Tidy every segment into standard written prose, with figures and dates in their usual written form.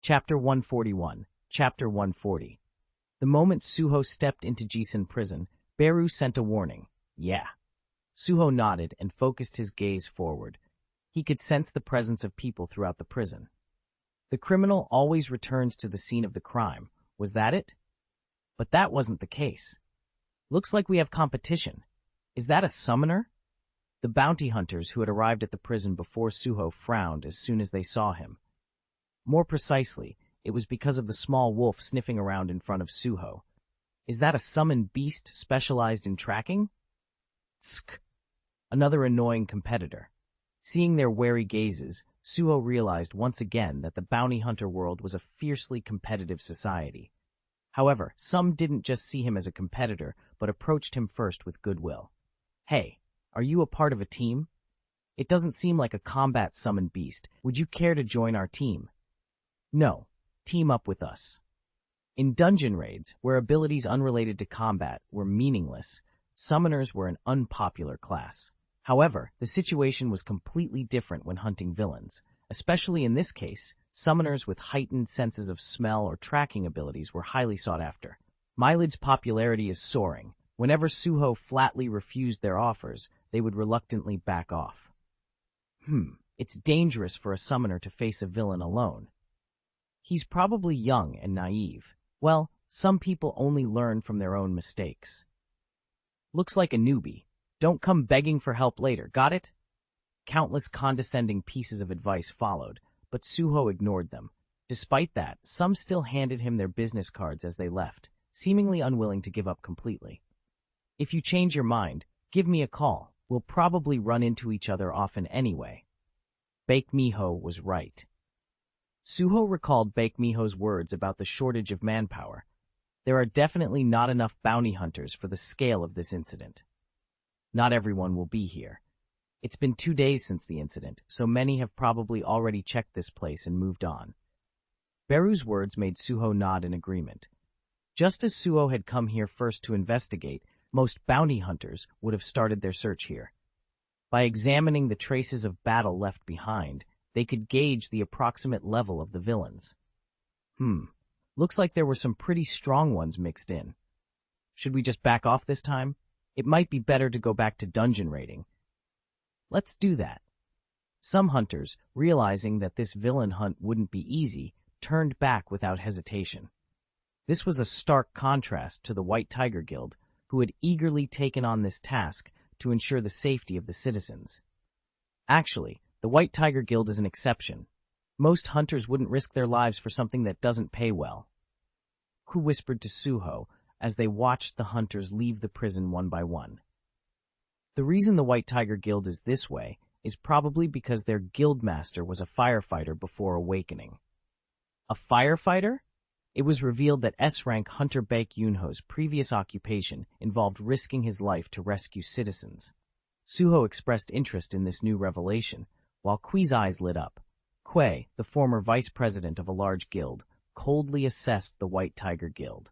Chapter 141, Chapter 140. The moment Suho stepped into Jisun prison, Beru sent a warning. Yeah. Suho nodded and focused his gaze forward. He could sense the presence of people throughout the prison. The criminal always returns to the scene of the crime. Was that it? But that wasn't the case. Looks like we have competition. Is that a summoner? The bounty hunters who had arrived at the prison before Suho frowned as soon as they saw him. More precisely, it was because of the small wolf sniffing around in front of Suho. Is that a summoned beast specialized in tracking? Tsk. Another annoying competitor. Seeing their wary gazes, Suho realized once again that the bounty hunter world was a fiercely competitive society. However, some didn't just see him as a competitor, but approached him first with goodwill. Hey, are you a part of a team? It doesn't seem like a combat summoned beast. Would you care to join our team? No. Team up with us. In dungeon raids, where abilities unrelated to combat were meaningless, summoners were an unpopular class. However, the situation was completely different when hunting villains. Especially in this case, summoners with heightened senses of smell or tracking abilities were highly sought after. Mylid's popularity is soaring. Whenever Suho flatly refused their offers, they would reluctantly back off. It's dangerous for a summoner to face a villain alone. He's probably young and naive. Well, some people only learn from their own mistakes. Looks like a newbie. Don't come begging for help later, got it? Countless condescending pieces of advice followed, but Suho ignored them. Despite that, some still handed him their business cards as they left, seemingly unwilling to give up completely. If you change your mind, give me a call. We'll probably run into each other often anyway. Bake Miho was right. Suho recalled Bake Miho's words about the shortage of manpower. There are definitely not enough bounty hunters for the scale of this incident. Not everyone will be here. It's been 2 days since the incident, so many have probably already checked this place and moved on. Beru's words made Suho nod in agreement. Just as Suho had come here first to investigate, most bounty hunters would have started their search here. By examining the traces of battle left behind, they could gauge the approximate level of the villains. Looks like there were some pretty strong ones mixed in. Should we just back off this time? It might be better to go back to dungeon raiding. Let's do that. Some hunters, realizing that this villain hunt wouldn't be easy, turned back without hesitation. This was a stark contrast to the White Tiger Guild, who had eagerly taken on this task to ensure the safety of the citizens. Actually, the White Tiger Guild is an exception. Most hunters wouldn't risk their lives for something that doesn't pay well. Who whispered to Suho as they watched the hunters leave the prison one by one. The reason the White Tiger Guild is this way is probably because their guildmaster was a firefighter before awakening. A firefighter? It was revealed that S-rank Hunter Baek Yunho's previous occupation involved risking his life to rescue citizens. Suho expressed interest in this new revelation, while Kui's eyes lit up. Kui, the former vice president of a large guild, coldly assessed the White Tiger Guild.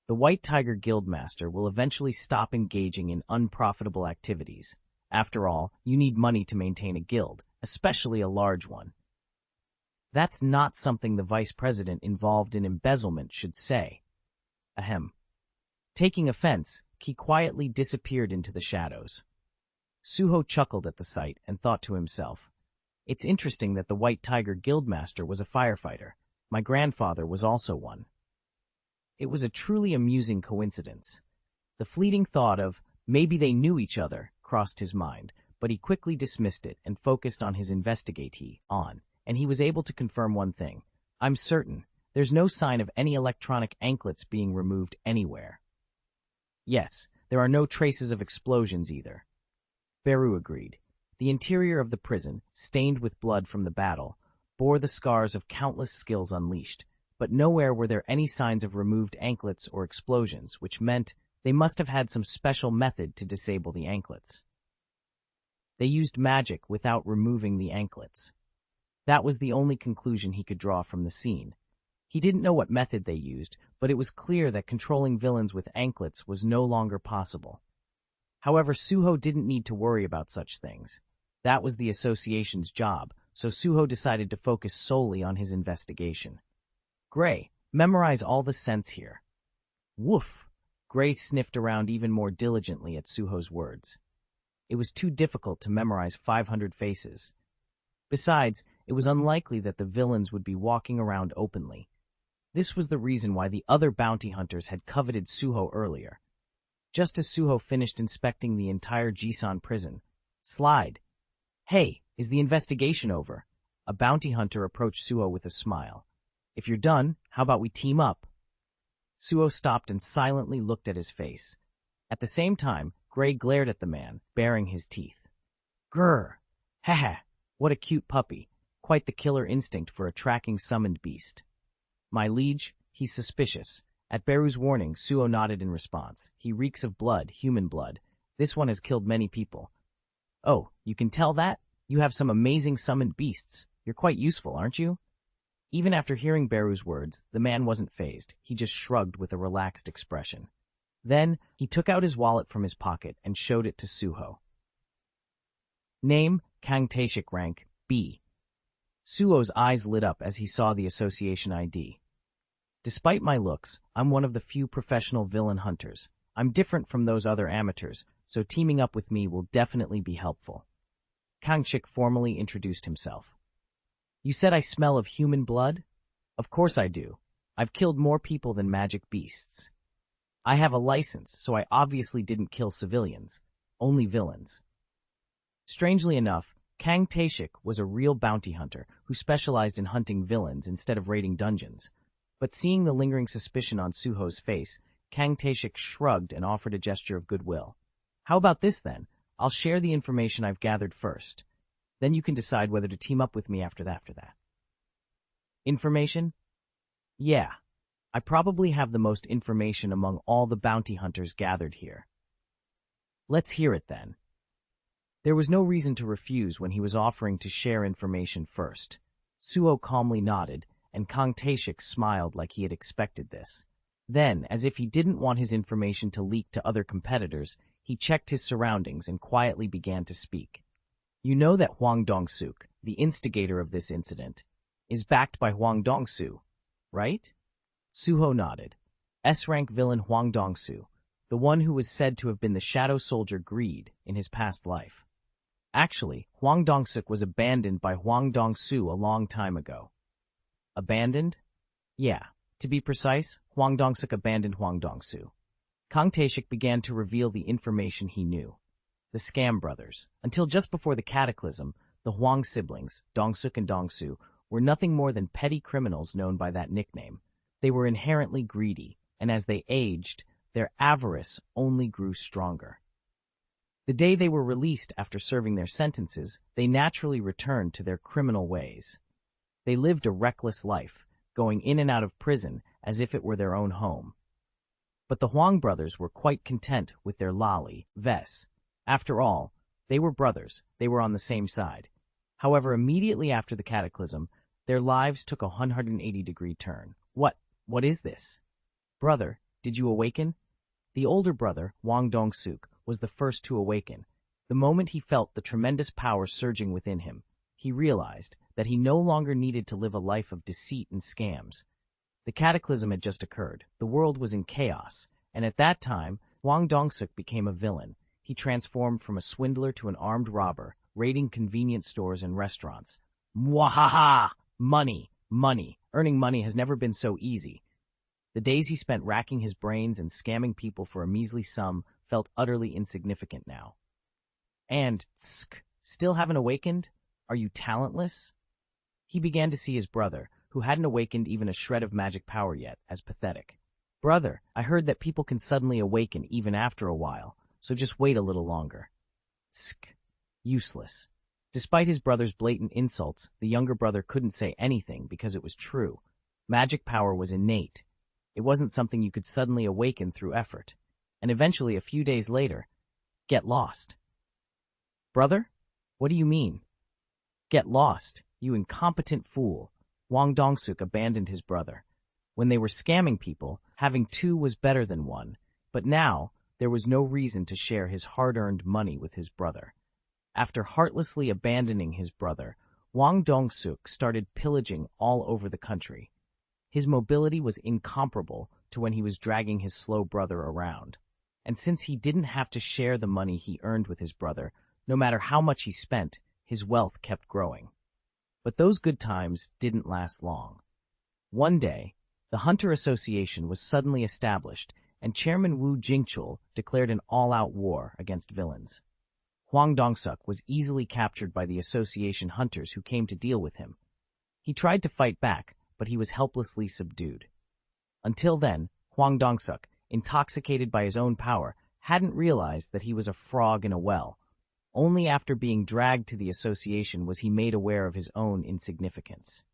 The White Tiger Guildmaster will eventually stop engaging in unprofitable activities. After all, you need money to maintain a guild, especially a large one. That's not something the vice president involved in embezzlement should say. Ahem. Taking offense, Ki quietly disappeared into the shadows. Suho chuckled at the sight and thought to himself, "It's interesting that the White Tiger Guildmaster was a firefighter. My grandfather was also one." It was a truly amusing coincidence. The fleeting thought of, maybe they knew each other, crossed his mind, but he quickly dismissed it and focused on his investigatee, and he was able to confirm one thing. I'm certain, there's no sign of any electronic anklets being removed anywhere. Yes, there are no traces of explosions either. Beru agreed. The interior of the prison, stained with blood from the battle, bore the scars of countless skills unleashed, but nowhere were there any signs of removed anklets or explosions, which meant they must have had some special method to disable the anklets. They used magic without removing the anklets. That was the only conclusion he could draw from the scene. He didn't know what method they used, but it was clear that controlling villains with anklets was no longer possible. However, Suho didn't need to worry about such things. That was the association's job, so Suho decided to focus solely on his investigation. Gray, memorize all the scents here. Woof! Gray sniffed around even more diligently at Suho's words. It was too difficult to memorize 500 faces. Besides, it was unlikely that the villains would be walking around openly. This was the reason why the other bounty hunters had coveted Suho earlier. Just as Suho finished inspecting the entire Jisan prison, Slide. Hey, is the investigation over? A bounty hunter approached Suho with a smile. If you're done, how about we team up? Suho stopped and silently looked at his face. At the same time, Gray glared at the man, baring his teeth. Grr! Haha! What a cute puppy. Quite the killer instinct for a tracking summoned beast. My liege, he's suspicious. At Beru's warning, Suho nodded in response. He reeks of blood, human blood. This one has killed many people. Oh, you can tell that? You have some amazing summoned beasts. You're quite useful, aren't you? Even after hearing Beru's words, the man wasn't fazed. He just shrugged with a relaxed expression. Then, he took out his wallet from his pocket and showed it to Suho. Name, Kang Taeshik, rank, B. Suho's eyes lit up as he saw the association ID. Despite my looks, I'm one of the few professional villain hunters. I'm different from those other amateurs, so teaming up with me will definitely be helpful. Kangchik formally introduced himself. You said I smell of human blood? Of course I do. I've killed more people than magic beasts. I have a license, so I obviously didn't kill civilians, only villains. Strangely enough, Kang Taeshik was a real bounty hunter who specialized in hunting villains instead of raiding dungeons. But seeing the lingering suspicion on Suho's face, Kang Taeshik shrugged and offered a gesture of goodwill. How about this then? I'll share the information I've gathered first. Then you can decide whether to team up with me after that. Information? Yeah. I probably have the most information among all the bounty hunters gathered here. Let's hear it then. There was no reason to refuse when he was offering to share information first. Suho calmly nodded, and Kang Taeshik smiled like he had expected this. Then, as if he didn't want his information to leak to other competitors, he checked his surroundings and quietly began to speak. You know that Hwang Dong-suk, the instigator of this incident, is backed by Hwang Dong-soo, right? Suho nodded. S-rank villain Hwang Dong-soo, the one who was said to have been the shadow soldier Greed in his past life. Actually, Hwang Dong-suk was abandoned by Hwang Dong-soo a long time ago. Abandoned? Yeah. To be precise, Hwang Dong-suk abandoned Hwang Dong-soo. Kang Taeshik began to reveal the information he knew. The Scam brothers. Until just before the cataclysm, the Hwang siblings, Dong-suk and Dong-soo, were nothing more than petty criminals known by that nickname. They were inherently greedy, and as they aged, their avarice only grew stronger. The day they were released after serving their sentences, they naturally returned to their criminal ways. They lived a reckless life, going in and out of prison as if it were their own home. But the Hwang brothers were quite content with their lolly, Ves. After all, they were brothers, they were on the same side. However, immediately after the cataclysm, their lives took a 180-degree turn. What is this? Brother, did you awaken? The older brother, Hwang Dong-suk, was the first to awaken. The moment he felt the tremendous power surging within him, he realized that he no longer needed to live a life of deceit and scams. The cataclysm had just occurred, the world was in chaos, and at that time, Hwang Dong-suk became a villain. He transformed from a swindler to an armed robber, raiding convenience stores and restaurants. Mwahaha! Money! Earning money has never been so easy. The days he spent racking his brains and scamming people for a measly sum felt utterly insignificant now. And, still haven't awakened? Are you talentless? He began to see his brother, who hadn't awakened even a shred of magic power yet, as pathetic. Brother, I heard that people can suddenly awaken even after a while, so just wait a little longer. Useless. Despite his brother's blatant insults, the younger brother couldn't say anything because it was true. Magic power was innate. It wasn't something you could suddenly awaken through effort. And eventually, a few days later, get lost. Brother? What do you mean? Get lost, you incompetent fool. Hwang Dong-suk abandoned his brother. When they were scamming people, having two was better than one. But now, there was no reason to share his hard-earned money with his brother. After heartlessly abandoning his brother, Hwang Dong-suk started pillaging all over the country. His mobility was incomparable to when he was dragging his slow brother around. And since he didn't have to share the money he earned with his brother, no matter how much he spent, his wealth kept growing. But those good times didn't last long. One day, the Hunter Association was suddenly established, and Chairman Woo Jingchul declared an all-out war against villains. Hwang Dong-suk was easily captured by the association hunters who came to deal with him. He tried to fight back, but he was helplessly subdued. Until then, Hwang Dong-suk, intoxicated by his own power, hadn't realized that he was a frog in a well. Only after being dragged to the association was he made aware of his own insignificance.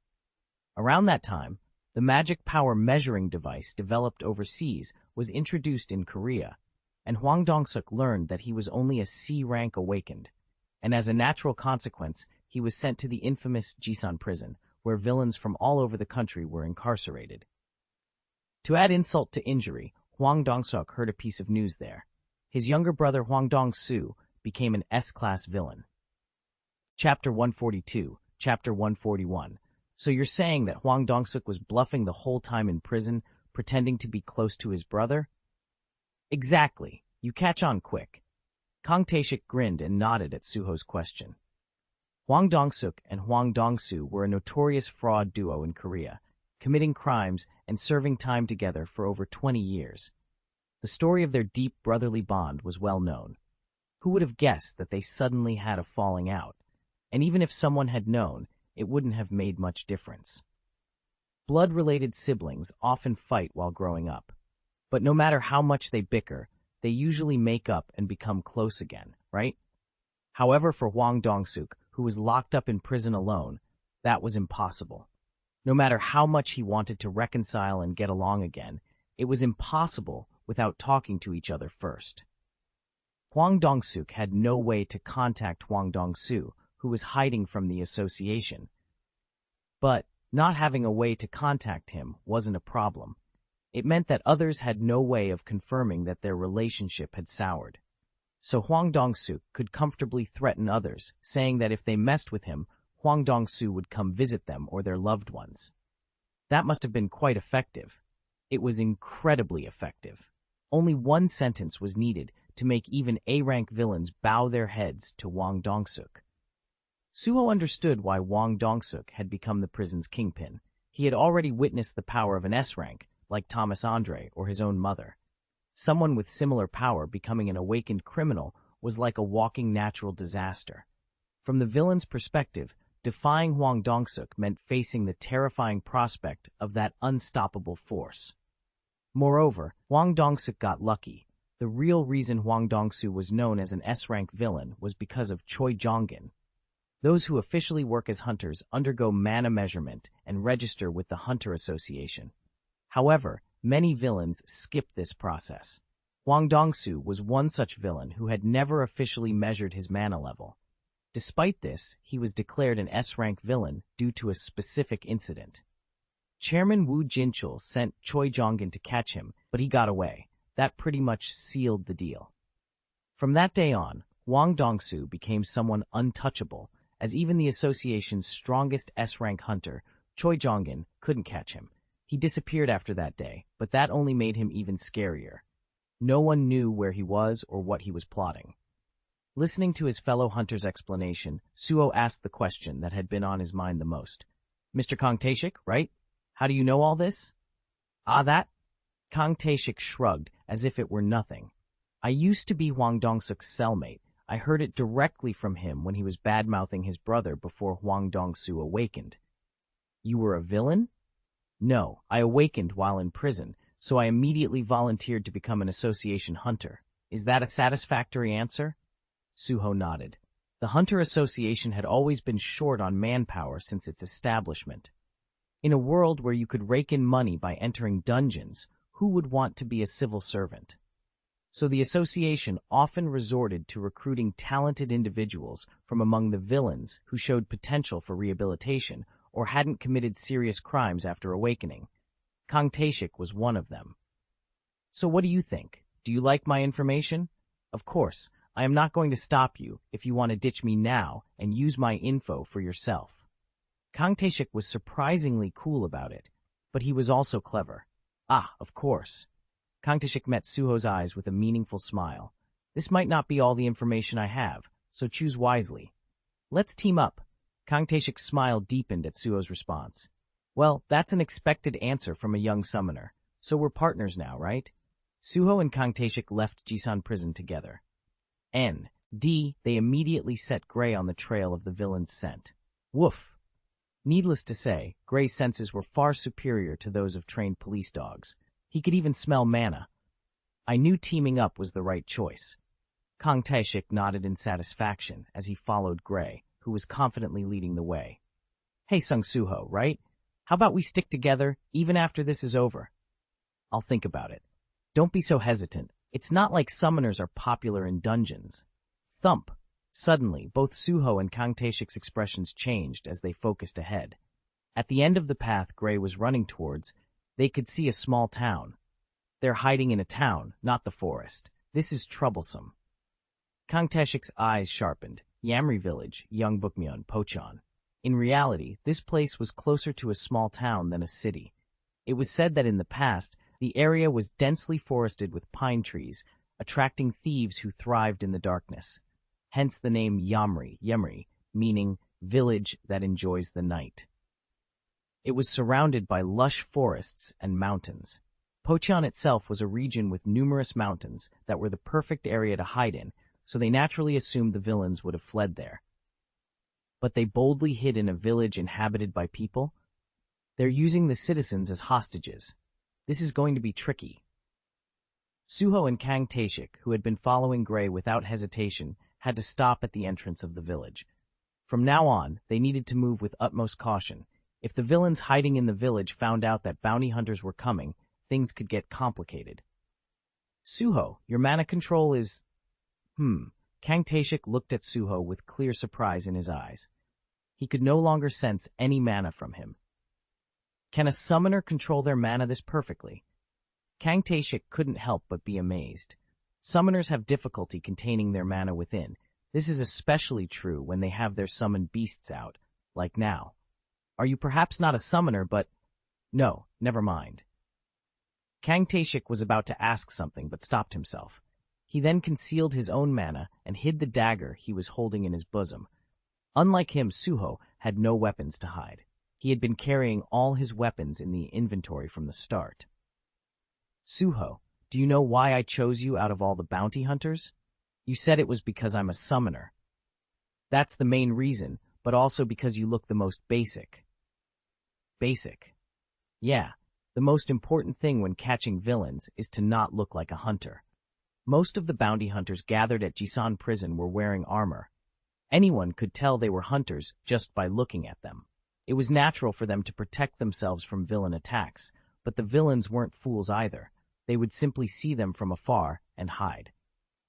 Around that time, the magic power measuring device developed overseas was introduced in Korea, and Hwang Dong-suk learned that he was only a C-rank awakened, and as a natural consequence, he was sent to the infamous Jisan prison, where villains from all over the country were incarcerated. To add insult to injury, Hwang Dong-suk heard a piece of news there. His younger brother Hwang Dong-soo became an S-class villain. Chapter 142, Chapter 141. So you're saying that Hwang Dong-suk was bluffing the whole time in prison, pretending to be close to his brother? Exactly. You catch on quick. Kang Tae-shik grinned and nodded at Suho's question. Hwang Dong-suk and Hwang Dong-soo were a notorious fraud duo in Korea, committing crimes and serving time together for over 20 years. The story of their deep brotherly bond was well known. Who would have guessed that they suddenly had a falling out? And even if someone had known, it wouldn't have made much difference. Blood-related siblings often fight while growing up. But no matter how much they bicker, they usually make up and become close again, right? However, for Hwang Dong-suk, who was locked up in prison alone, that was impossible. No matter how much he wanted to reconcile and get along again, it was impossible without talking to each other first. Hwang Dong-suk had no way to contact Hwang Dong-soo, who was hiding from the association. But not having a way to contact him wasn't a problem. It meant that others had no way of confirming that their relationship had soured. So Hwang Dong-suk could comfortably threaten others, saying that if they messed with him, Hwang Dong-soo would come visit them or their loved ones. That must have been quite effective. It was incredibly effective. Only one sentence was needed to make even A-rank villains bow their heads to Hwang Dong-suk. Suho understood why Hwang Dong-suk had become the prison's kingpin. He had already witnessed the power of an S-rank, like Thomas Andre or his own mother. Someone with similar power becoming an awakened criminal was like a walking natural disaster. From the villain's perspective, defying Hwang Dong-suk meant facing the terrifying prospect of that unstoppable force. Moreover, Hwang Dong-suk got lucky. The real reason Hwang Dong-soo was known as an S-rank villain was because of Choi Jong-gin. Those who officially work as hunters undergo mana measurement and register with the Hunter Association. However, many villains skip this process. Hwang Dong-soo was one such villain who had never officially measured his mana level. Despite this, he was declared an S-rank villain due to a specific incident. Chairman Woo Jingchul sent Choi Jong-gin to catch him, but he got away. That pretty much sealed the deal. From that day on, Hwang Dong-soo became someone untouchable, as even the association's strongest S-rank hunter, Choi Jong-gin, couldn't catch him. He disappeared after that day, but that only made him even scarier. No one knew where he was or what he was plotting. Listening to his fellow hunter's explanation, Suho asked the question that had been on his mind the most. Mr. Kang Tae-shik, right? How do you know all this? That? Kang Tae-shik shrugged as if it were nothing. I used to be Hwang Dong-suk's cellmate. I heard it directly from him when he was bad-mouthing his brother before Hwang Dong-soo awakened. You were a villain? No, I awakened while in prison, so I immediately volunteered to become an association hunter. Is that a satisfactory answer? Suho nodded. The Hunter Association had always been short on manpower since its establishment. In a world where you could rake in money by entering dungeons, who would want to be a civil servant? So the association often resorted to recruiting talented individuals from among the villains who showed potential for rehabilitation or hadn't committed serious crimes after awakening. Kang Tae-shik was one of them. So what do you think? Do you like my information? Of course, I am not going to stop you if you want to ditch me now and use my info for yourself. Kang Tae-shik was surprisingly cool about it, but he was also clever. Ah, of course. Kang Tae-shik met Suho's eyes with a meaningful smile. This might not be all the information I have, so choose wisely. Let's team up. Kang Tae-shik's smile deepened at Suho's response. Well, that's an expected answer from a young summoner, so we're partners now, right? Suho and Kang Tae-shik left Jisan prison together. They immediately set Gray on the trail of the villain's scent. Woof! Needless to say, Gray's senses were far superior to those of trained police dogs. He could even smell mana. I knew teaming up was the right choice. Kang Tae-shik nodded in satisfaction as he followed Gray, who was confidently leading the way. Hey, Sung Suho, right? How about we stick together even after this is over? I'll think about it. Don't be so hesitant. It's not like summoners are popular in dungeons. Thump! Suddenly, both Suho and Kang Tae-shik's expressions changed as they focused ahead. At the end of the path Gray was running towards, they could see a small town. They're hiding in a town, not the forest. This is troublesome. Kang Tae-shik's eyes sharpened. Yamri Village, Yeongbukmyeon, Pocheon. In reality, this place was closer to a small town than a city. It was said that in the past, the area was densely forested with pine trees, attracting thieves who thrived in the darkness. Hence the name Yamri, meaning village that enjoys the night. It was surrounded by lush forests and mountains. Pocheon itself was a region with numerous mountains that were the perfect area to hide in, so they naturally assumed the villains would have fled there. But they boldly hid in a village inhabited by people? They're using the citizens as hostages. This is going to be tricky. Suho and Kang Tae-shik, who had been following Gray without hesitation, had to stop at the entrance of the village. From now on, they needed to move with utmost caution. If the villains hiding in the village found out that bounty hunters were coming, things could get complicated. Suho, your mana control is... Kang Tae-shik looked at Suho with clear surprise in his eyes. He could no longer sense any mana from him. Can a summoner control their mana this perfectly? Kang Tae-shik couldn't help but be amazed. Summoners have difficulty containing their mana within. This is especially true when they have their summoned beasts out, like now. Are you perhaps not a summoner, but... No, never mind. Kang Tae-shik was about to ask something but stopped himself. He then concealed his own mana and hid the dagger he was holding in his bosom. Unlike him, Suho had no weapons to hide. He had been carrying all his weapons in the inventory from the start. Suho, do you know why I chose you out of all the bounty hunters? You said it was because I'm a summoner. That's the main reason, but also because you look the most basic. Basic? Yeah, the most important thing when catching villains is to not look like a hunter. Most of the bounty hunters gathered at Jisan prison were wearing armor. Anyone could tell they were hunters just by looking at them. It was natural for them to protect themselves from villain attacks, but the villains weren't fools either. They would simply see them from afar and hide.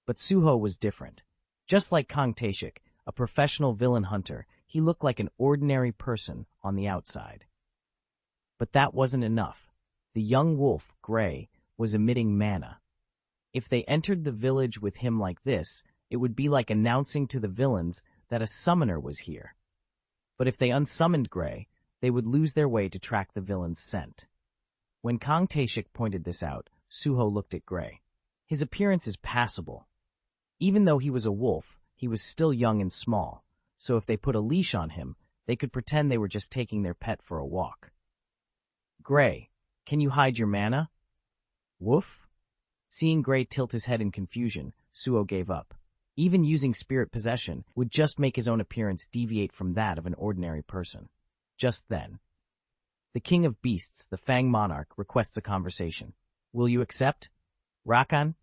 But Suho was different. Just like Kang Tae-shik, a professional villain hunter, he looked like an ordinary person on the outside. But that wasn't enough. The young wolf, Gray, was emitting mana. If they entered the village with him like this, it would be like announcing to the villains that a summoner was here. But if they unsummoned Gray, they would lose their way to track the villain's scent. When Kang Tae-shik pointed this out, Suho looked at Gray. His appearance is passable. Even though he was a wolf, he was still young and small, so if they put a leash on him, they could pretend they were just taking their pet for a walk. Gray, can you hide your mana? Woof? Seeing Gray tilt his head in confusion, Suho gave up. Even using spirit possession would just make his own appearance deviate from that of an ordinary person. Just then, the king of beasts, the Fang monarch, requests a conversation. Will you accept? Rakan?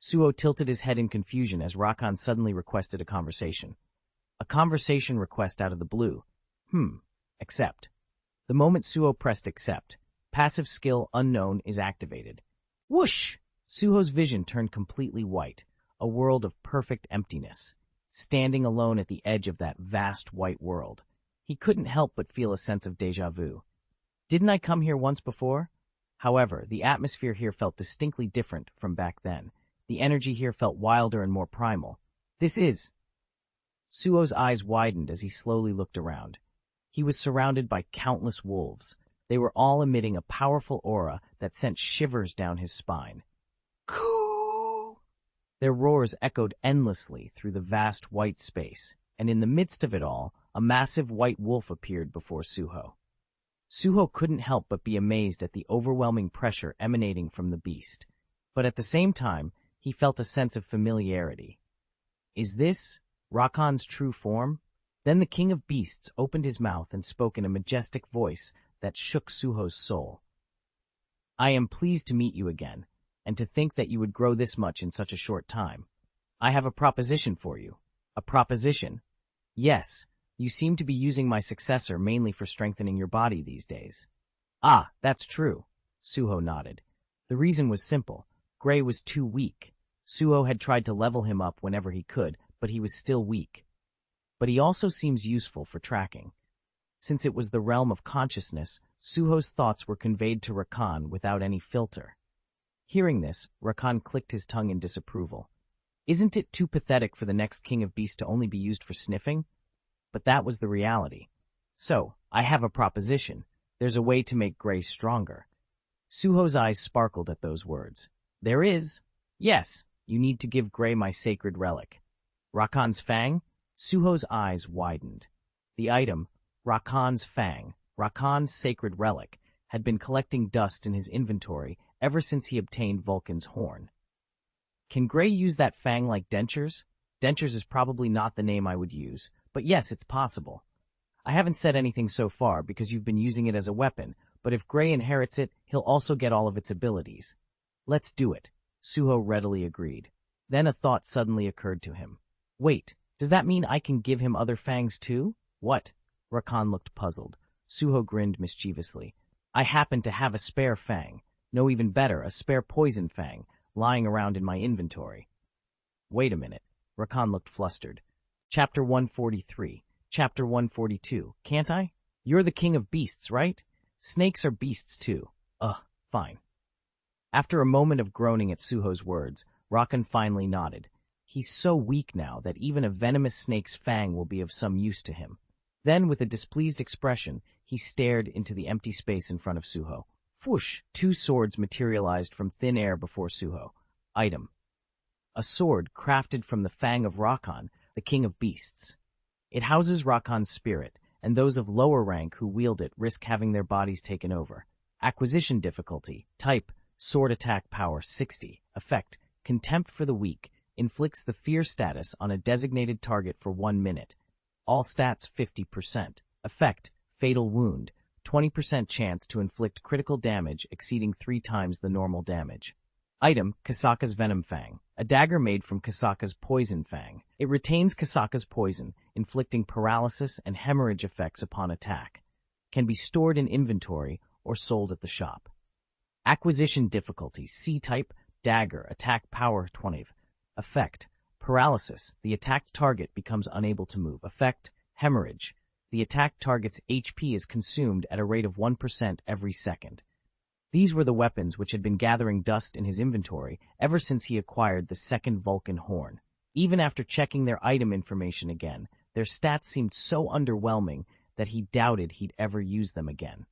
Suho tilted his head in confusion as Rakan suddenly requested a conversation. A conversation request out of the blue. Accept. The moment Suho pressed accept, passive skill unknown is activated. Whoosh! Suho's vision turned completely white, a world of perfect emptiness. Standing alone at the edge of that vast white world, he couldn't help but feel a sense of déjà vu. Didn't I come here once before? However, the atmosphere here felt distinctly different from back then. The energy here felt wilder and more primal. This is... Suho's eyes widened as he slowly looked around. He was surrounded by countless wolves. They were all emitting a powerful aura that sent shivers down his spine. Coo! Their roars echoed endlessly through the vast white space, and in the midst of it all, a massive white wolf appeared before Suho. Suho couldn't help but be amazed at the overwhelming pressure emanating from the beast, but at the same time, he felt a sense of familiarity. Is this Rakan's true form? Then the king of beasts opened his mouth and spoke in a majestic voice that shook Suho's soul. I am pleased to meet you again, and to think that you would grow this much in such a short time. I have a proposition for you. A proposition? Yes, you seem to be using my successor mainly for strengthening your body these days. Ah, that's true, Suho nodded. The reason was simple. Gray was too weak. Suho had tried to level him up whenever he could, but he was still weak. But he also seems useful for tracking. Since it was the realm of consciousness, Suho's thoughts were conveyed to Rakan without any filter. Hearing this, Rakan clicked his tongue in disapproval. Isn't it too pathetic for the next king of beasts to only be used for sniffing? But that was the reality. So, I have a proposition. There's a way to make Gray stronger. Suho's eyes sparkled at those words. There is? Yes, you need to give Gray my sacred relic. Rakan's fang? Suho's eyes widened. The item, Rakan's fang, Rakan's sacred relic, had been collecting dust in his inventory ever since he obtained Vulcan's horn. Can Gray use that fang like dentures? Dentures is probably not the name I would use, but yes, it's possible. I haven't said anything so far because you've been using it as a weapon, but if Gray inherits it, he'll also get all of its abilities. Let's do it, Suho readily agreed. Then a thought suddenly occurred to him. Wait, does that mean I can give him other fangs too? What? Rakan looked puzzled. Suho grinned mischievously. I happen to have a spare fang. No, even better, a spare poison fang, lying around in my inventory. Wait a minute. Rakan looked flustered. Chapter 143. Chapter 142. Can't I? You're the king of beasts, right? Snakes are beasts too. Fine. After a moment of groaning at Suho's words, Rakan finally nodded. He's so weak now that even a venomous snake's fang will be of some use to him. Then, with a displeased expression, he stared into the empty space in front of Suho. Whoosh! 2 swords materialized from thin air before Suho. Item. A sword crafted from the fang of Rakan, the king of beasts. It houses Rakan's spirit, and those of lower rank who wield it risk having their bodies taken over. Acquisition difficulty. Type. Sword attack power 60. Effect. Contempt for the weak. Inflicts the fear status on a designated target for 1 minute. All stats 50%. Effect. Fatal wound. 20% chance to inflict critical damage exceeding 3 times the normal damage. Item, Kasaka's Venom Fang. A dagger made from Kasaka's Poison Fang. It retains Kasaka's poison, inflicting paralysis and hemorrhage effects upon attack. Can be stored in inventory or sold at the shop. Acquisition difficulty. C-type. Dagger. Attack power 20. Effect. Paralysis. The attacked target becomes unable to move. Effect. Hemorrhage. The attacked target's HP is consumed at a rate of 1% every second. These were the weapons which had been gathering dust in his inventory ever since he acquired the second Vulcan horn. Even after checking their item information again, their stats seemed so underwhelming that he doubted he'd ever use them again.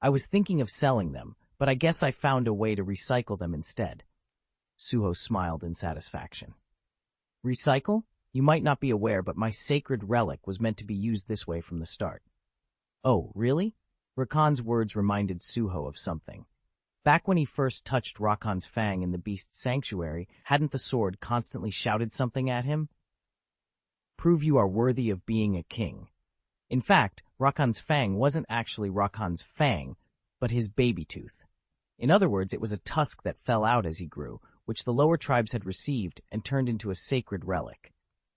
I was thinking of selling them, but I guess I found a way to recycle them instead. Suho smiled in satisfaction. Recycle? You might not be aware, but my sacred relic was meant to be used this way from the start. Oh, really? Rakan's words reminded Suho of something. Back when he first touched Rakan's fang in the beast's sanctuary, hadn't the sword constantly shouted something at him? Prove you are worthy of being a king. In fact, Rakan's fang wasn't actually Rakan's fang, but his baby tooth. In other words, it was a tusk that fell out as he grew, which the lower tribes had received and turned into a sacred relic.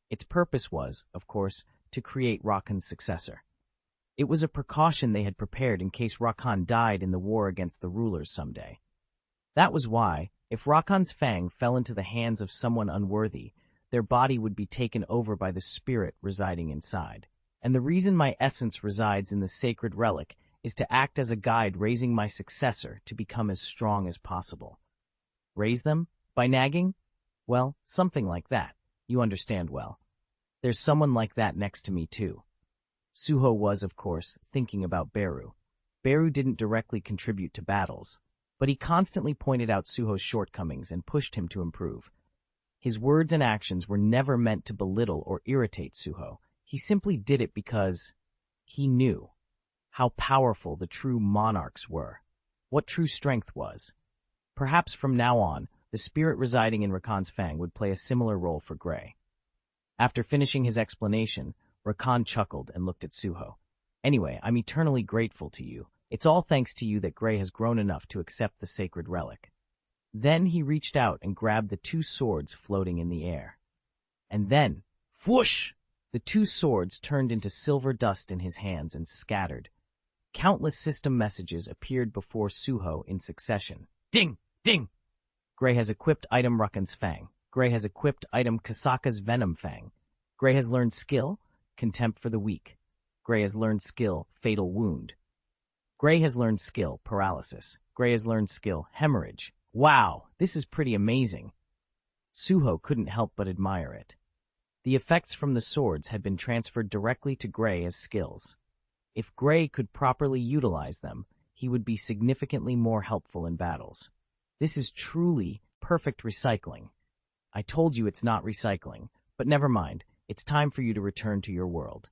Its purpose was, of course, to create Rakan's successor. It was a precaution they had prepared in case Rakan died in the war against the rulers someday. That was why, if Rakan's fang fell into the hands of someone unworthy, their body would be taken over by the spirit residing inside. And the reason my essence resides in the sacred relic is to act as a guide raising my successor to become as strong as possible. Raise them? By nagging? Well, something like that. You understand well. There's someone like that next to me, too. Suho was, of course, thinking about Beru. Beru didn't directly contribute to battles, but he constantly pointed out Suho's shortcomings and pushed him to improve. His words and actions were never meant to belittle or irritate Suho. He simply did it because he knew how powerful the true monarchs were, what true strength was. Perhaps from now on, the spirit residing in Rakan's fang would play a similar role for Gray. After finishing his explanation, Rakan chuckled and looked at Suho. Anyway, I'm eternally grateful to you. It's all thanks to you that Gray has grown enough to accept the sacred relic. Then he reached out and grabbed the two swords floating in the air. And then, whoosh! The two swords turned into silver dust in his hands and scattered. Countless system messages appeared before Suho in succession. Ding! Ding! Gray has equipped item Rakan's Fang. Gray has equipped item Kasaka's Venom Fang. Gray has learned skill, Contempt for the Weak. Gray has learned skill, Fatal Wound. Gray has learned skill, Paralysis. Gray has learned skill, Hemorrhage. Wow, this is pretty amazing. Suho couldn't help but admire it. The effects from the swords had been transferred directly to Gray as skills. If Gray could properly utilize them, he would be significantly more helpful in battles. This is truly perfect recycling. I told you it's not recycling, but never mind, it's time for you to return to your world.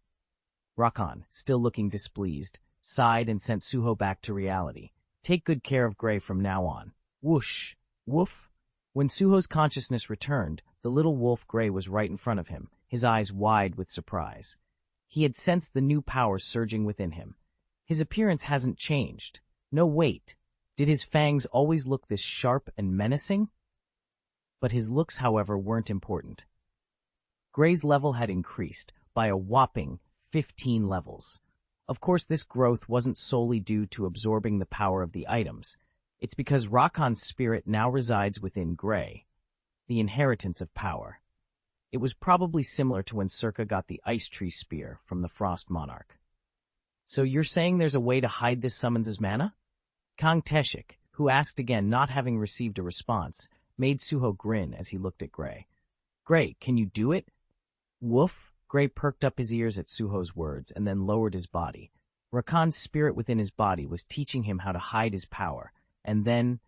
Rakan, still looking displeased, sighed and sent Suho back to reality. Take good care of Gray from now on. Whoosh! Woof! When Suho's consciousness returned, the little wolf Gray was right in front of him, his eyes wide with surprise. He had sensed the new power surging within him. His appearance hasn't changed. No, wait. Did his fangs always look this sharp and menacing? But his looks, however, weren't important. Gray's level had increased by a whopping 15 levels. Of course, this growth wasn't solely due to absorbing the power of the items. It's because Rakan's spirit now resides within Gray, the inheritance of power. It was probably similar to when Circa got the Ice Tree Spear from the Frost Monarch. So you're saying there's a way to hide this summons' mana? Kang Teshik, who asked again not having received a response, made Suho grin as he looked at Gray. Gray, can you do it? Woof! Gray perked up his ears at Suho's words and then lowered his body. Rakan's spirit within his body was teaching him how to hide his power. And then,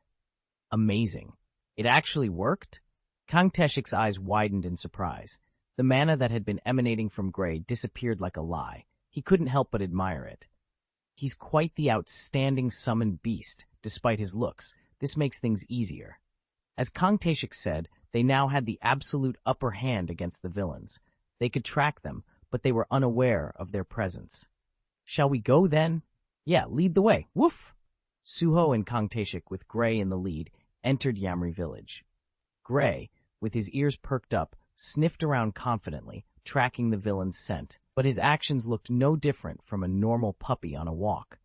amazing. It actually worked? Kang Teshik's eyes widened in surprise. The mana that had been emanating from Gray disappeared like a lie. He couldn't help but admire it. He's quite the outstanding summoned beast, despite his looks. This makes things easier. As Kang Teshik said, they now had the absolute upper hand against the villains. They could track them, but they were unaware of their presence. Shall we go then? Yeah, lead the way. Woof! Suho and Kang Teshik, with Gray in the lead, entered Yamri village. Gray, with his ears perked up, sniffed around confidently, tracking the villain's scent, but his actions looked no different from a normal puppy on a walk.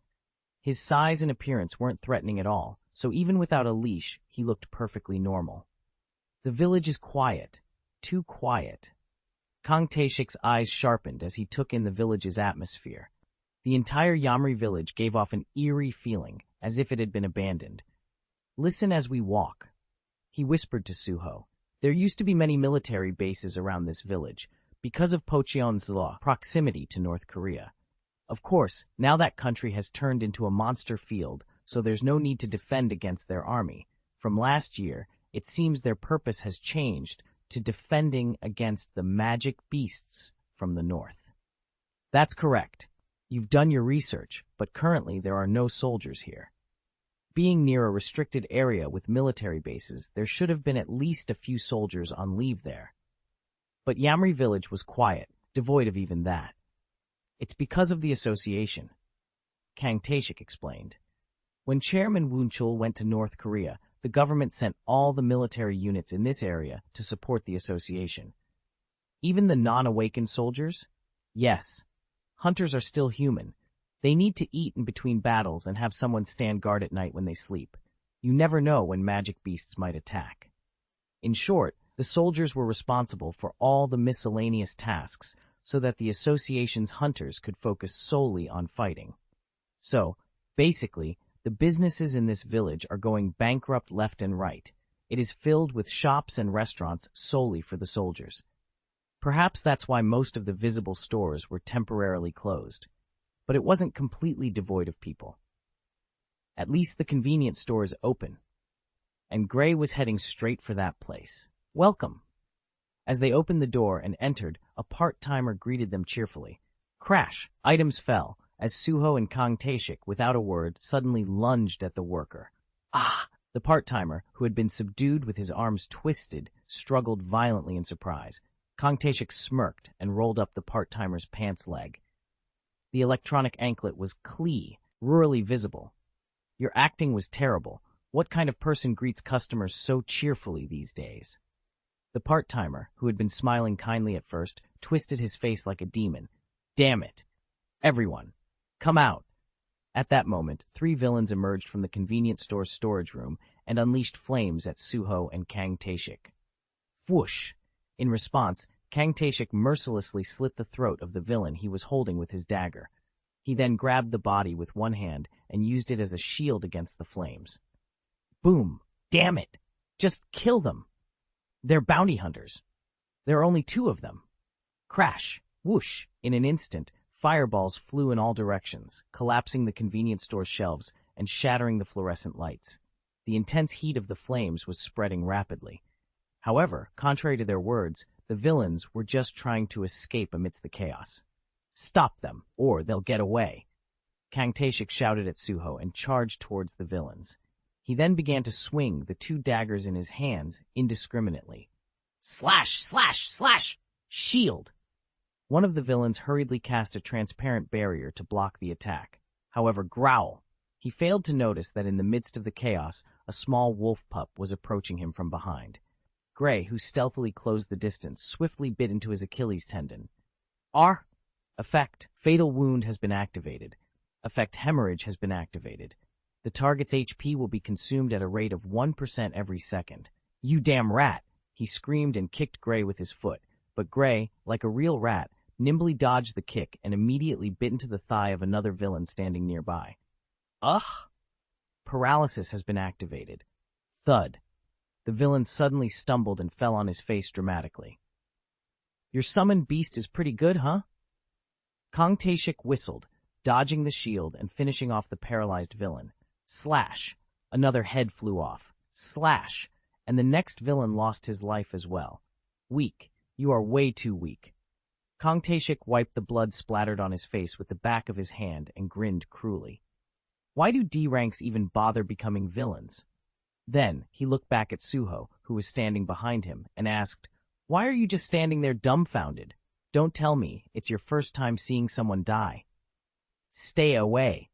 His size and appearance weren't threatening at all, so even without a leash, he looked perfectly normal. The village is quiet. Too quiet. Kang Teshik's eyes sharpened as he took in the village's atmosphere. The entire Yamri village gave off an eerie feeling, as if it had been abandoned. Listen as we walk. He whispered to Suho. There used to be many military bases around this village, because of Pocheon's law, proximity to North Korea. Of course, now that country has turned into a monster field, so there's no need to defend against their army. From last year, it seems their purpose has changed to defending against the magic beasts from the north. That's correct. You've done your research, but currently there are no soldiers here. Being near a restricted area with military bases, there should have been at least a few soldiers on leave there. But Yamri village was quiet, devoid of even that. It's because of the association, Kang Teshik explained. When Chairman Woonchul went to North Korea, the government sent all the military units in this area to support the association. Even the non-awakened soldiers? Yes. Hunters are still human. They need to eat in between battles and have someone stand guard at night when they sleep. You never know when magic beasts might attack. In short, the soldiers were responsible for all the miscellaneous tasks so that the association's hunters could focus solely on fighting. So, basically, the businesses in this village are going bankrupt left and right. It is filled with shops and restaurants solely for the soldiers. Perhaps that's why most of the visible stores were temporarily closed. But it wasn't completely devoid of people. At least the convenience store is open. And Gray was heading straight for that place. Welcome. As they opened the door and entered, a part-timer greeted them cheerfully. Crash! Items fell, as Suho and Kang Tae-shik, without a word, suddenly lunged at the worker. Ah! The part-timer, who had been subdued with his arms twisted, struggled violently in surprise. Kang Tae-shik smirked and rolled up the part-timer's pants leg. The electronic anklet was rurally visible. Your acting was terrible. What kind of person greets customers so cheerfully these days? The part-timer, who had been smiling kindly at first, twisted his face like a demon. Damn it! Everyone, come out! At that moment, 3 villains emerged from the convenience store's storage room and unleashed flames at Suho and Kang Tae-shik. Whoosh! In response, Kang Tae-shik mercilessly slit the throat of the villain he was holding with his dagger. He then grabbed the body with one hand and used it as a shield against the flames. Boom! Damn it! Just kill them! They're bounty hunters. There are only 2 of them. Crash! Whoosh! In an instant, fireballs flew in all directions, collapsing the convenience store's shelves and shattering the fluorescent lights. The intense heat of the flames was spreading rapidly. However, contrary to their words, the villains were just trying to escape amidst the chaos. Stop them, or they'll get away. Kang Tae-shik shouted at Suho and charged towards the villains. He then began to swing the 2 daggers in his hands indiscriminately. Slash! Slash! Slash! Shield! One of the villains hurriedly cast a transparent barrier to block the attack. However, growl! He failed to notice that in the midst of the chaos, a small wolf pup was approaching him from behind. Gray, who stealthily closed the distance, swiftly bit into his Achilles tendon. Effect. Fatal wound has been activated. Effect hemorrhage has been activated. The target's HP will be consumed at a rate of 1% every second. You damn rat! He screamed and kicked Gray with his foot, but Gray, like a real rat, nimbly dodged the kick and immediately bit into the thigh of another villain standing nearby. Paralysis has been activated. Thud. The villain suddenly stumbled and fell on his face dramatically. Your summoned beast is pretty good, huh? Kang Tae-shik whistled, dodging the shield and finishing off the paralyzed villain. Slash! Another head flew off. Slash! And the next villain lost his life as well. Weak. You are way too weak. Kang Tae-shik wiped the blood splattered on his face with the back of his hand and grinned cruelly. Why do D-ranks even bother becoming villains? Then he looked back at Suho, who was standing behind him, and asked, Why are you just standing there dumbfounded? Don't tell me it's your first time seeing someone die. Stay away.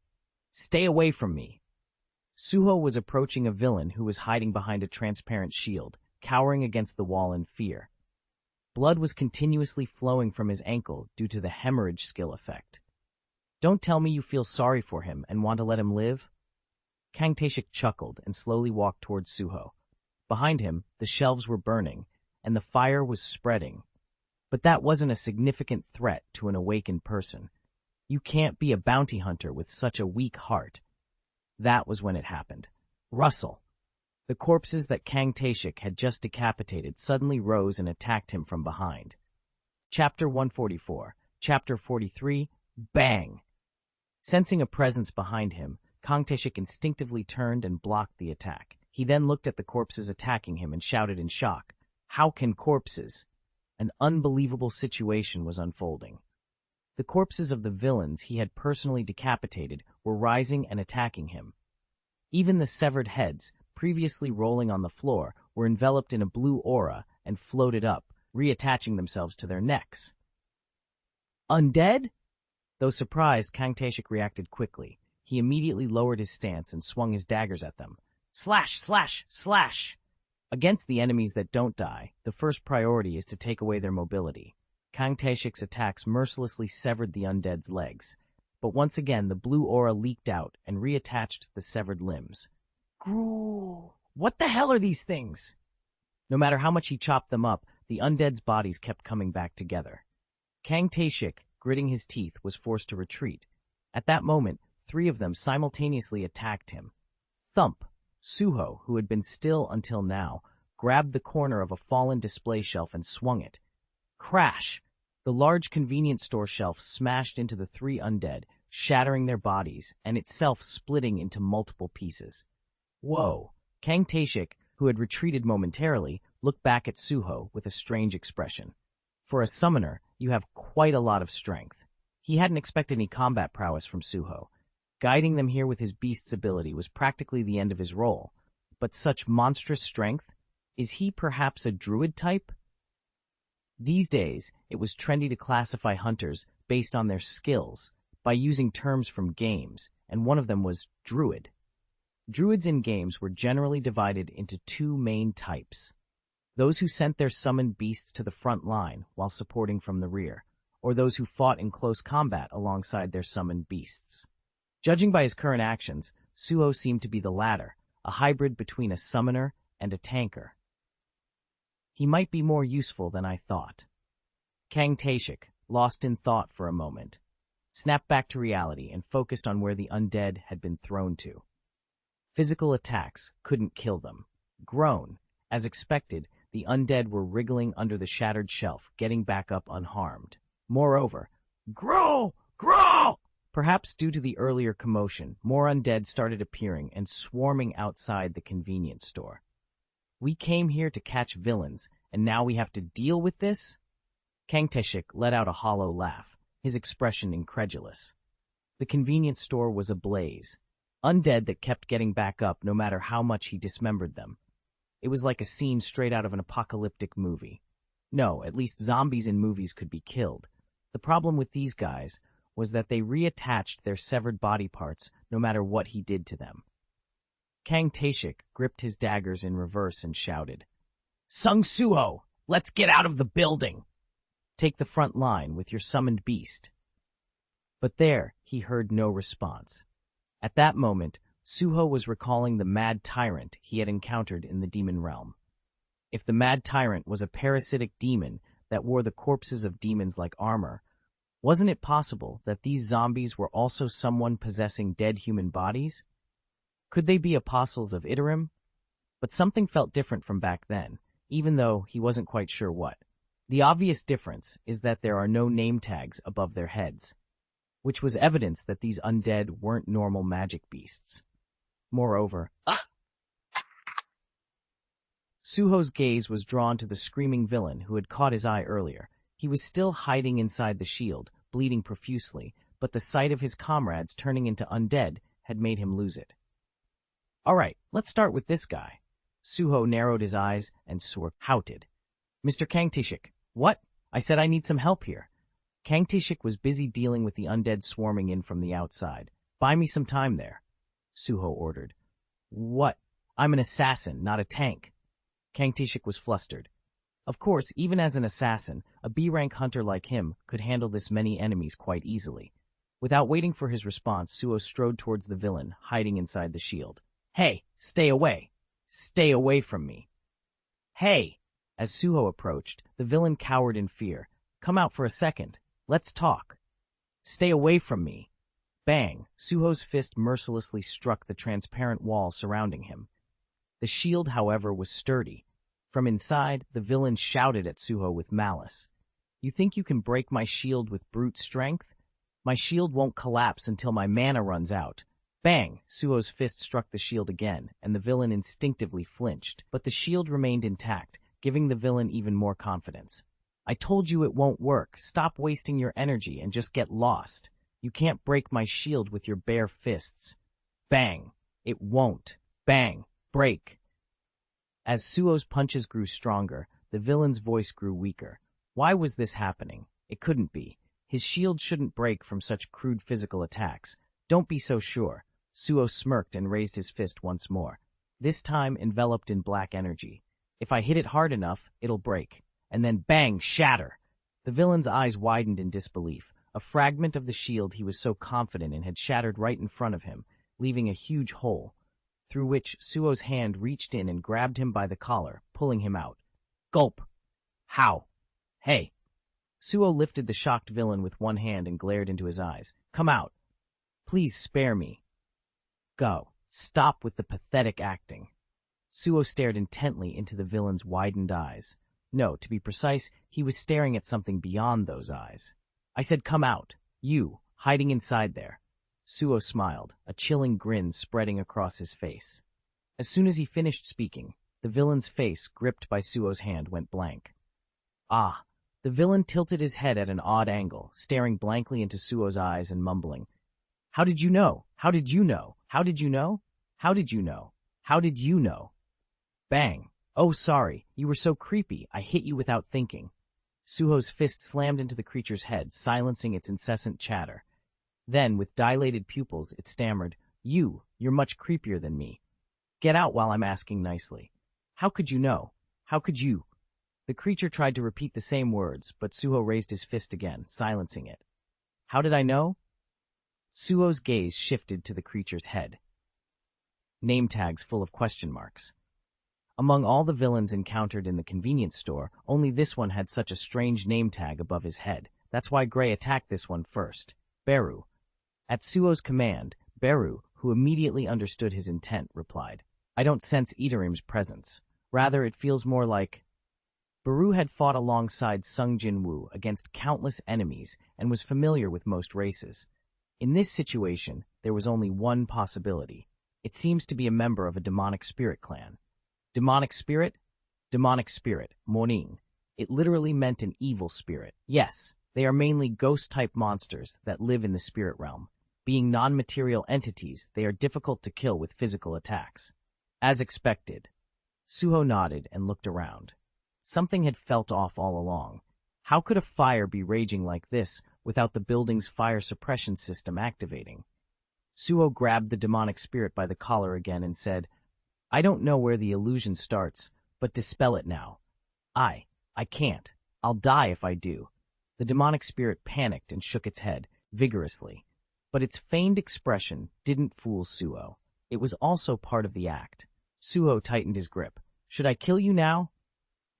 Stay away from me. Suho was approaching a villain who was hiding behind a transparent shield, cowering against the wall in fear. Blood was continuously flowing from his ankle due to the hemorrhage skill effect. Don't tell me you feel sorry for him and want to let him live? Kang Tae-shik chuckled and slowly walked towards Suho. Behind him, the shelves were burning, and the fire was spreading. But that wasn't a significant threat to an awakened person. You can't be a bounty hunter with such a weak heart. That was when it happened. Rustle. The corpses that Kang Tae-shik had just decapitated suddenly rose and attacked him from behind. Chapter 144. Chapter 43. Bang! Sensing a presence behind him, Kang Tae-shik instinctively turned and blocked the attack. He then looked at the corpses attacking him and shouted in shock, How can corpses? An unbelievable situation was unfolding. The corpses of the villains he had personally decapitated were rising and attacking him. Even the severed heads, previously rolling on the floor, were enveloped in a blue aura and floated up, reattaching themselves to their necks. Undead? Though surprised, Kang Tae-shik reacted quickly. He immediately lowered his stance and swung his daggers at them. Slash! Slash! Slash! Against the enemies that don't die, the first priority is to take away their mobility. Kang Tae-shik's attacks mercilessly severed the undead's legs, but once again the blue aura leaked out and reattached the severed limbs. Groo! What the hell are these things? No matter how much he chopped them up, the undead's bodies kept coming back together. Kang Tae-shik, gritting his teeth, was forced to retreat. At that moment, 3 of them simultaneously attacked him. Thump! Suho, who had been still until now, grabbed the corner of a fallen display shelf and swung it. Crash! The large convenience store shelf smashed into the 3 undead, shattering their bodies and itself splitting into multiple pieces. Whoa! Kang Taeshik, who had retreated momentarily, looked back at Suho with a strange expression. For a summoner, you have quite a lot of strength. He hadn't expected any combat prowess from Suho. Guiding them here with his beast's ability was practically the end of his role. But such monstrous strength? Is he perhaps a druid type? These days, it was trendy to classify hunters based on their skills by using terms from games, and one of them was druid. Druids in games were generally divided into two main types: those who sent their summoned beasts to the front line while supporting from the rear, or those who fought in close combat alongside their summoned beasts. Judging by his current actions, Suho seemed to be the latter, a hybrid between a summoner and a tanker. He might be more useful than I thought. Kang Taeshik, lost in thought for a moment, snapped back to reality and focused on where the undead had been thrown to. Physical attacks couldn't kill them. Grown, as expected, the undead were wriggling under the shattered shelf, getting back up unharmed. Moreover, grow! Perhaps due to the earlier commotion, more undead started appearing and swarming outside the convenience store. We came here to catch villains, and now we have to deal with this? Kang Taeshik let out a hollow laugh, his expression incredulous. The convenience store was ablaze. Undead that kept getting back up no matter how much he dismembered them. It was like a scene straight out of an apocalyptic movie. No, at least zombies in movies could be killed. The problem with these guys was that they reattached their severed body parts no matter what he did to them. Kang Taeshik gripped his daggers in reverse and shouted, "Sung Suho, let's get out of the building! Take the front line with your summoned beast." But there, he heard no response. At that moment, Suho was recalling the mad tyrant he had encountered in the demon realm. If the mad tyrant was a parasitic demon that wore the corpses of demons like armor, wasn't it possible that these zombies were also someone possessing dead human bodies? Could they be apostles of Itarim? But something felt different from back then, even though he wasn't quite sure what. The obvious difference is that there are no name tags above their heads, which was evidence that these undead weren't normal magic beasts. Moreover, Suho's gaze was drawn to the screaming villain who had caught his eye earlier. He was still hiding inside the shield, bleeding profusely, but the sight of his comrades turning into undead had made him lose it. "All right, let's start with this guy." Suho narrowed his eyes and shouted, "Mr. Kang Taeshik, what? I said I need some help here." Kang Taeshik was busy dealing with the undead swarming in from the outside. "Buy me some time there," Suho ordered. "What? I'm an assassin, not a tank." Kang Taeshik was flustered. Of course, even as an assassin, a B-rank hunter like him could handle this many enemies quite easily. Without waiting for his response, Suho strode towards the villain, hiding inside the shield. "Hey, stay away! Stay away from me!" "Hey!" As Suho approached, the villain cowered in fear. "Come out for a second. Let's talk." "Stay away from me!" Bang! Suho's fist mercilessly struck the transparent wall surrounding him. The shield, however, was sturdy. From inside, the villain shouted at Suho with malice. "You think you can break my shield with brute strength? My shield won't collapse until my mana runs out." Bang! Suho's fist struck the shield again, and the villain instinctively flinched, but the shield remained intact, giving the villain even more confidence. "I told you it won't work. Stop wasting your energy and just get lost. You can't break my shield with your bare fists." Bang! "It won't. Bang! Break!" As Suho's punches grew stronger, the villain's voice grew weaker. Why was this happening? It couldn't be. His shield shouldn't break from such crude physical attacks. "Don't be so sure." Suho smirked and raised his fist once more, this time enveloped in black energy. "If I hit it hard enough, it'll break." And then bang! Shatter! The villain's eyes widened in disbelief. A fragment of the shield he was so confident in had shattered right in front of him, leaving a huge hole, through which Suho's hand reached in and grabbed him by the collar, pulling him out. Gulp! "How? Hey!" Suho lifted the shocked villain with one hand and glared into his eyes. "Come out. Please spare me." "Go. Stop with the pathetic acting." Suho stared intently into the villain's widened eyes. No, to be precise, he was staring at something beyond those eyes. "I said come out. You, hiding inside there." Suho smiled, a chilling grin spreading across his face. As soon as he finished speaking, the villain's face, gripped by Suho's hand, went blank. Ah! The villain tilted his head at an odd angle, staring blankly into Suho's eyes and mumbling, "How did you know? How did you know? How did you know? How did you know? How did you know?" Bang! "Oh, sorry, you were so creepy, I hit you without thinking." Suho's fist slammed into the creature's head, silencing its incessant chatter. Then, with dilated pupils, it stammered, You're much creepier than me. Get out while I'm asking nicely. How could you know? How could you?" The creature tried to repeat the same words, but Suho raised his fist again, silencing it. "How did I know?" Suho's gaze shifted to the creature's head. Name tags full of question marks. Among all the villains encountered in the convenience store, only this one had such a strange name tag above his head. That's why Gray attacked this one first. Beru. At Suho's command, Beru, who immediately understood his intent, replied, "I don't sense Itarim's presence. Rather, it feels more like—" Beru had fought alongside Sung Jinwoo against countless enemies and was familiar with most races. In this situation, there was only one possibility. It seems to be a member of a demonic spirit clan. Demonic spirit? Demonic spirit, Monin. It literally meant an evil spirit. Yes, they are mainly ghost-type monsters that live in the spirit realm. Being non-material entities, they are difficult to kill with physical attacks. As expected. Suho nodded and looked around. Something had felt off all along. How could a fire be raging like this without the building's fire suppression system activating? Suho grabbed the demonic spirit by the collar again and said, "I don't know where the illusion starts, but dispel it now." I can't. I'll die if I do." The demonic spirit panicked and shook its head, vigorously. But its feigned expression didn't fool Suho. It was also part of the act. Suho tightened his grip. "Should I kill you now?"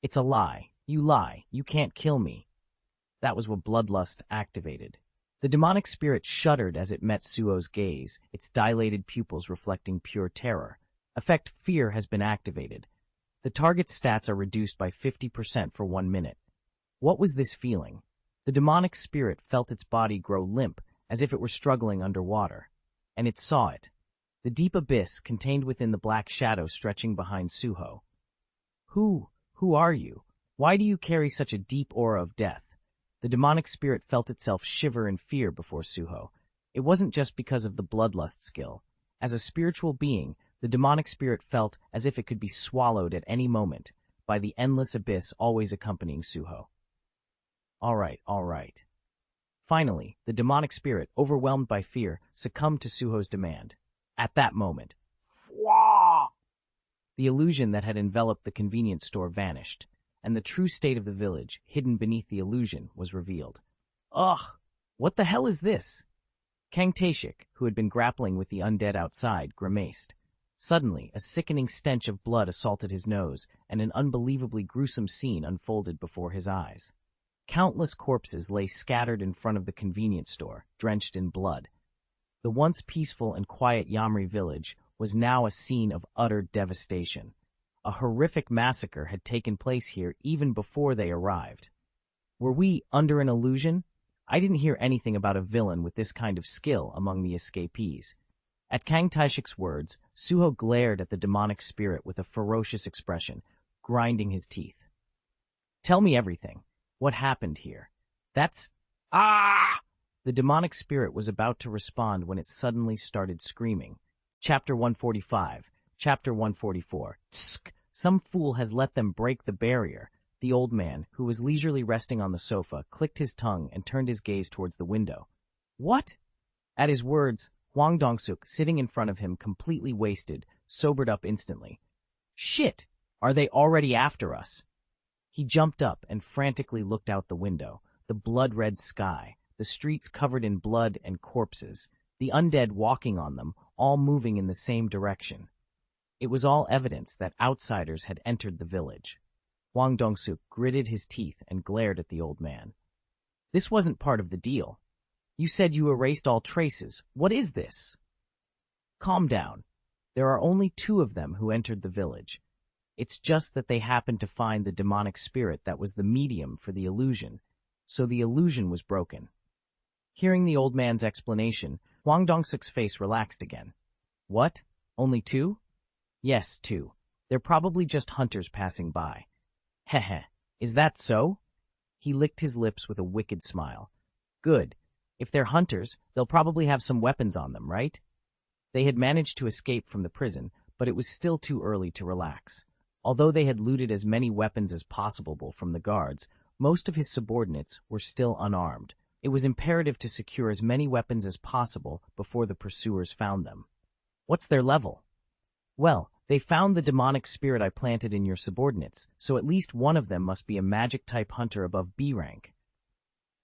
"It's a lie. You lie. You can't kill me." That was what bloodlust activated. The demonic spirit shuddered as it met Suho's gaze, its dilated pupils reflecting pure terror. Effect Fear has been activated. The target's stats are reduced by 50% for 1 minute. What was this feeling? The demonic spirit felt its body grow limp, as if it were struggling underwater. And it saw it. The deep abyss contained within the black shadow stretching behind Suho. Who are you? Why do you carry such a deep aura of death?" The demonic spirit felt itself shiver in fear before Suho. It wasn't just because of the bloodlust skill. As a spiritual being, the demonic spirit felt as if it could be swallowed at any moment by the endless abyss always accompanying Suho. All right. Finally, the demonic spirit, overwhelmed by fear, succumbed to Suho's demand. At that moment, Fwah! The illusion that had enveloped the convenience store vanished, and the true state of the village, hidden beneath the illusion, was revealed. Ugh! What the hell is this? Kang Taeshik, who had been grappling with the undead outside, grimaced. Suddenly, a sickening stench of blood assaulted his nose, and an unbelievably gruesome scene unfolded before his eyes. Countless corpses lay scattered in front of the convenience store, drenched in blood. The once peaceful and quiet Yamri village was now a scene of utter devastation. A horrific massacre had taken place here even before they arrived. Were we under an illusion? I didn't hear anything about a villain with this kind of skill among the escapees. At Kang Taeshik's words, Suho glared at the demonic spirit with a ferocious expression, grinding his teeth. "Tell me everything. What happened here?" "That's— Ah!" The demonic spirit was about to respond when it suddenly started screaming. Chapter 145, Chapter 144. Tsk! Some fool has let them break the barrier. The old man, who was leisurely resting on the sofa, clicked his tongue and turned his gaze towards the window. What? At his words, Hwang Dong-suk, sitting in front of him completely wasted, sobered up instantly. Shit! Are they already after us? He jumped up and frantically looked out the window, the blood-red sky, the streets covered in blood and corpses, the undead walking on them, all moving in the same direction. It was all evidence that outsiders had entered the village. Hwang Dong-suk gritted his teeth and glared at the old man. This wasn't part of the deal. You said you erased all traces. What is this? Calm down. There are only 2 of them who entered the village. It's just that they happened to find the demonic spirit that was the medium for the illusion, so the illusion was broken. Hearing the old man's explanation, Hwang Dong-suk's face relaxed again. What? Only 2? Yes, 2. They're probably just hunters passing by. Heh. Is that so? He licked his lips with a wicked smile. Good. If they're hunters, they'll probably have some weapons on them, right? They had managed to escape from the prison, but it was still too early to relax. Although they had looted as many weapons as possible from the guards, most of his subordinates were still unarmed. It was imperative to secure as many weapons as possible before the pursuers found them. What's their level? Well, they found the demonic spirit I planted in your subordinates, so at least one of them must be a magic-type hunter above B rank.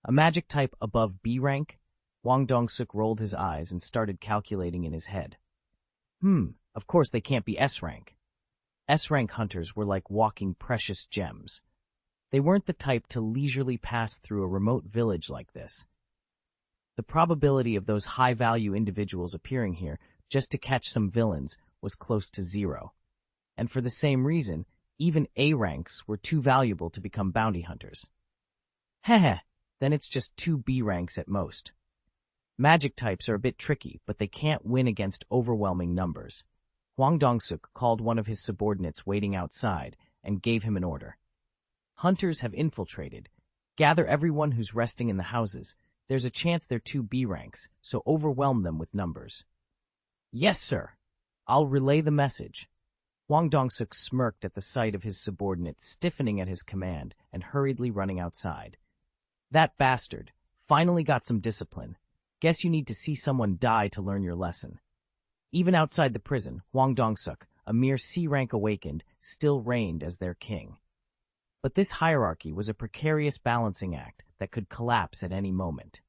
A magic type above B rank? Hwang Dong-suk rolled his eyes and started calculating in his head. Of course they can't be S rank. S rank hunters were like walking precious gems. They weren't the type to leisurely pass through a remote village like this. The probability of those high-value individuals appearing here just to catch some villains was close to 0. And for the same reason, even A ranks were too valuable to become bounty hunters. Then it's just 2 B ranks at most. Magic types are a bit tricky, but they can't win against overwhelming numbers. Hwang Dong-suk called one of his subordinates waiting outside and gave him an order. Hunters have infiltrated. Gather everyone who's resting in the houses. There's a chance they're 2 B ranks, so overwhelm them with numbers. Yes, sir. I'll relay the message. Hwang Dong-suk smirked at the sight of his subordinate stiffening at his command and hurriedly running outside. That bastard finally got some discipline. Guess you need to see someone die to learn your lesson. Even outside the prison, Hwang Dong-suk, a mere C-rank awakened, still reigned as their king. But this hierarchy was a precarious balancing act that could collapse at any moment.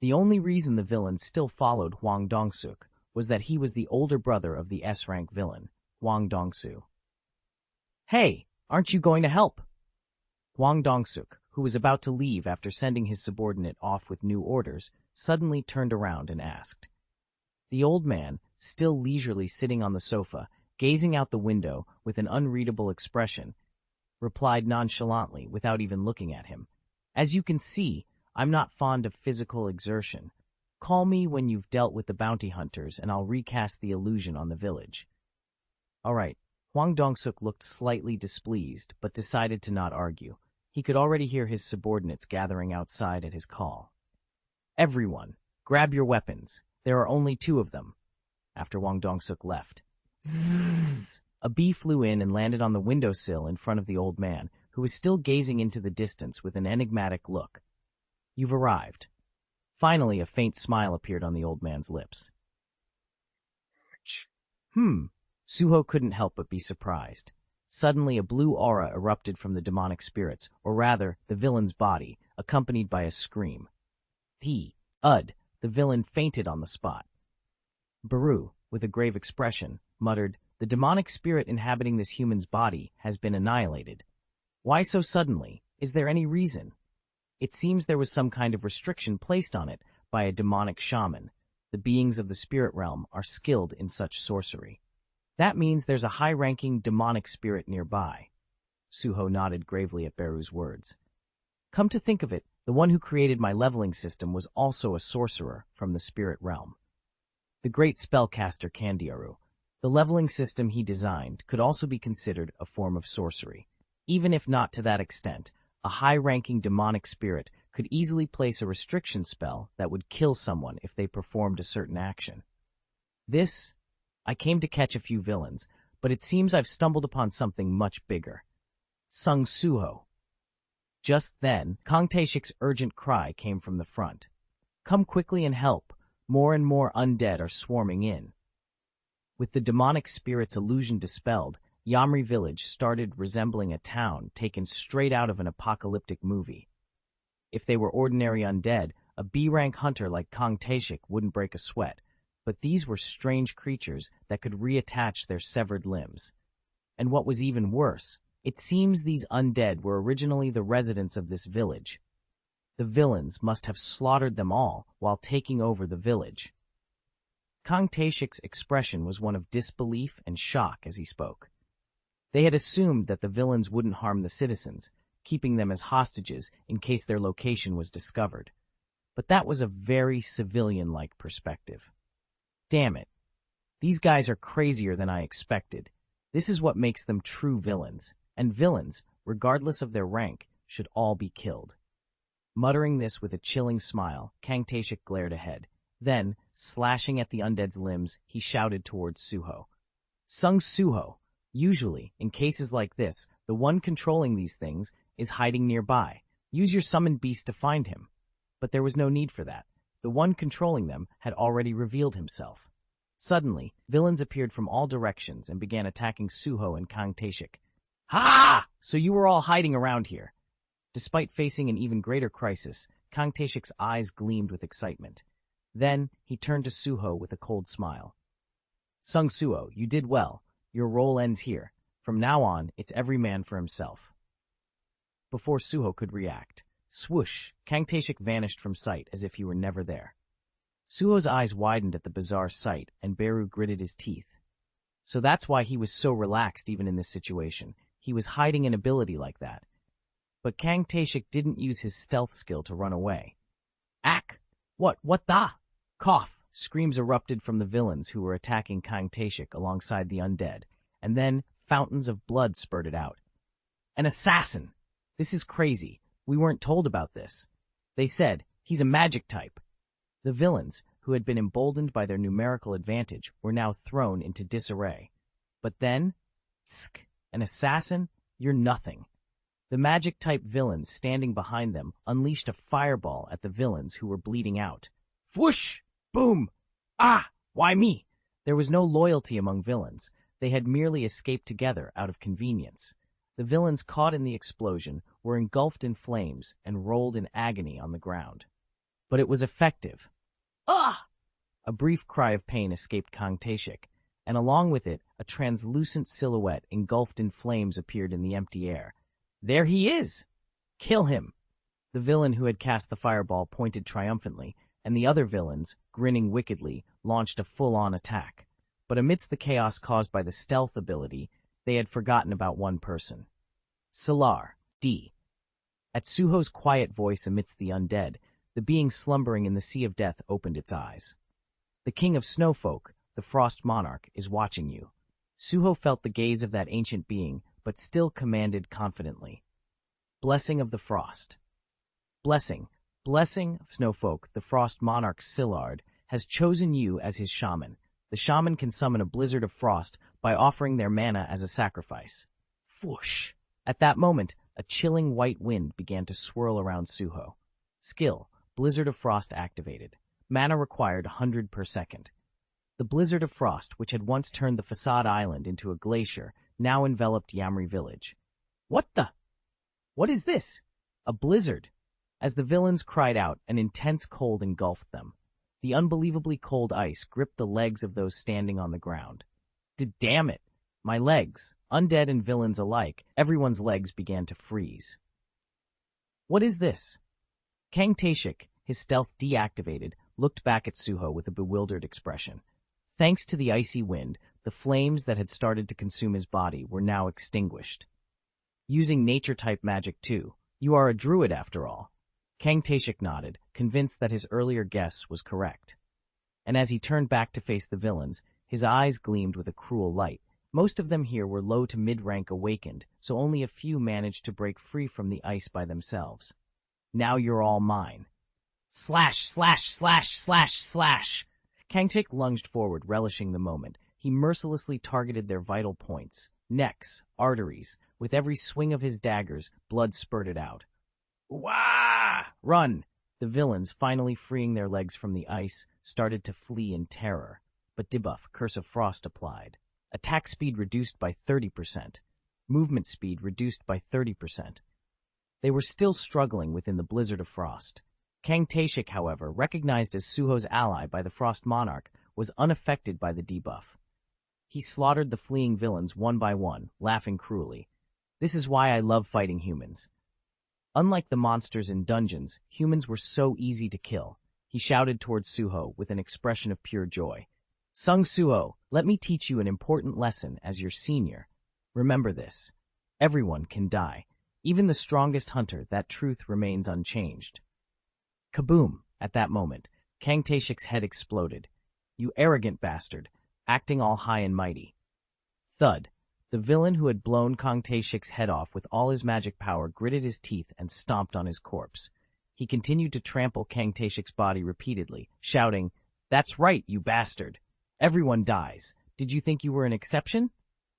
The only reason the villains still followed Hwang Dong-suk was that he was the older brother of the S-rank villain, Hwang Dong-soo. Hey, aren't you going to help? Hwang Dong-suk, who was about to leave after sending his subordinate off with new orders, suddenly turned around and asked. The old man, still leisurely sitting on the sofa, gazing out the window with an unreadable expression, replied nonchalantly without even looking at him. As you can see, I'm not fond of physical exertion. Call me when you've dealt with the bounty hunters and I'll recast the illusion on the village. All right. Hwang Dong-suk looked slightly displeased, but decided to not argue. He could already hear his subordinates gathering outside at his call. Everyone, grab your weapons. There are only 2 of them. After Hwang Dong-suk left. Zzz! A bee flew in and landed on the windowsill in front of the old man, who was still gazing into the distance with an enigmatic look. You've arrived. Finally, a faint smile appeared on the old man's lips. Suho couldn't help but be surprised. Suddenly, a blue aura erupted from the demonic spirits, or rather, the villain's body, accompanied by a scream. The villain fainted on the spot. Beru, with a grave expression, muttered, "The demonic spirit inhabiting this human's body has been annihilated. Why so suddenly? Is there any reason?" It seems there was some kind of restriction placed on it by a demonic shaman. The beings of the spirit realm are skilled in such sorcery. That means there's a high-ranking demonic spirit nearby. Suho nodded gravely at Beru's words. Come to think of it, the one who created my leveling system was also a sorcerer from the spirit realm. The great spellcaster Kandiaru. The leveling system he designed could also be considered a form of sorcery. Even if not to that extent, a high-ranking demonic spirit could easily place a restriction spell that would kill someone if they performed a certain action. I came to catch a few villains, but it seems I've stumbled upon something much bigger. Sung Suho. Just then, Kang Tae-shik's urgent cry came from the front. Come quickly and help. More and more undead are swarming in. With the demonic spirit's illusion dispelled, Yamri village started resembling a town taken straight out of an apocalyptic movie. If they were ordinary undead, a B-rank hunter like Kang Tae-shik wouldn't break a sweat, but these were strange creatures that could reattach their severed limbs. And what was even worse, it seems these undead were originally the residents of this village. The villains must have slaughtered them all while taking over the village. Kang Tae-shik's expression was one of disbelief and shock as he spoke. They had assumed that the villains wouldn't harm the citizens, keeping them as hostages in case their location was discovered. but that was a very civilian-like perspective. Damn it. These guys are crazier than I expected. This is what makes them true villains, and villains, regardless of their rank, should all be killed. Muttering this with a chilling smile, Kang Taeshik glared ahead. Then, slashing at the undead's limbs, he shouted towards Suho. Sung Suho, usually, in cases like this, the one controlling these things is hiding nearby. Use your summoned beast to find him. But there was no need for that. The one controlling them had already revealed himself. Suddenly, villains appeared from all directions and began attacking Suho and Kang Taeshik. Ha! So you were all hiding around here. Despite facing an even greater crisis, Kang Taeshik's eyes gleamed with excitement. Then, he turned to Suho with a cold smile. Sung Suho, you did well. Your role ends here. From now on, it's every man for himself. Before Suho could react, swoosh, Kang Taeshik vanished from sight as if he were never there. Suho's eyes widened at the bizarre sight, and Beru gritted his teeth. So that's why he was so relaxed even in this situation. He was hiding an ability like that. But Kang Taeshik didn't use his stealth skill to run away. Ack! What the? Cough! Screams erupted from the villains who were attacking Kang Taeshik alongside the undead, and then fountains of blood spurted out. An assassin! This is crazy. We weren't told about this. They said, he's a magic type. The villains, who had been emboldened by their numerical advantage, were now thrown into disarray. But then, tsk, an assassin? You're nothing. The magic-type villains standing behind them unleashed a fireball at the villains who were bleeding out. Whoosh! Boom! Ah! Why me? There was no loyalty among villains. They had merely escaped together out of convenience. The villains caught in the explosion were engulfed in flames and rolled in agony on the ground. But it was effective. Ah! A brief cry of pain escaped Kang Taeshik, and along with it, a translucent silhouette engulfed in flames appeared in the empty air. There he is! Kill him! The villain who had cast the fireball pointed triumphantly, and the other villains, grinning wickedly, launched a full-on attack. But amidst the chaos caused by the stealth ability, they had forgotten about one person. Salar, D. At Suho's quiet voice amidst the undead, the being slumbering in the sea of death opened its eyes. The king of snowfolk, the frost monarch, is watching you. Suho felt the gaze of that ancient being, but still commanded confidently. Blessing of the frost. Blessing of snowfolk, the frost monarch Sillard, has chosen you as his shaman. The shaman can summon a blizzard of frost by offering their mana as a sacrifice. Whoosh! At that moment, a chilling white wind began to swirl around Suho. Skill, Blizzard of Frost activated. Mana required 100 per second. The Blizzard of Frost, which had once turned the facade island into a glacier, now enveloped Yamri village. What is this? A blizzard! As the villains cried out, an intense cold engulfed them. The unbelievably cold ice gripped the legs of those standing on the ground. Damn it! My legs! Undead and villains alike, everyone's legs began to freeze. What is this? Kang Taeshik, his stealth deactivated, looked back at Suho with a bewildered expression. Thanks to the icy wind, the flames that had started to consume his body were now extinguished. Using nature-type magic too. You are a druid after all. Kang Taeshik nodded, convinced that his earlier guess was correct. And as he turned back to face the villains, his eyes gleamed with a cruel light. Most of them here were low to mid-rank awakened, so only a few managed to break free from the ice by themselves. Now you're all mine. Slash, slash, slash, slash, slash! Kang Taeshik lunged forward, relishing the moment. He mercilessly targeted their vital points, necks, arteries. With every swing of his daggers, blood spurted out. Wah! Run! The villains, finally freeing their legs from the ice, started to flee in terror. But debuff, Curse of Frost applied. Attack speed reduced by 30%. Movement speed reduced by 30%. They were still struggling within the Blizzard of Frost. Kang Taeshik, however, recognized as Suho's ally by the Frost Monarch, was unaffected by the debuff. He slaughtered the fleeing villains one by one, laughing cruelly. This is why I love fighting humans. Unlike the monsters in dungeons, humans were so easy to kill. He shouted towards Suho with an expression of pure joy. Sung Suho, let me teach you an important lesson as your senior. Remember this. Everyone can die. Even the strongest hunter, that truth remains unchanged. Kaboom! At that moment, Kang Taeshik's head exploded. "You arrogant bastard, acting all high and mighty." Thud. The villain who had blown Kang Taeshik's head off with all his magic power gritted his teeth and stomped on his corpse. He continued to trample Kang Taeshik's body repeatedly, shouting, "That's right, you bastard. Everyone dies. Did you think you were an exception?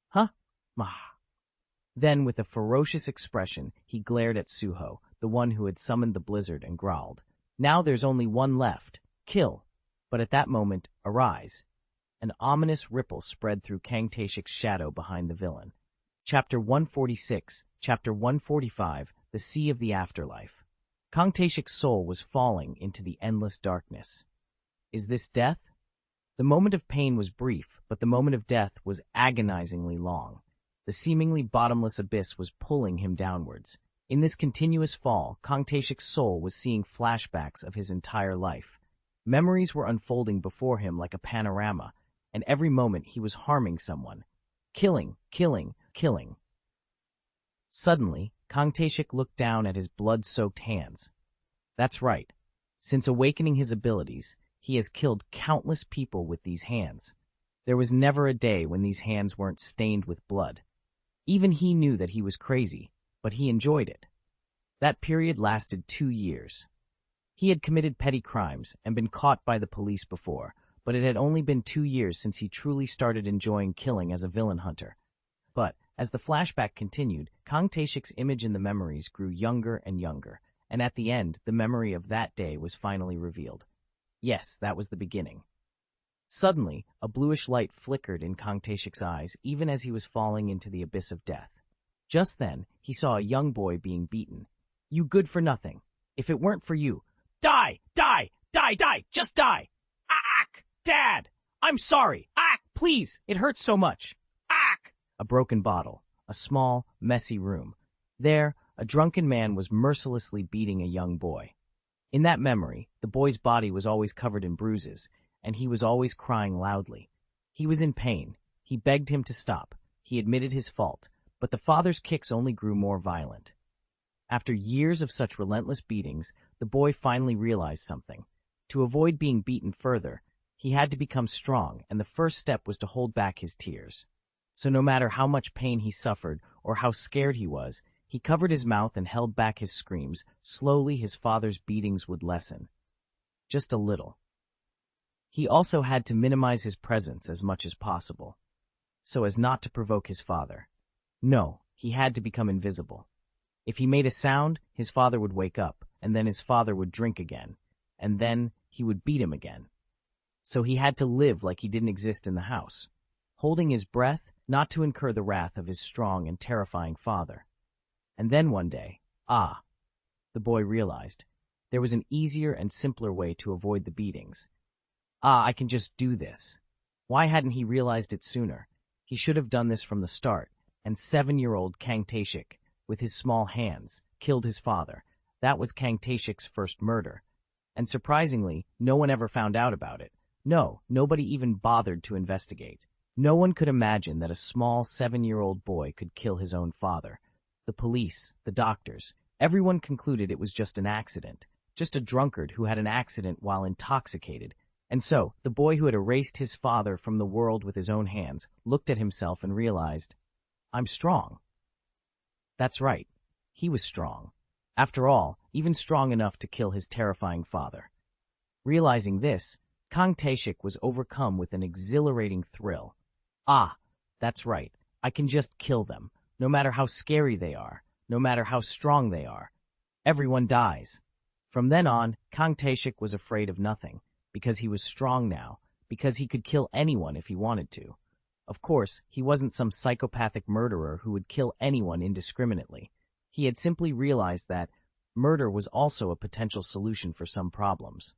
Huh? Mah." Then, with a ferocious expression, he glared at Suho, the one who had summoned the blizzard, and growled, "Now there's only one left. Kill." But at that moment, arise. An ominous ripple spread through Kang Taeshik's shadow behind the villain. Chapter 146, Chapter 145, The Sea of the Afterlife. Kang Taeshik's soul was falling into the endless darkness. Is this death? The moment of pain was brief, but the moment of death was agonizingly long. The seemingly bottomless abyss was pulling him downwards. In this continuous fall, Kang Taeshik's soul was seeing flashbacks of his entire life. Memories were unfolding before him like a panorama, and every moment he was harming someone. Killing, killing, killing. Suddenly, Kang Taeshik looked down at his blood-soaked hands. That's right. Since awakening his abilities, he has killed countless people with these hands. There was never a day when these hands weren't stained with blood. Even he knew that he was crazy, but he enjoyed it. That period lasted 2 years. He had committed petty crimes and been caught by the police before, but it had only been 2 years since he truly started enjoying killing as a villain hunter. But, as the flashback continued, Kang Taeshik's image in the memories grew younger and younger, and at the end, the memory of that day was finally revealed. Yes, that was the beginning. Suddenly, a bluish light flickered in Kang Taeshik's eyes, even as he was falling into the abyss of death. Just then, he saw a young boy being beaten. "You good for nothing. If it weren't for you, die, die, die, die, just die. Ack, Dad, I'm sorry. Ack, please, it hurts so much. Ack." A broken bottle, a small, messy room. There, a drunken man was mercilessly beating a young boy. In that memory, the boy's body was always covered in bruises, and he was always crying loudly. He was in pain. He begged him to stop. He admitted his fault, but the father's kicks only grew more violent. After years of such relentless beatings, the boy finally realized something. To avoid being beaten further, he had to become strong, and the first step was to hold back his tears. So no matter how much pain he suffered or how scared he was, he covered his mouth and held back his screams. Slowly, his father's beatings would lessen. Just a little. He also had to minimize his presence as much as possible, so as not to provoke his father. No, he had to become invisible. If he made a sound, his father would wake up, and then his father would drink again, and then he would beat him again. So he had to live like he didn't exist in the house, holding his breath not to incur the wrath of his strong and terrifying father. And then one day, the boy realized, there was an easier and simpler way to avoid the beatings. I can just do this. Why hadn't he realized it sooner? He should have done this from the start, and 7-year-old Kang Taeshik, with his small hands, killed his father. That was Kang Taeshik's first murder. And surprisingly, no one ever found out about it. No, nobody even bothered to investigate. No one could imagine that a small 7-year-old boy could kill his own father. The police, the doctors, everyone concluded it was just an accident, just a drunkard who had an accident while intoxicated. And so, the boy who had erased his father from the world with his own hands looked at himself and realized, I'm strong. That's right, he was strong. After all, even strong enough to kill his terrifying father. Realizing this, Kang Taeshik was overcome with an exhilarating thrill. That's right, I can just kill them. No matter how scary they are, no matter how strong they are. Everyone dies. From then on, Kang Taeshik was afraid of nothing, because he was strong now, because he could kill anyone if he wanted to. Of course, he wasn't some psychopathic murderer who would kill anyone indiscriminately. He had simply realized that murder was also a potential solution for some problems.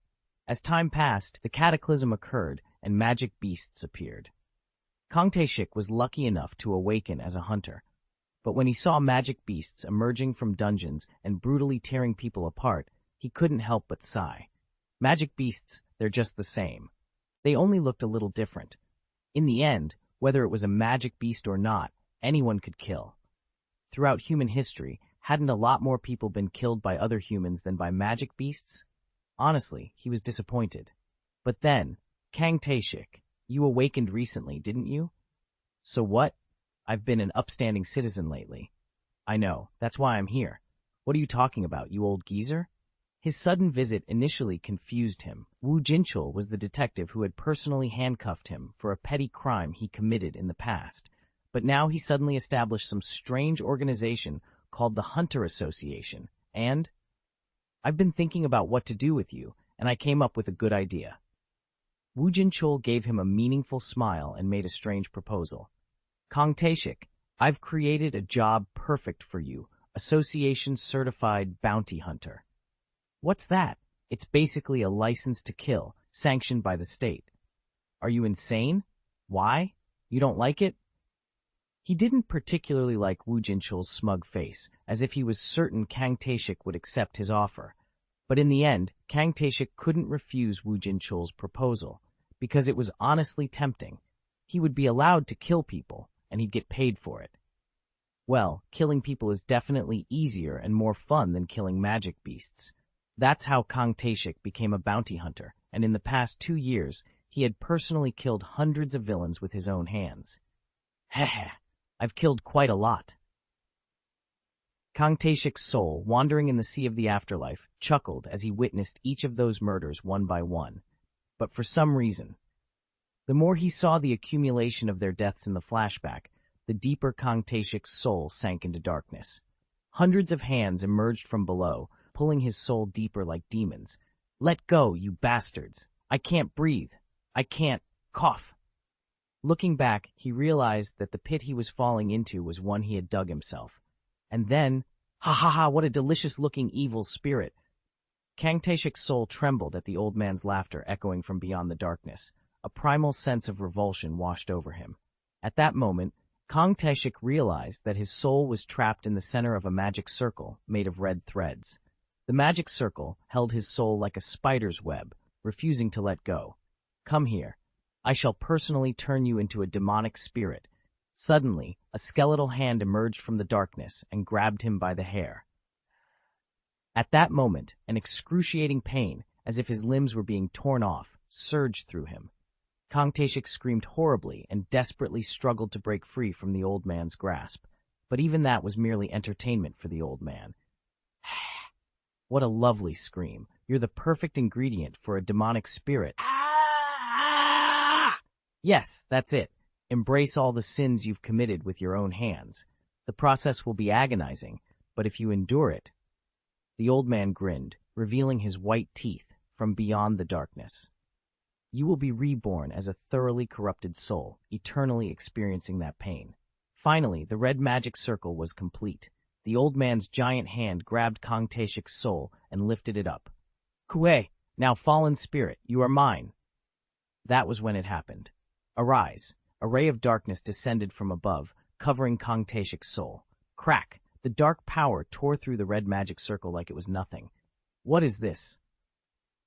As time passed, the cataclysm occurred and magic beasts appeared. Kang Taeshik was lucky enough to awaken as a hunter. But when he saw magic beasts emerging from dungeons and brutally tearing people apart, he couldn't help but sigh. Magic beasts, they're just the same. They only looked a little different. In the end, whether it was a magic beast or not, anyone could kill. Throughout human history, hadn't a lot more people been killed by other humans than by magic beasts? Honestly, he was disappointed. But then, Kang Tae-shik, you awakened recently, didn't you? So what? I've been an upstanding citizen lately. I know, that's why I'm here. What are you talking about, you old geezer? His sudden visit initially confused him. Woo Jinchul was the detective who had personally handcuffed him for a petty crime he committed in the past. But now he suddenly established some strange organization called the Hunter Association, and I've been thinking about what to do with you, and I came up with a good idea. Woo Jinchul gave him a meaningful smile and made a strange proposal. Kang Tae-shik, I've created a job perfect for you, Association Certified Bounty Hunter. What's that? It's basically a license to kill, sanctioned by the state. Are you insane? Why? You don't like it? He didn't particularly like Woo Jinchul's smug face, as if he was certain Kang Tae-shik would accept his offer. But in the end, Kang Tae-shik couldn't refuse Woo Jinchul's proposal, because it was honestly tempting. He would be allowed to kill people, and he'd get paid for it. Well, killing people is definitely easier and more fun than killing magic beasts. That's how Kang Tae-shik became a bounty hunter, and in the past 2 years, he had personally killed hundreds of villains with his own hands. Heh, I've killed quite a lot. Kang Tae-shik's soul, wandering in the sea of the afterlife, chuckled as he witnessed each of those murders one by one. But for some reason, the more he saw the accumulation of their deaths in the flashback, the deeper Kang Tae-shik's soul sank into darkness. Hundreds of hands emerged from below, pulling his soul deeper like demons. Let go, you bastards! I can't breathe. I can't cough. Looking back, he realized that the pit he was falling into was one he had dug himself. And then, ha ha ha, what a delicious-looking evil spirit! Kang Tae-shik's soul trembled at the old man's laughter echoing from beyond the darkness. A primal sense of revulsion washed over him. At that moment, Kang Tae-shik realized that his soul was trapped in the center of a magic circle made of red threads. The magic circle held his soul like a spider's web, refusing to let go. Come here. I shall personally turn you into a demonic spirit. Suddenly, a skeletal hand emerged from the darkness and grabbed him by the hair. At that moment, an excruciating pain, as if his limbs were being torn off, surged through him. Kang Tae-shik screamed horribly and desperately struggled to break free from the old man's grasp. But even that was merely entertainment for the old man. What a lovely scream. You're the perfect ingredient for a demonic spirit. Yes, that's it. Embrace all the sins you've committed with your own hands. The process will be agonizing, but if you endure it... The old man grinned, revealing his white teeth from beyond the darkness. You will be reborn as a thoroughly corrupted soul, eternally experiencing that pain. Finally, the red magic circle was complete. The old man's giant hand grabbed Kang Tae-shik's soul and lifted it up. Kue, now fallen spirit, you are mine. That was when it happened. Arise. A ray of darkness descended from above, covering Kang Tae-shik's soul. Crack! The dark power tore through the red magic circle like it was nothing. What is this?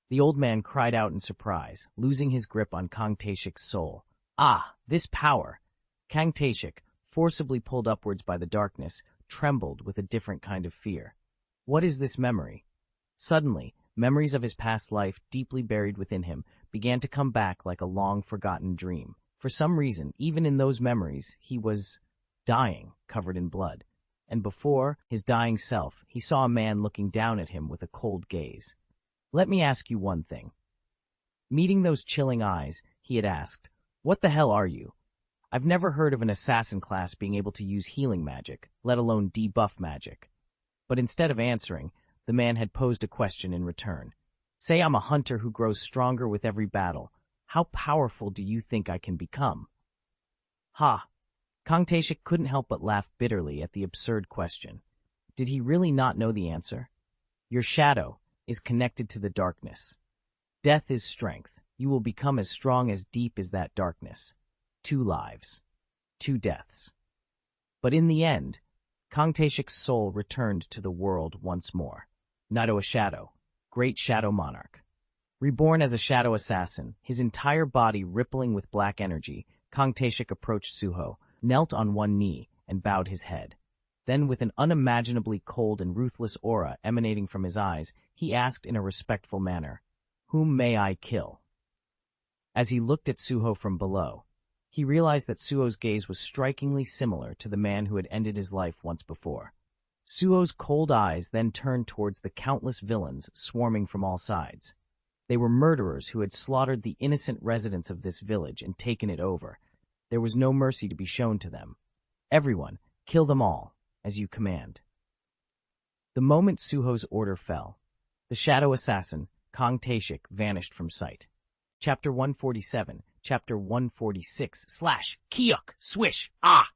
The old man cried out in surprise, losing his grip on Kang Tae-shik's soul. Ah, this power! Kang Tae-shik, forcibly pulled upwards by the darkness, trembled with a different kind of fear. What is this memory? Suddenly, memories of his past life, deeply buried within him, began to come back like a long-forgotten dream. For some reason, even in those memories, he was dying, covered in blood. And before his dying self, he saw a man looking down at him with a cold gaze. Let me ask you one thing. Meeting those chilling eyes, he had asked, "What the hell are you?" I've never heard of an assassin class being able to use healing magic, let alone debuff magic. But instead of answering, the man had posed a question in return. Say I'm a hunter who grows stronger with every battle. How powerful do you think I can become? Ha! Kang Tae-shik couldn't help but laugh bitterly at the absurd question. Did he really not know the answer? Your shadow is connected to the darkness. Death is strength. You will become as strong as deep as that darkness. 2 lives. 2 deaths. But in the end, Kang Tae-shik's soul returned to the world once more. Nato a shadow, great shadow monarch. Reborn as a shadow assassin, his entire body rippling with black energy, Kang Tae-shik approached Suho, knelt on one knee, and bowed his head. Then, with an unimaginably cold and ruthless aura emanating from his eyes, he asked in a respectful manner, Whom may I kill? As he looked at Suho from below, he realized that Suho's gaze was strikingly similar to the man who had ended his life once before. Suho's cold eyes then turned towards the countless villains swarming from all sides. They were murderers who had slaughtered the innocent residents of this village and taken it over. There was no mercy to be shown to them. Everyone, kill them all, as you command. The moment Suho's order fell, the shadow assassin, Kang Taeshik, vanished from sight. Chapter 147, Chapter 146/Kyuk, swish, ah!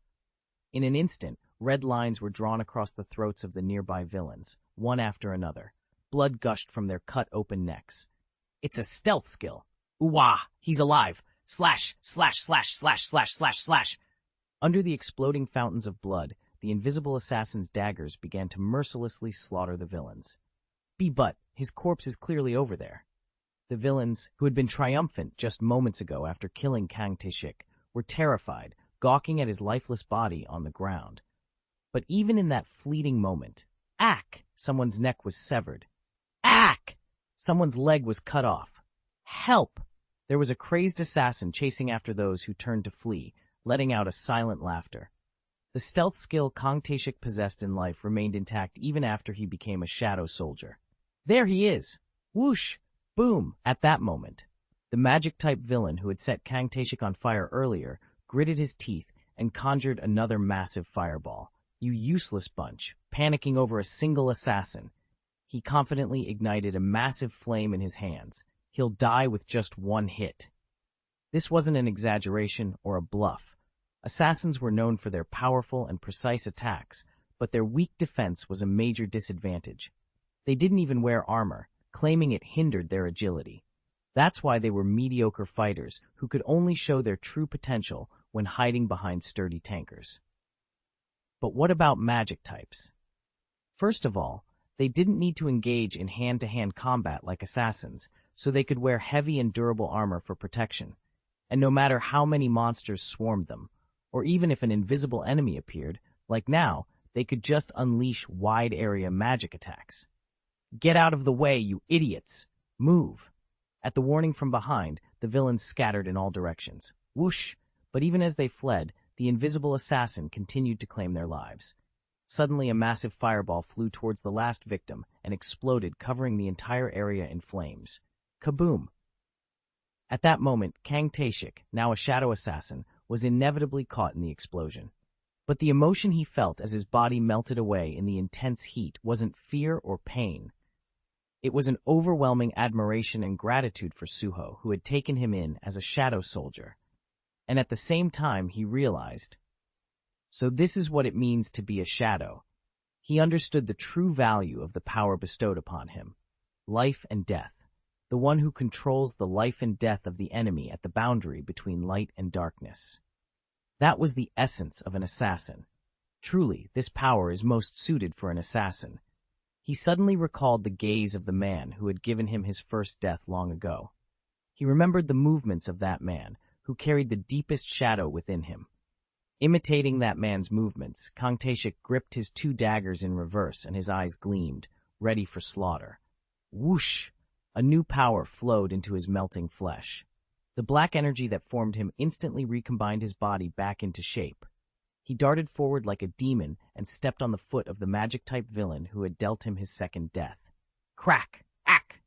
In an instant, red lines were drawn across the throats of the nearby villains, one after another. Blood gushed from their cut-open necks. It's a stealth skill. Ooh-wah, he's alive! Slash, slash, slash, slash, slash, slash, slash. Under the exploding fountains of blood, the invisible assassin's daggers began to mercilessly slaughter the villains. But his corpse is clearly over there. The villains, who had been triumphant just moments ago after killing Kang Taeshik, were terrified, gawking at his lifeless body on the ground. But even in that fleeting moment, ack! Someone's neck was severed. Ack! Someone's leg was cut off. Help! There was a crazed assassin chasing after those who turned to flee, letting out a silent laughter. The stealth skill Kang Taeshik possessed in life remained intact even after he became a shadow soldier. There he is! Whoosh! Boom! At that moment, the magic-type villain who had set Kang Taeshik on fire earlier gritted his teeth and conjured another massive fireball. You useless bunch, panicking over a single assassin. He confidently ignited a massive flame in his hands. He'll die with just one hit. This wasn't an exaggeration or a bluff. Assassins were known for their powerful and precise attacks, but their weak defense was a major disadvantage. They didn't even wear armor, claiming it hindered their agility. That's why they were mediocre fighters who could only show their true potential when hiding behind sturdy tankers. But what about magic types? First of all, they didn't need to engage in hand-to-hand combat like assassins, so they could wear heavy and durable armor for protection. And no matter how many monsters swarmed them, or even if an invisible enemy appeared, like now, they could just unleash wide-area magic attacks. Get out of the way, you idiots! Move! At the warning from behind, the villains scattered in all directions. Whoosh! But even as they fled, the invisible assassin continued to claim their lives. Suddenly, a massive fireball flew towards the last victim and exploded, covering the entire area in flames. Kaboom! At that moment, Kang Taeshik, now a shadow assassin, was inevitably caught in the explosion. But the emotion he felt as his body melted away in the intense heat wasn't fear or pain. It was an overwhelming admiration and gratitude for Suho, who had taken him in as a shadow soldier. And at the same time, he realized, so this is what it means to be a shadow. He understood the true value of the power bestowed upon him. Life and death. The one who controls the life and death of the enemy at the boundary between light and darkness. That was the essence of an assassin. Truly, this power is most suited for an assassin. He suddenly recalled the gaze of the man who had given him his first death long ago. He remembered the movements of that man, who carried the deepest shadow within him. Imitating that man's movements, Kang Taeshik gripped his two daggers in reverse and his eyes gleamed, ready for slaughter. Whoosh! A new power flowed into his melting flesh. The black energy that formed him instantly recombined his body back into shape. He darted forward like a demon and stepped on the foot of the magic-type villain who had dealt him his second death. Crack! Ack!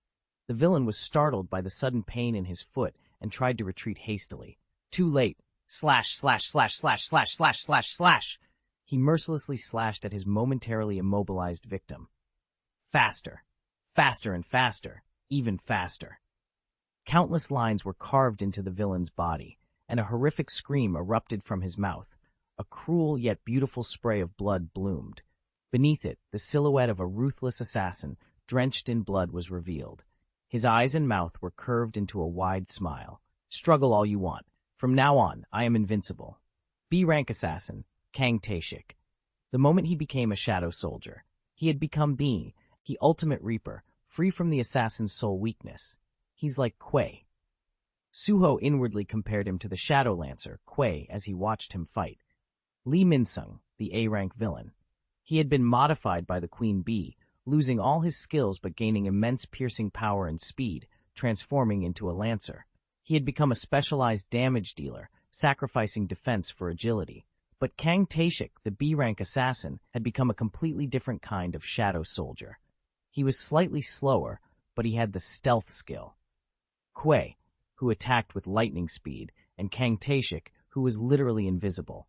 The villain was startled by the sudden pain in his foot and tried to retreat hastily. Too late. Slash, slash, slash, slash, slash, slash, slash, slash. He mercilessly slashed at his momentarily immobilized victim. Faster. Faster and faster. Even faster. Countless lines were carved into the villain's body, and a horrific scream erupted from his mouth. A cruel yet beautiful spray of blood bloomed. Beneath it, the silhouette of a ruthless assassin, drenched in blood, was revealed. His eyes and mouth were curved into a wide smile. Struggle all you want. From now on, I am invincible. B-rank assassin, Kang Taeshik. The moment he became a shadow soldier, he had become the ultimate reaper, free from the assassin's sole weakness. He's like Quay. Suho inwardly compared him to the Shadow Lancer, Quay, as he watched him fight. Lee Min-sung, the A-rank villain. He had been modified by the Queen Bee, losing all his skills but gaining immense piercing power and speed, transforming into a lancer. He had become a specialized damage dealer, sacrificing defense for agility. But Kang Taeshik, the B-rank assassin, had become a completely different kind of shadow soldier. He was slightly slower, but he had the stealth skill. Kuei, who attacked with lightning speed, and Kang Taeshik, who was literally invisible.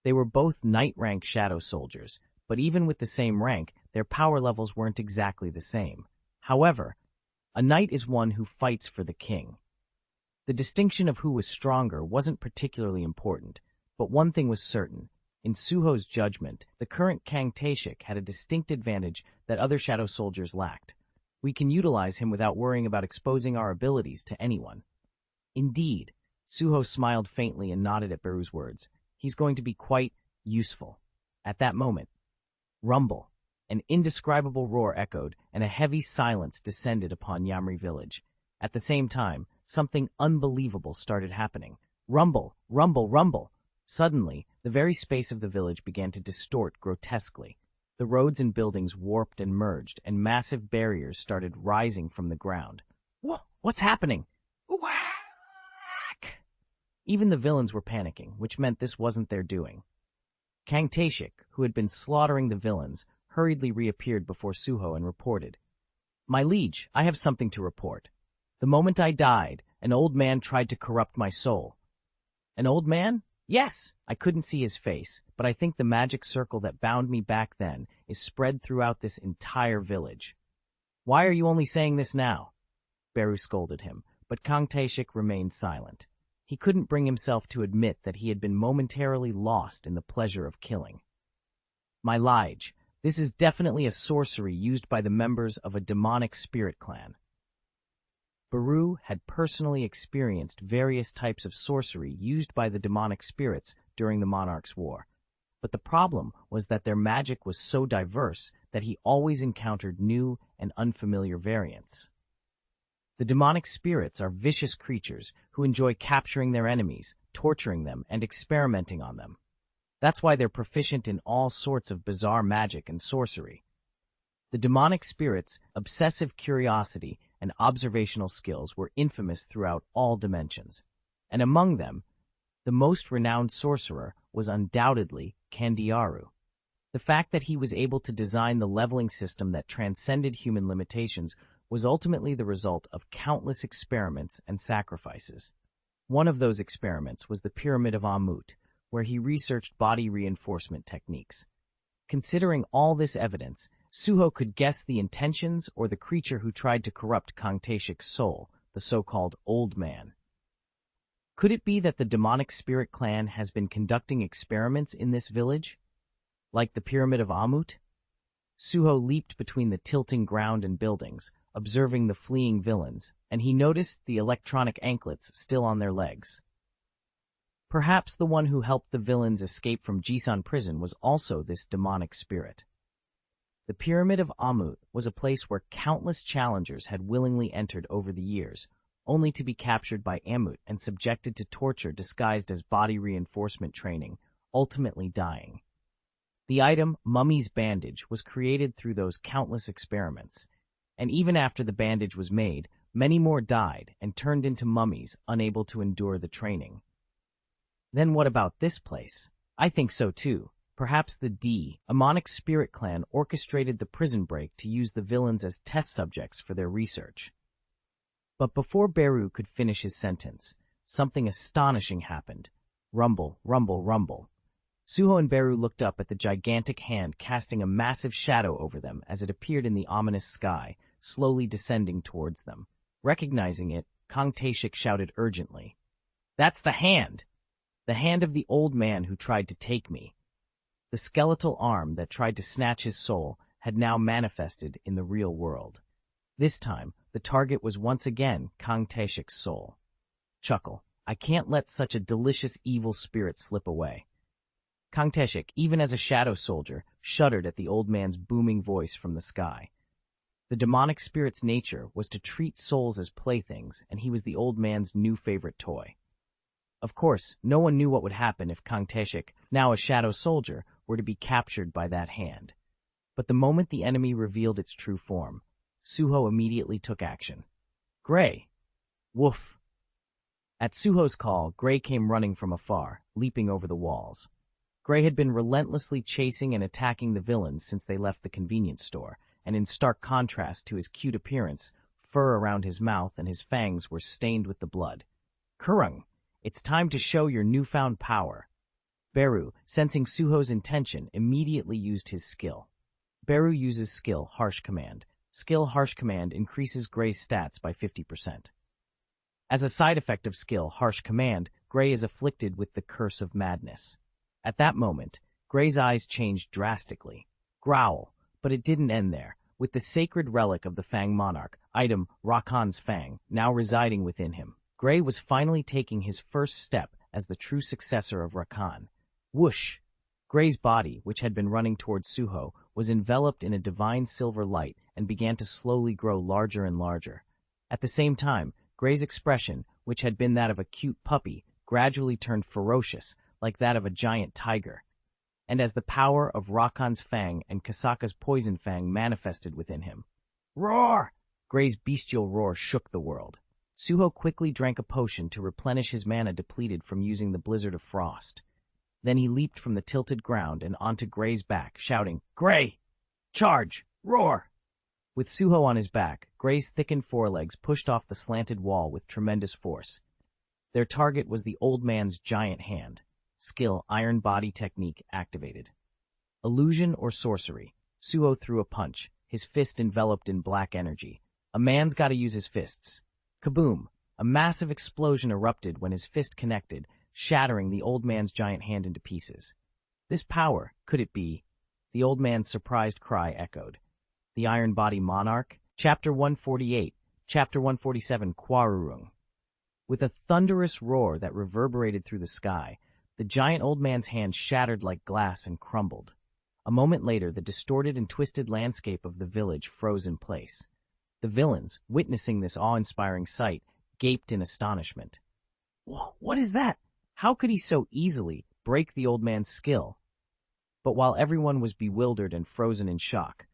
They were both knight-rank shadow soldiers, but even with the same rank, their power levels weren't exactly the same. However, a knight is one who fights for the king. The distinction of who was stronger wasn't particularly important, but one thing was certain. In Suho's judgment, the current Kang Taeshik had a distinct advantage that other shadow soldiers lacked. We can utilize him without worrying about exposing our abilities to anyone. Indeed, Suho smiled faintly and nodded at Beru's words. He's going to be quite useful. At that moment, rumble, an indescribable roar echoed, and a heavy silence descended upon Yamri village. At the same time, something unbelievable started happening. Rumble, rumble, rumble. Suddenly, the very space of the village began to distort grotesquely. The roads and buildings warped and merged, and massive barriers started rising from the ground. What's happening? Whack! Even the villains were panicking, which meant this wasn't their doing. Kang Taeshik, who had been slaughtering the villains, hurriedly reappeared before Suho and reported, "My liege, I have something to report. The moment I died, an old man tried to corrupt my soul." An old man? Yes, I couldn't see his face, but I think the magic circle that bound me back then is spread throughout this entire village. Why are you only saying this now? Beru scolded him, but Kang Taeshik remained silent. He couldn't bring himself to admit that he had been momentarily lost in the pleasure of killing. My liege, this is definitely a sorcery used by the members of a demonic spirit clan. Beru had personally experienced various types of sorcery used by the demonic spirits during the Monarch's War, but the problem was that their magic was so diverse that he always encountered new and unfamiliar variants. The demonic spirits are vicious creatures who enjoy capturing their enemies, torturing them, and experimenting on them. That's why they're proficient in all sorts of bizarre magic and sorcery. The demonic spirits' obsessive curiosity and observational skills were infamous throughout all dimensions, and among them, the most renowned sorcerer was undoubtedly Kandiaru. The fact that he was able to design the leveling system that transcended human limitations was ultimately the result of countless experiments and sacrifices. One of those experiments was the Pyramid of Amut, where he researched body reinforcement techniques. Considering all this evidence, Suho could guess the intentions or the creature who tried to corrupt Kang Taeshik's soul, the so-called Old Man. Could it be that the demonic spirit clan has been conducting experiments in this village? Like the Pyramid of Amut? Suho leaped between the tilting ground and buildings, observing the fleeing villains, and he noticed the electronic anklets still on their legs. Perhaps the one who helped the villains escape from Jisan prison was also this demonic spirit. The Pyramid of Amut was a place where countless challengers had willingly entered over the years, only to be captured by Amut and subjected to torture disguised as body reinforcement training, ultimately dying. The item, Mummy's Bandage, was created through those countless experiments, and even after the bandage was made, many more died and turned into mummies unable to endure the training. Then what about this place? I think so too. Perhaps the demonic spirit clan orchestrated the prison break to use the villains as test subjects for their research. But before Beru could finish his sentence, something astonishing happened. Rumble, rumble, rumble. Suho and Beru looked up at the gigantic hand casting a massive shadow over them as it appeared in the ominous sky, slowly descending towards them. Recognizing it, Kang Taeshik shouted urgently, "That's the hand! The hand of the old man who tried to take me." The skeletal arm that tried to snatch his soul had now manifested in the real world. This time, the target was once again Kang Taeshik's soul. Chuckle, I can't let such a delicious evil spirit slip away. Kang Taeshik, even as a shadow soldier, shuddered at the old man's booming voice from the sky. The demonic spirit's nature was to treat souls as playthings, and he was the old man's new favorite toy. Of course, no one knew what would happen if Kang Taeshik, now a shadow soldier, were to be captured by that hand. But the moment the enemy revealed its true form, Suho immediately took action. Gray! Woof! At Suho's call, Gray came running from afar, leaping over the walls. Gray had been relentlessly chasing and attacking the villains since they left the convenience store, and in stark contrast to his cute appearance, fur around his mouth and his fangs were stained with the blood. Kurung, it's time to show your newfound power. Beru, sensing Suho's intention, immediately used his skill. Beru uses skill Harsh Command. Skill Harsh Command increases Gray's stats by 50%. As a side effect of skill Harsh Command, Gray is afflicted with the Curse of Madness. At that moment, Gray's eyes changed drastically. Growl, but it didn't end there. With the sacred relic of the Fang Monarch, item Rakan's Fang, now residing within him, Gray was finally taking his first step as the true successor of Rakan. Whoosh! Gray's body, which had been running towards Suho, was enveloped in a divine silver light and began to slowly grow larger and larger. At the same time, Gray's expression, which had been that of a cute puppy, gradually turned ferocious, like that of a giant tiger. And as the power of Rakan's Fang and Kasaka's Poison Fang manifested within him, roar! Gray's bestial roar shook the world. Suho quickly drank a potion to replenish his mana depleted from using the Blizzard of Frost. Then he leaped from the tilted ground and onto Gray's back, shouting, Gray! Charge! Roar! With Suho on his back, Gray's thickened forelegs pushed off the slanted wall with tremendous force. Their target was the old man's giant hand. Skill Iron Body Technique activated. Illusion or sorcery. Suho threw a punch, his fist enveloped in black energy. A man's gotta use his fists. Kaboom! A massive explosion erupted when his fist connected, shattering the old man's giant hand into pieces. This power, could it be? The old man's surprised cry echoed. The Iron Body Monarch? Chapter 148, Chapter 147, Kwarurung. With a thunderous roar that reverberated through the sky, the giant old man's hand shattered like glass and crumbled. A moment later, the distorted and twisted landscape of the village froze in place. The villains, witnessing this awe-inspiring sight, gaped in astonishment. What is that? How could he so easily break the old man's skill? But while everyone was bewildered and frozen in shock,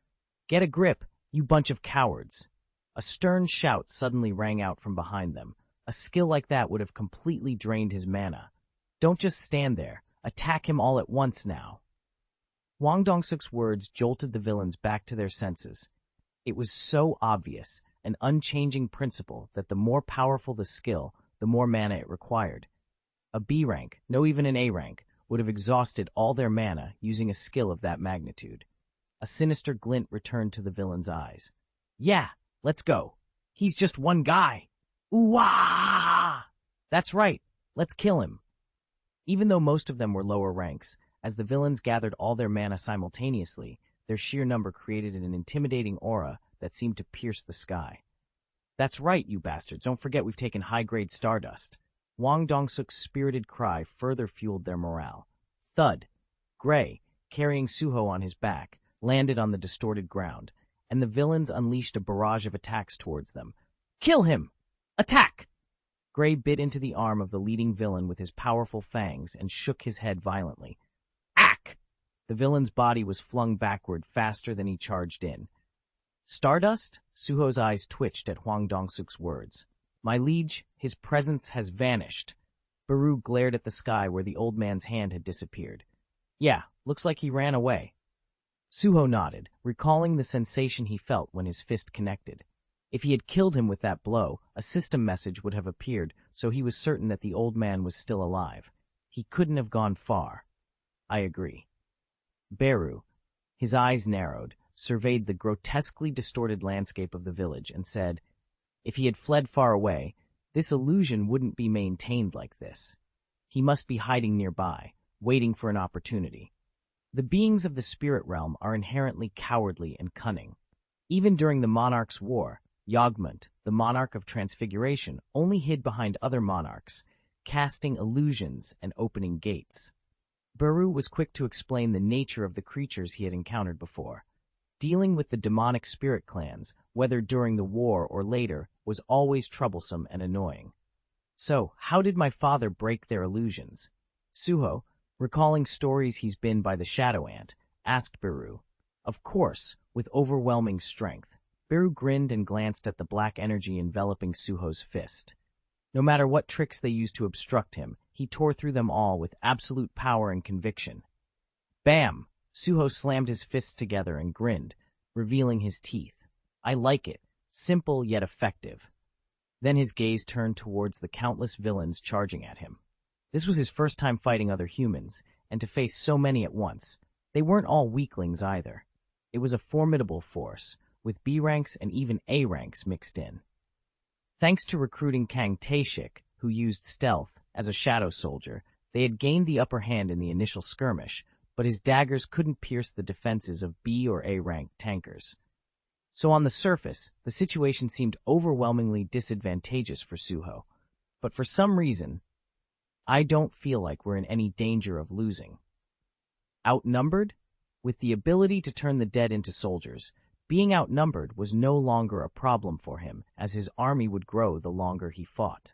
"Get a grip, you bunch of cowards!" A stern shout suddenly rang out from behind them. A skill like that would have completely drained his mana. Don't just stand there. Attack him all at once now. Wang Dongsuk's words jolted the villains back to their senses. It was so obvious, an unchanging principle, that the more powerful the skill, the more mana it required. A B rank, no even an A rank, would have exhausted all their mana using a skill of that magnitude. A sinister glint returned to the villain's eyes. Yeah, let's go. He's just one guy. Ooh-wah! That's right, let's kill him. Even though most of them were lower ranks, as the villains gathered all their mana simultaneously, their sheer number created an intimidating aura that seemed to pierce the sky. That's right, you bastards, don't forget we've taken high-grade stardust. Wang Dongsuk's spirited cry further fueled their morale. Thud. Gray, carrying Suho on his back, landed on the distorted ground, and the villains unleashed a barrage of attacks towards them. Kill him! Attack! Gray bit into the arm of the leading villain with his powerful fangs and shook his head violently. Ack! The villain's body was flung backward faster than he charged in. Stardust? Suho's eyes twitched at Wang Dongsuk's words. My liege, his presence has vanished. Beru glared at the sky where the old man's hand had disappeared. Yeah, looks like he ran away. Suho nodded, recalling the sensation he felt when his fist connected. If he had killed him with that blow, a system message would have appeared, so he was certain that the old man was still alive. He couldn't have gone far. I agree. Beru, his eyes narrowed, surveyed the grotesquely distorted landscape of the village and said, if he had fled far away, this illusion wouldn't be maintained like this. He must be hiding nearby, waiting for an opportunity. The beings of the spirit realm are inherently cowardly and cunning. Even during the Monarch's War, Yogmunt, the monarch of transfiguration, only hid behind other monarchs, casting illusions and opening gates. Beru was quick to explain the nature of the creatures he had encountered before. Dealing with the demonic spirit clans, whether during the war or later, was always troublesome and annoying. So, how did my father break their illusions? Suho, recalling stories he's been by the Shadow Ant, asked Beru. Of course, with overwhelming strength. Beru grinned and glanced at the black energy enveloping Suho's fist. No matter what tricks they used to obstruct him, he tore through them all with absolute power and conviction. Bam! Suho slammed his fists together and grinned, revealing his teeth. I like it. Simple yet effective. Then his gaze turned towards the countless villains charging at him. This was his first time fighting other humans, and to face so many at once. They weren't all weaklings either. It was a formidable force, with B ranks and even A ranks mixed in. Thanks to recruiting Kang Taeshik, who used stealth as a shadow soldier, they had gained the upper hand in the initial skirmish, but his daggers couldn't pierce the defenses of B or A rank tankers. So on the surface, the situation seemed overwhelmingly disadvantageous for Suho. But for some reason, I don't feel like we're in any danger of losing. Outnumbered? With the ability to turn the dead into soldiers, being outnumbered was no longer a problem for him, as his army would grow the longer he fought.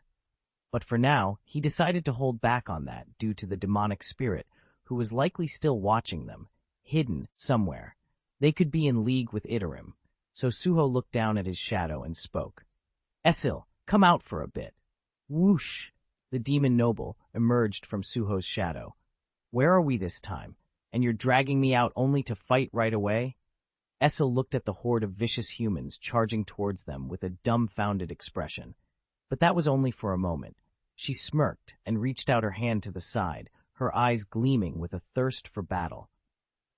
But for now, he decided to hold back on that due to the demonic spirit, who was likely still watching them, hidden somewhere. They could be in league with Itarim, so Suho looked down at his shadow and spoke. Esil, come out for a bit. Whoosh! The demon noble emerged from Suho's shadow. Where are we this time? And you're dragging me out only to fight right away? Esil looked at the horde of vicious humans charging towards them with a dumbfounded expression. But that was only for a moment. She smirked and reached out her hand to the side, her eyes gleaming with a thirst for battle.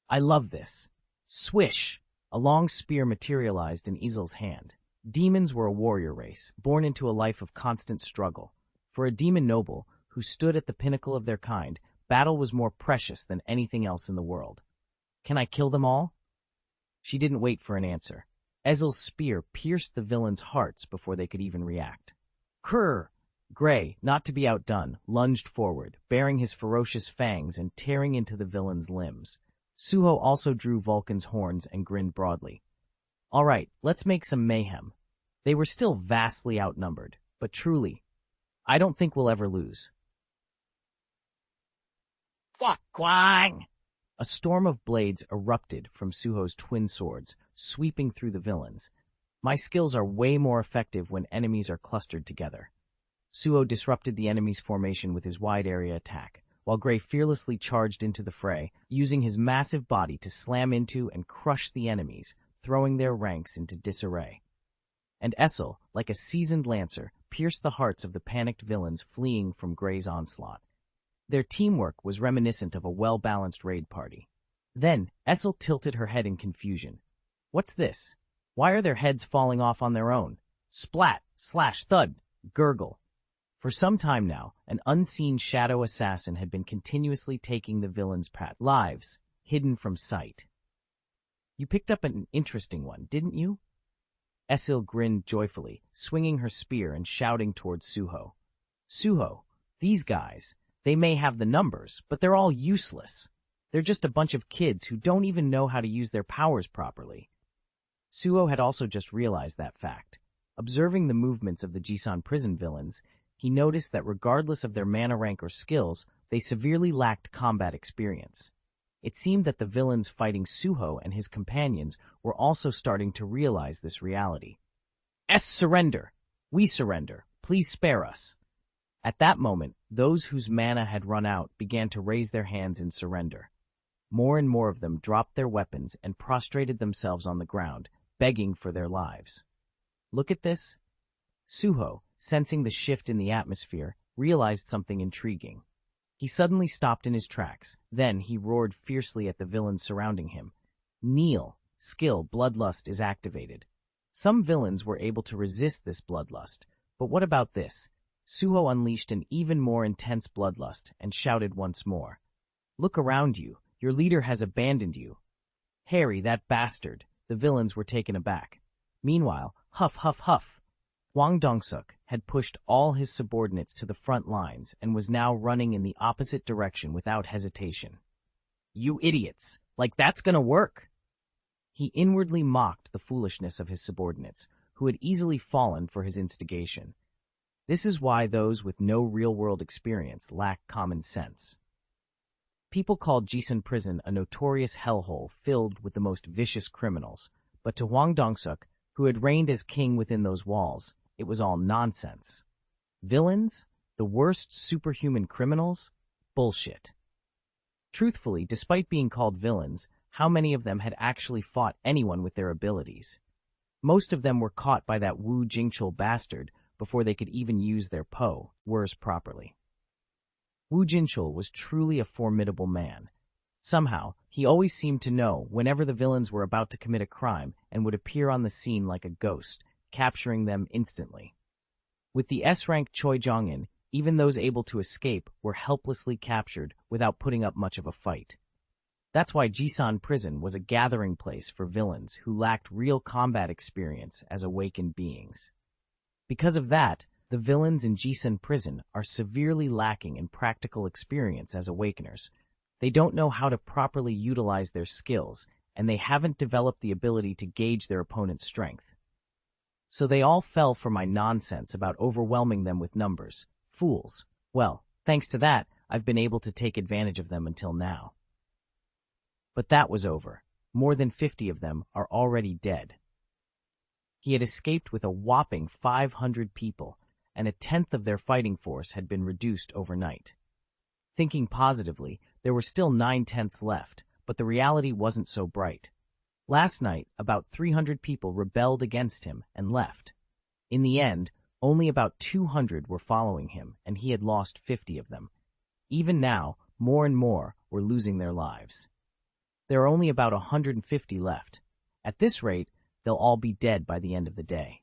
I love this. Swish! A long spear materialized in Esil's hand. Demons were a warrior race, born into a life of constant struggle. For a demon noble, who stood at the pinnacle of their kind, battle was more precious than anything else in the world. Can I kill them all? She didn't wait for an answer. Esil's spear pierced the villains' hearts before they could even react. Krrr! Gray, not to be outdone, lunged forward, baring his ferocious fangs and tearing into the villain's limbs. Suho also drew Vulcan's horns and grinned broadly. All right, let's make some mayhem. They were still vastly outnumbered, but truly, I don't think we'll ever lose. Fuck, Quang! A storm of blades erupted from Suho's twin swords, sweeping through the villains. My skills are way more effective when enemies are clustered together. Suho disrupted the enemy's formation with his wide-area attack, while Gray fearlessly charged into the fray, using his massive body to slam into and crush the enemies, throwing their ranks into disarray. And Esil, like a seasoned lancer, pierced the hearts of the panicked villains fleeing from Gray's onslaught. Their teamwork was reminiscent of a well-balanced raid party. Then, Esil tilted her head in confusion. What's this? Why are their heads falling off on their own? Splat, slash, thud, gurgle. For some time now, an unseen shadow assassin had been continuously taking the villains' lives, hidden from sight. You picked up an interesting one, didn't you? Esil grinned joyfully, swinging her spear and shouting towards Suho. Suho, these guys, they may have the numbers, but they're all useless. They're just a bunch of kids who don't even know how to use their powers properly. Suho had also just realized that fact. Observing the movements of the Jisan prison villains, he noticed that regardless of their mana rank or skills, they severely lacked combat experience. It seemed that the villains fighting Suho and his companions were also starting to realize this reality. Surrender! We surrender. Please spare us. At that moment, those whose mana had run out began to raise their hands in surrender. More and more of them dropped their weapons and prostrated themselves on the ground, begging for their lives. Look at this. Suho, sensing the shift in the atmosphere, realized something intriguing. He suddenly stopped in his tracks. Then he roared fiercely at the villains surrounding him. Kneel. Skill Bloodlust is activated. Some villains were able to resist this bloodlust, but what about this? Suho unleashed an even more intense bloodlust and shouted once more. Look around you. Your leader has abandoned you. Harry, that bastard. The villains were taken aback. Meanwhile, huff, huff, huff. Hwang Dong-suk had pushed all his subordinates to the front lines and was now running in the opposite direction without hesitation. You idiots! Like that's gonna work! He inwardly mocked the foolishness of his subordinates, who had easily fallen for his instigation. This is why those with no real-world experience lack common sense. People called Jisan Prison a notorious hellhole filled with the most vicious criminals, but to Hwang Dong-suk, who had reigned as king within those walls. It was all nonsense. Villains? The worst superhuman criminals? Bullshit. Truthfully, despite being called villains, how many of them had actually fought anyone with their abilities? Most of them were caught by that Wu Jingchul bastard before they could even use their powers properly. Wu Jingchul was truly a formidable man. Somehow, he always seemed to know whenever the villains were about to commit a crime and would appear on the scene like a ghost, capturing them instantly. With the S-rank Choi Jong-in, even those able to escape were helplessly captured without putting up much of a fight. That's why Jisan Prison was a gathering place for villains who lacked real combat experience as awakened beings. Because of that, the villains in Jisan Prison are severely lacking in practical experience as awakeners. They don't know how to properly utilize their skills, and they haven't developed the ability to gauge their opponent's strength. So they all fell for my nonsense about overwhelming them with numbers. Fools. Well, thanks to that, I've been able to take advantage of them until now. But that was over. More than 50 of them are already dead. He had escaped with a whopping 500 people, and a tenth of their fighting force had been reduced overnight. Thinking positively, there were still 9/10 left, but the reality wasn't so bright. Last night, about 300 people rebelled against him and left. In the end, only about 200 were following him, and he had lost 50 of them. Even now, more and more were losing their lives. There are only about 150 left. At this rate, they'll all be dead by the end of the day.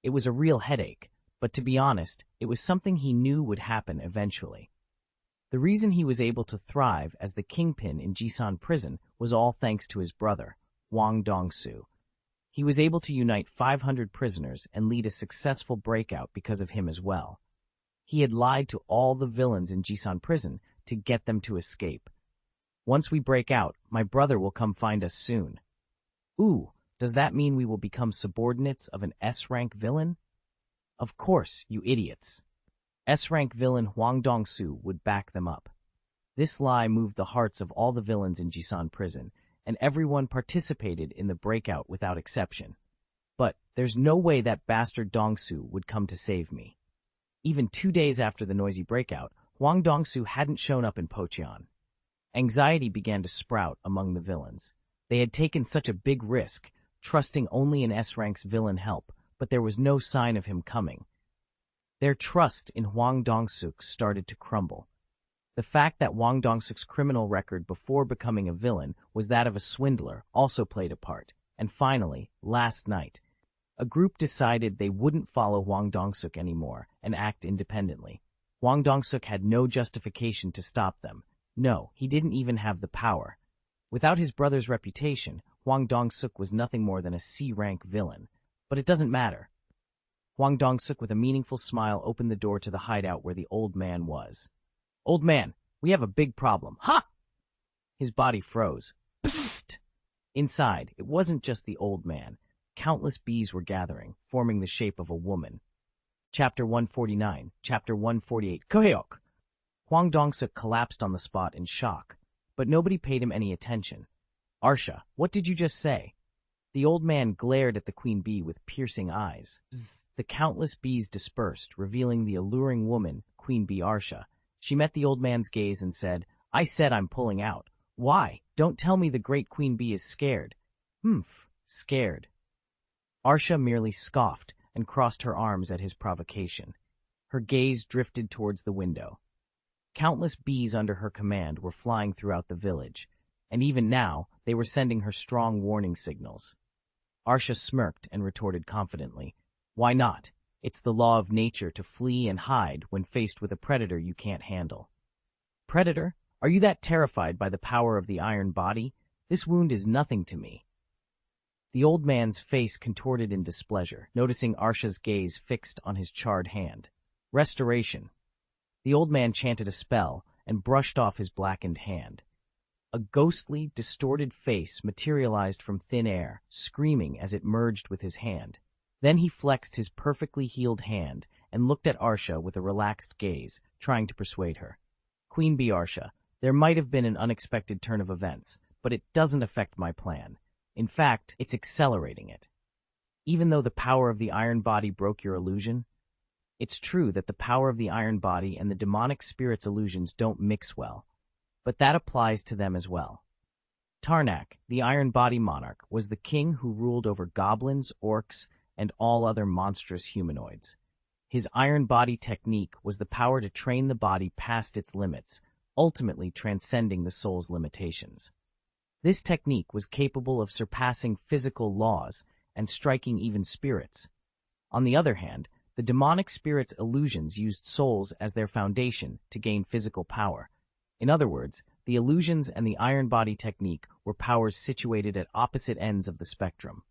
It was a real headache, but to be honest, it was something he knew would happen eventually. The reason he was able to thrive as the kingpin in Jisan Prison was all thanks to his brother, Hwang Dong-soo. He was able to unite 500 prisoners and lead a successful breakout because of him as well. He had lied to all the villains in Jisan Prison to get them to escape. Once we break out, my brother will come find us soon. Ooh, does that mean we will become subordinates of an S-rank villain? Of course, you idiots. S-rank villain Hwang Dong-soo would back them up. This lie moved the hearts of all the villains in Jisan Prison, and everyone participated in the breakout without exception. But there's no way that bastard Dong-soo would come to save me. Even 2 days after the noisy breakout, Hwang Dong-soo hadn't shown up in Pocheon. Anxiety began to sprout among the villains. They had taken such a big risk, trusting only in S-rank's villain help, but there was no sign of him coming. Their trust in Hwang Dong-suk started to crumble. The fact that Hwang Dong-suk's criminal record before becoming a villain was that of a swindler also played a part. And finally, last night, a group decided they wouldn't follow Hwang Dong-suk anymore and act independently. Hwang Dong-suk had no justification to stop them. No, he didn't even have the power. Without his brother's reputation, Hwang Dong-suk was nothing more than a C-rank villain. But it doesn't matter. Hwang Dong-suk with a meaningful smile opened the door to the hideout where the old man was. Old man, we have a big problem. Ha! His body froze. Psst! Inside, it wasn't just the old man. Countless bees were gathering, forming the shape of a woman. Chapter 149, Chapter 148, Koheok! Hwang Dong-suk collapsed on the spot in shock, but nobody paid him any attention. Arsha, what did you just say? The old man glared at the queen bee with piercing eyes. Zzz. The countless bees dispersed, revealing the alluring woman, Queen Bee Arsha. She met the old man's gaze and said, I said I'm pulling out. Why? Don't tell me the great queen bee is scared. Scared. Arsha merely scoffed and crossed her arms at his provocation. Her gaze drifted towards the window. Countless bees under her command were flying throughout the village, and even now they were sending her strong warning signals. Arsha smirked and retorted confidently, Why not? It's the law of nature to flee and hide when faced with a predator you can't handle. Predator? Are you that terrified by the power of the iron body? This wound is nothing to me. The old man's face contorted in displeasure, noticing Arsha's gaze fixed on his charred hand. Restoration. The old man chanted a spell and brushed off his blackened hand. A ghostly, distorted face materialized from thin air, screaming as it merged with his hand. Then he flexed his perfectly healed hand and looked at Arsha with a relaxed gaze, trying to persuade her. Queen Bee Arsha, there might have been an unexpected turn of events, but it doesn't affect my plan. In fact, it's accelerating it. even though the power of the iron body broke your illusion? It's true that the power of the iron body and the demonic spirit's illusions don't mix well, but that applies to them as well. Tarnak, the Iron Body Monarch, was the king who ruled over goblins, orcs, and all other monstrous humanoids. His iron body technique was the power to train the body past its limits, ultimately transcending the soul's limitations. This technique was capable of surpassing physical laws and striking even spirits. On the other hand, the demonic spirit's illusions used souls as their foundation to gain physical power. In other words, the illusions and the iron body technique were powers situated at opposite ends of the spectrum.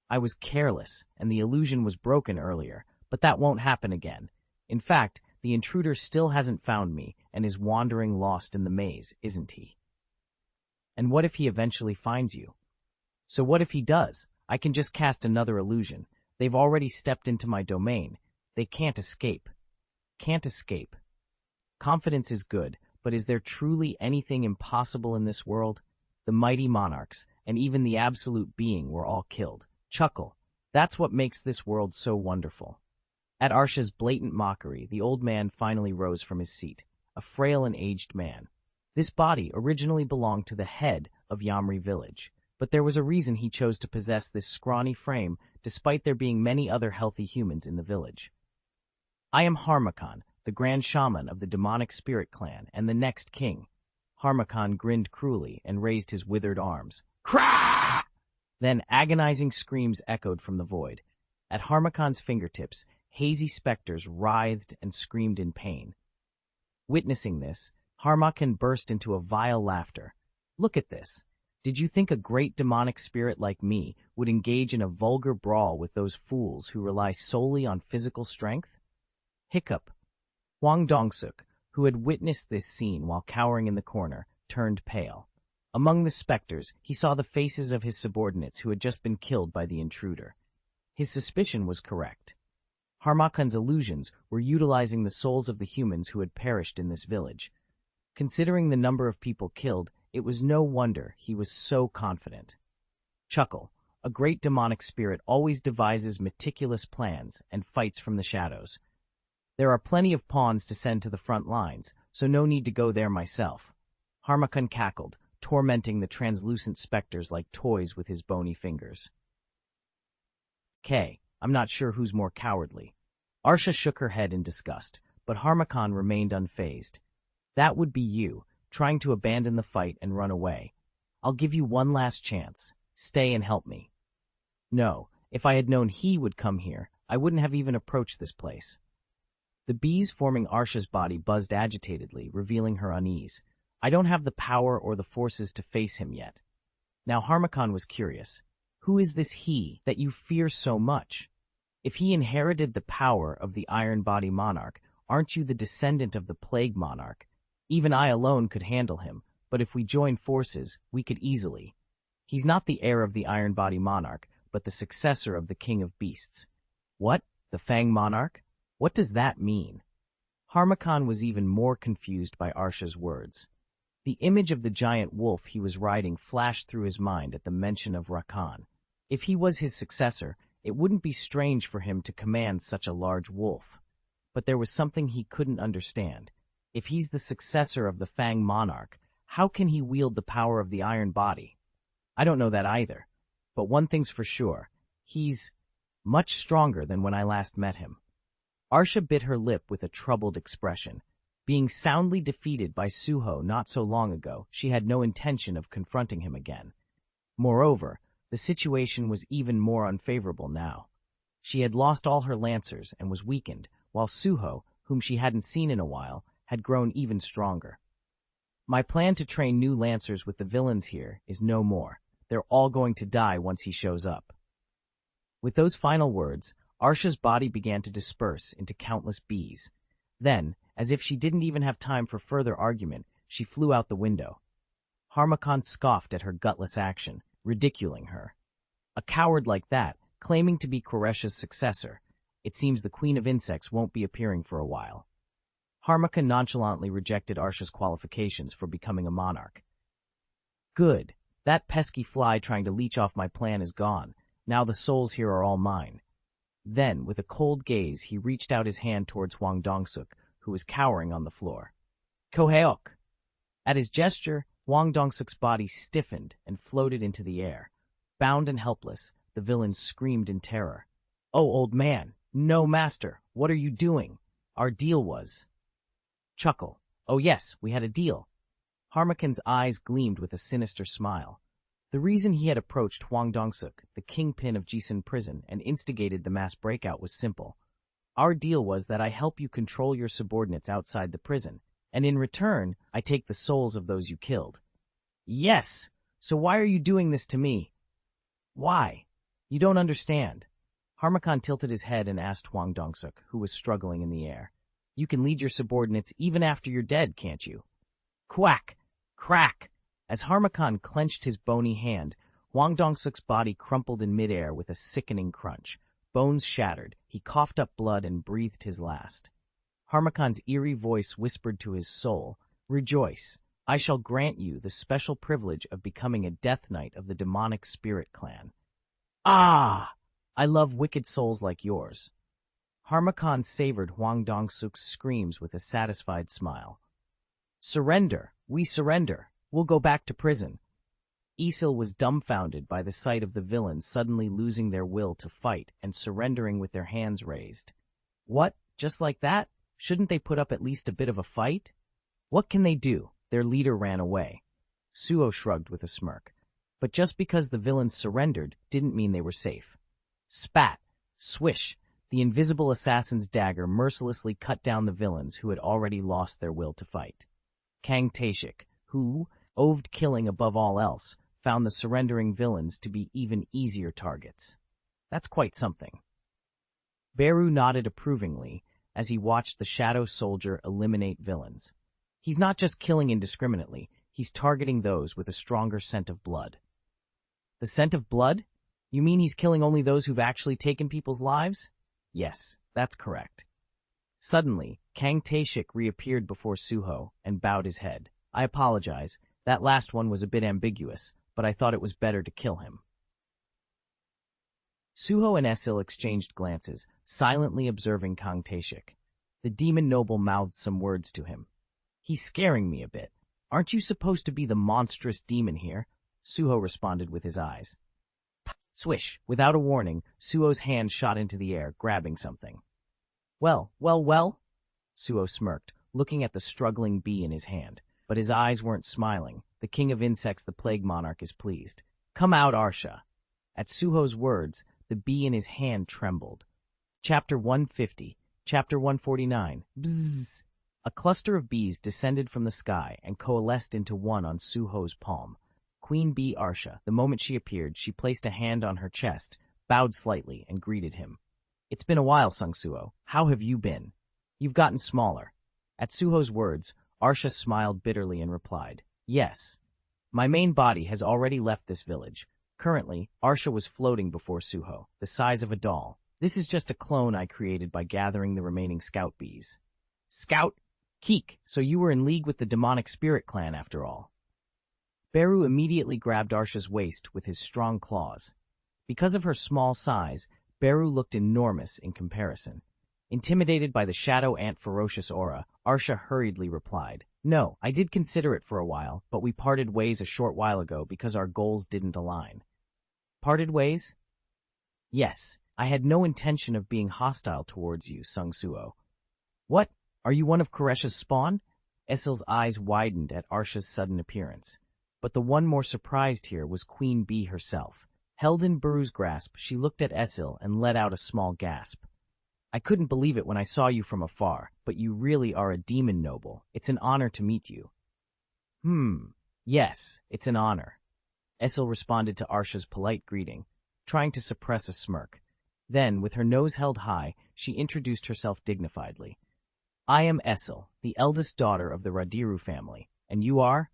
I was careless, and the illusion was broken earlier, but that won't happen again. In fact, the intruder still hasn't found me and is wandering lost in the maze, isn't he? And what if he eventually finds you? So what if he does? I can just cast another illusion. They've already stepped into my domain. They can't escape. Can't escape. Confidence is good, but is there truly anything impossible in this world? The mighty monarchs, and even the absolute being, were all killed. Chuckle. That's what makes this world so wonderful. At Arsha's blatant mockery, the old man finally rose from his seat, a frail and aged man. This body originally belonged to the head of Yamri village, but there was a reason he chose to possess this scrawny frame despite there being many other healthy humans in the village. I am Harmakan, the grand shaman of the demonic spirit clan and the next king. Harmakan grinned cruelly and raised his withered arms. Krah! Then agonizing screams echoed from the void. At Harmakan's fingertips, hazy specters writhed and screamed in pain. Witnessing this, Harmakan burst into a vile laughter. Look at this. Did you think a great demonic spirit like me would engage in a vulgar brawl with those fools who rely solely on physical strength? Hiccup. Hwang Dongsuk, who had witnessed this scene while cowering in the corner, turned pale. Among the specters, he saw the faces of his subordinates who had just been killed by the intruder. His suspicion was correct. Harmakan's illusions were utilizing the souls of the humans who had perished in this village. Considering the number of people killed, it was no wonder he was so confident. Chuckle. A great demonic spirit always devises meticulous plans and fights from the shadows. There are plenty of pawns to send to the front lines, so no need to go there myself. Harmakan cackled, tormenting the translucent specters like toys with his bony fingers. I'm not sure who's more cowardly. Arsha shook her head in disgust, but Harmakan remained unfazed. That would be you, trying to abandon the fight and run away. I'll give you one last chance. Stay and help me. No, if I had known he would come here, I wouldn't have even approached this place. The bees forming Arsha's body buzzed agitatedly, revealing her unease. I don't have the power or the forces to face him yet. Now Harmakan was curious. Who is this he that you fear so much? If he inherited the power of the Iron Body Monarch, aren't you the descendant of the Plague Monarch? Even I alone could handle him, but if we join forces, we could easily. He's not the heir of the Iron Body Monarch, but the successor of the King of Beasts. What? The Fang Monarch? What does that mean? Harmakan was even more confused by Arsha's words. The image of the giant wolf he was riding flashed through his mind at the mention of Rakan. If he was his successor, it wouldn't be strange for him to command such a large wolf. But there was something he couldn't understand. If he's the successor of the Fang Monarch, how can he wield the power of the Iron Body? I don't know that either. But one thing's for sure. He's much stronger than when I last met him. Arsha bit her lip with a troubled expression. Being soundly defeated by Suho not so long ago, she had no intention of confronting him again. Moreover, the situation was even more unfavorable now. She had lost all her lancers and was weakened, while Suho, whom she hadn't seen in a while, had grown even stronger. My plan to train new lancers with the villains here is no more. They're all going to die once he shows up. With those final words, Arsha's body began to disperse into countless bees. Then, as if she didn't even have time for further argument, she flew out the window. Harmakan scoffed at her gutless action, ridiculing her. A coward like that, claiming to be Quresha's successor. It seems the Queen of Insects won't be appearing for a while. Harmakan nonchalantly rejected Arsha's qualifications for becoming a monarch. Good. That pesky fly trying to leech off my plan is gone. Now the souls here are all mine. Then, with a cold gaze, he reached out his hand towards Hwang Dong-suk, who was cowering on the floor. Koheok! At his gesture, Hwang Dong-suk's body stiffened and floated into the air. Bound and helpless, the villain screamed in terror. Oh, old man! No, master! What are you doing? Our deal was... Chuckle. Oh yes, we had a deal. Harmakan's eyes gleamed with a sinister smile. The reason he had approached Hwang Dong-suk, the kingpin of Jisun prison, and instigated the mass breakout was simple. Our deal was that I help you control your subordinates outside the prison, and in return, I take the souls of those you killed. Yes! So why are you doing this to me? Why? You don't understand. Harmakan tilted his head and asked Hwang Dong-suk, who was struggling in the air. You can lead your subordinates even after you're dead, can't you? Quack! Crack! As Harmakan clenched his bony hand, Hwang Dong-suk's body crumpled in midair with a sickening crunch. Bones shattered, he coughed up blood and breathed his last. Harmakan's eerie voice whispered to his soul, Rejoice! I shall grant you the special privilege of becoming a Death Knight of the demonic spirit clan. Ah! I love wicked souls like yours. Harmakan savored Hwang Dong-suk's screams with a satisfied smile. Surrender! We surrender! We'll go back to prison. Isil was dumbfounded by the sight of the villains suddenly losing their will to fight and surrendering with their hands raised. What? Just like that? Shouldn't they put up at least a bit of a fight? What can they do? Their leader ran away. Suho shrugged with a smirk. But just because the villains surrendered didn't mean they were safe. Spat! Swish! The invisible assassin's dagger mercilessly cut down the villains who had already lost their will to fight. Kang Taeshik, who, oved killing above all else, found the surrendering villains to be even easier targets. That's quite something. Beru nodded approvingly as he watched the shadow soldier eliminate villains. He's not just killing indiscriminately, he's targeting those with a stronger scent of blood. The scent of blood? You mean he's killing only those who've actually taken people's lives? Yes, that's correct. Suddenly, Kang Taeshik reappeared before Suho and bowed his head. I apologize, that last one was a bit ambiguous, but I thought it was better to kill him. Suho and Esil exchanged glances, silently observing Kang Taeshik. The demon noble mouthed some words to him. He's scaring me a bit. Aren't you supposed to be the monstrous demon here? Suho responded with his eyes. Swish! Without a warning, Suho's hand shot into the air, grabbing something. Well, Suho smirked, looking at the struggling bee in his hand. But his eyes weren't smiling. The king of insects, the plague monarch, is pleased. Come out, Arsha. At Suho's words, the bee in his hand trembled. Chapter 150, Chapter 149, Bzzz! A cluster of bees descended from the sky and coalesced into one on Suho's palm. Queen Bee Arsha, the moment she appeared, she placed a hand on her chest, bowed slightly, and greeted him. It's been a while, Sung Suho. How have you been? You've gotten smaller. At Suho's words, Arsha smiled bitterly and replied, Yes. My main body has already left this village. Currently, Arsha was floating before Suho, the size of a doll. This is just a clone I created by gathering the remaining scout bees. Scout? Keek, so you were in league with the demonic spirit clan after all. Beru immediately grabbed Arsha's waist with his strong claws. Because of her small size, Beru looked enormous in comparison. Intimidated by the shadow ant ferocious aura, Arsha hurriedly replied, No, I did consider it for a while, but we parted ways a short while ago because our goals didn't align. Parted ways? Yes, I had no intention of being hostile towards you, Sung Suho. What? Are you one of Koresha's spawn? Esil's eyes widened at Arsha's sudden appearance. But the one more surprised here was Queen Bee herself. Held in Beru's grasp, she looked at Esil and let out a small gasp. I couldn't believe it when I saw you from afar, but you really are a demon noble. It's an honor to meet you. Yes, it's an honor. Esil responded to Arsha's polite greeting, trying to suppress a smirk. Then, with her nose held high, she introduced herself dignifiedly. I am Esil, the eldest daughter of the Radiru family, and you are?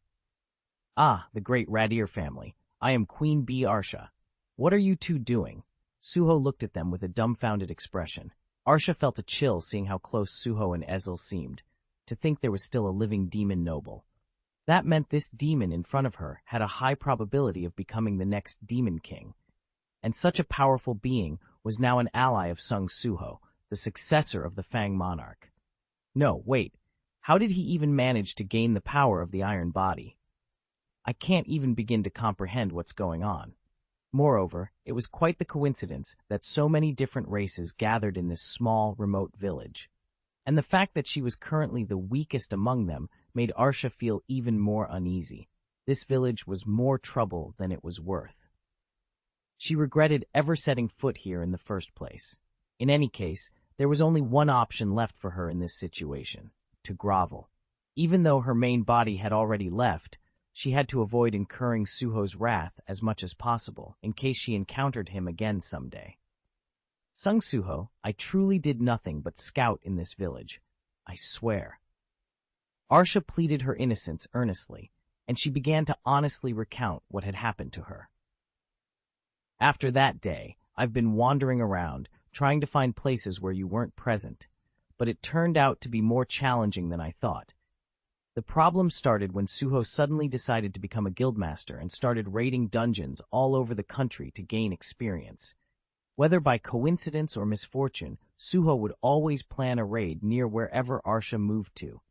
Ah, the great Radir family. I am Queen Bee Arsha. What are you two doing? Suho looked at them with a dumbfounded expression. Arsha felt a chill seeing how close Suho and Esil seemed. To think there was still a living demon noble. That meant this demon in front of her had a high probability of becoming the next demon king. and such a powerful being was now an ally of Sung Suho, the successor of the Fang monarch. No, wait, how did he even manage to gain the power of the iron body? I can't even begin to comprehend what's going on. Moreover, it was quite the coincidence that so many different races gathered in this small, remote village. And the fact that she was currently the weakest among them made Arsha feel even more uneasy. This village was more trouble than it was worth. She regretted ever setting foot here in the first place. In any case, there was only one option left for her in this situation: to grovel. Even though her main body had already left, she had to avoid incurring Suho's wrath as much as possible in case she encountered him again someday. Sung Suho, I truly did nothing but scout in this village. I swear. Arsha pleaded her innocence earnestly, and she began to honestly recount what had happened to her. After that day, I've been wandering around, trying to find places where you weren't present, but it turned out to be more challenging than I thought. The problem started when Suho suddenly decided to become a guildmaster and started raiding dungeons all over the country to gain experience. Whether by coincidence or misfortune, Suho would always plan a raid near wherever Arsha moved to.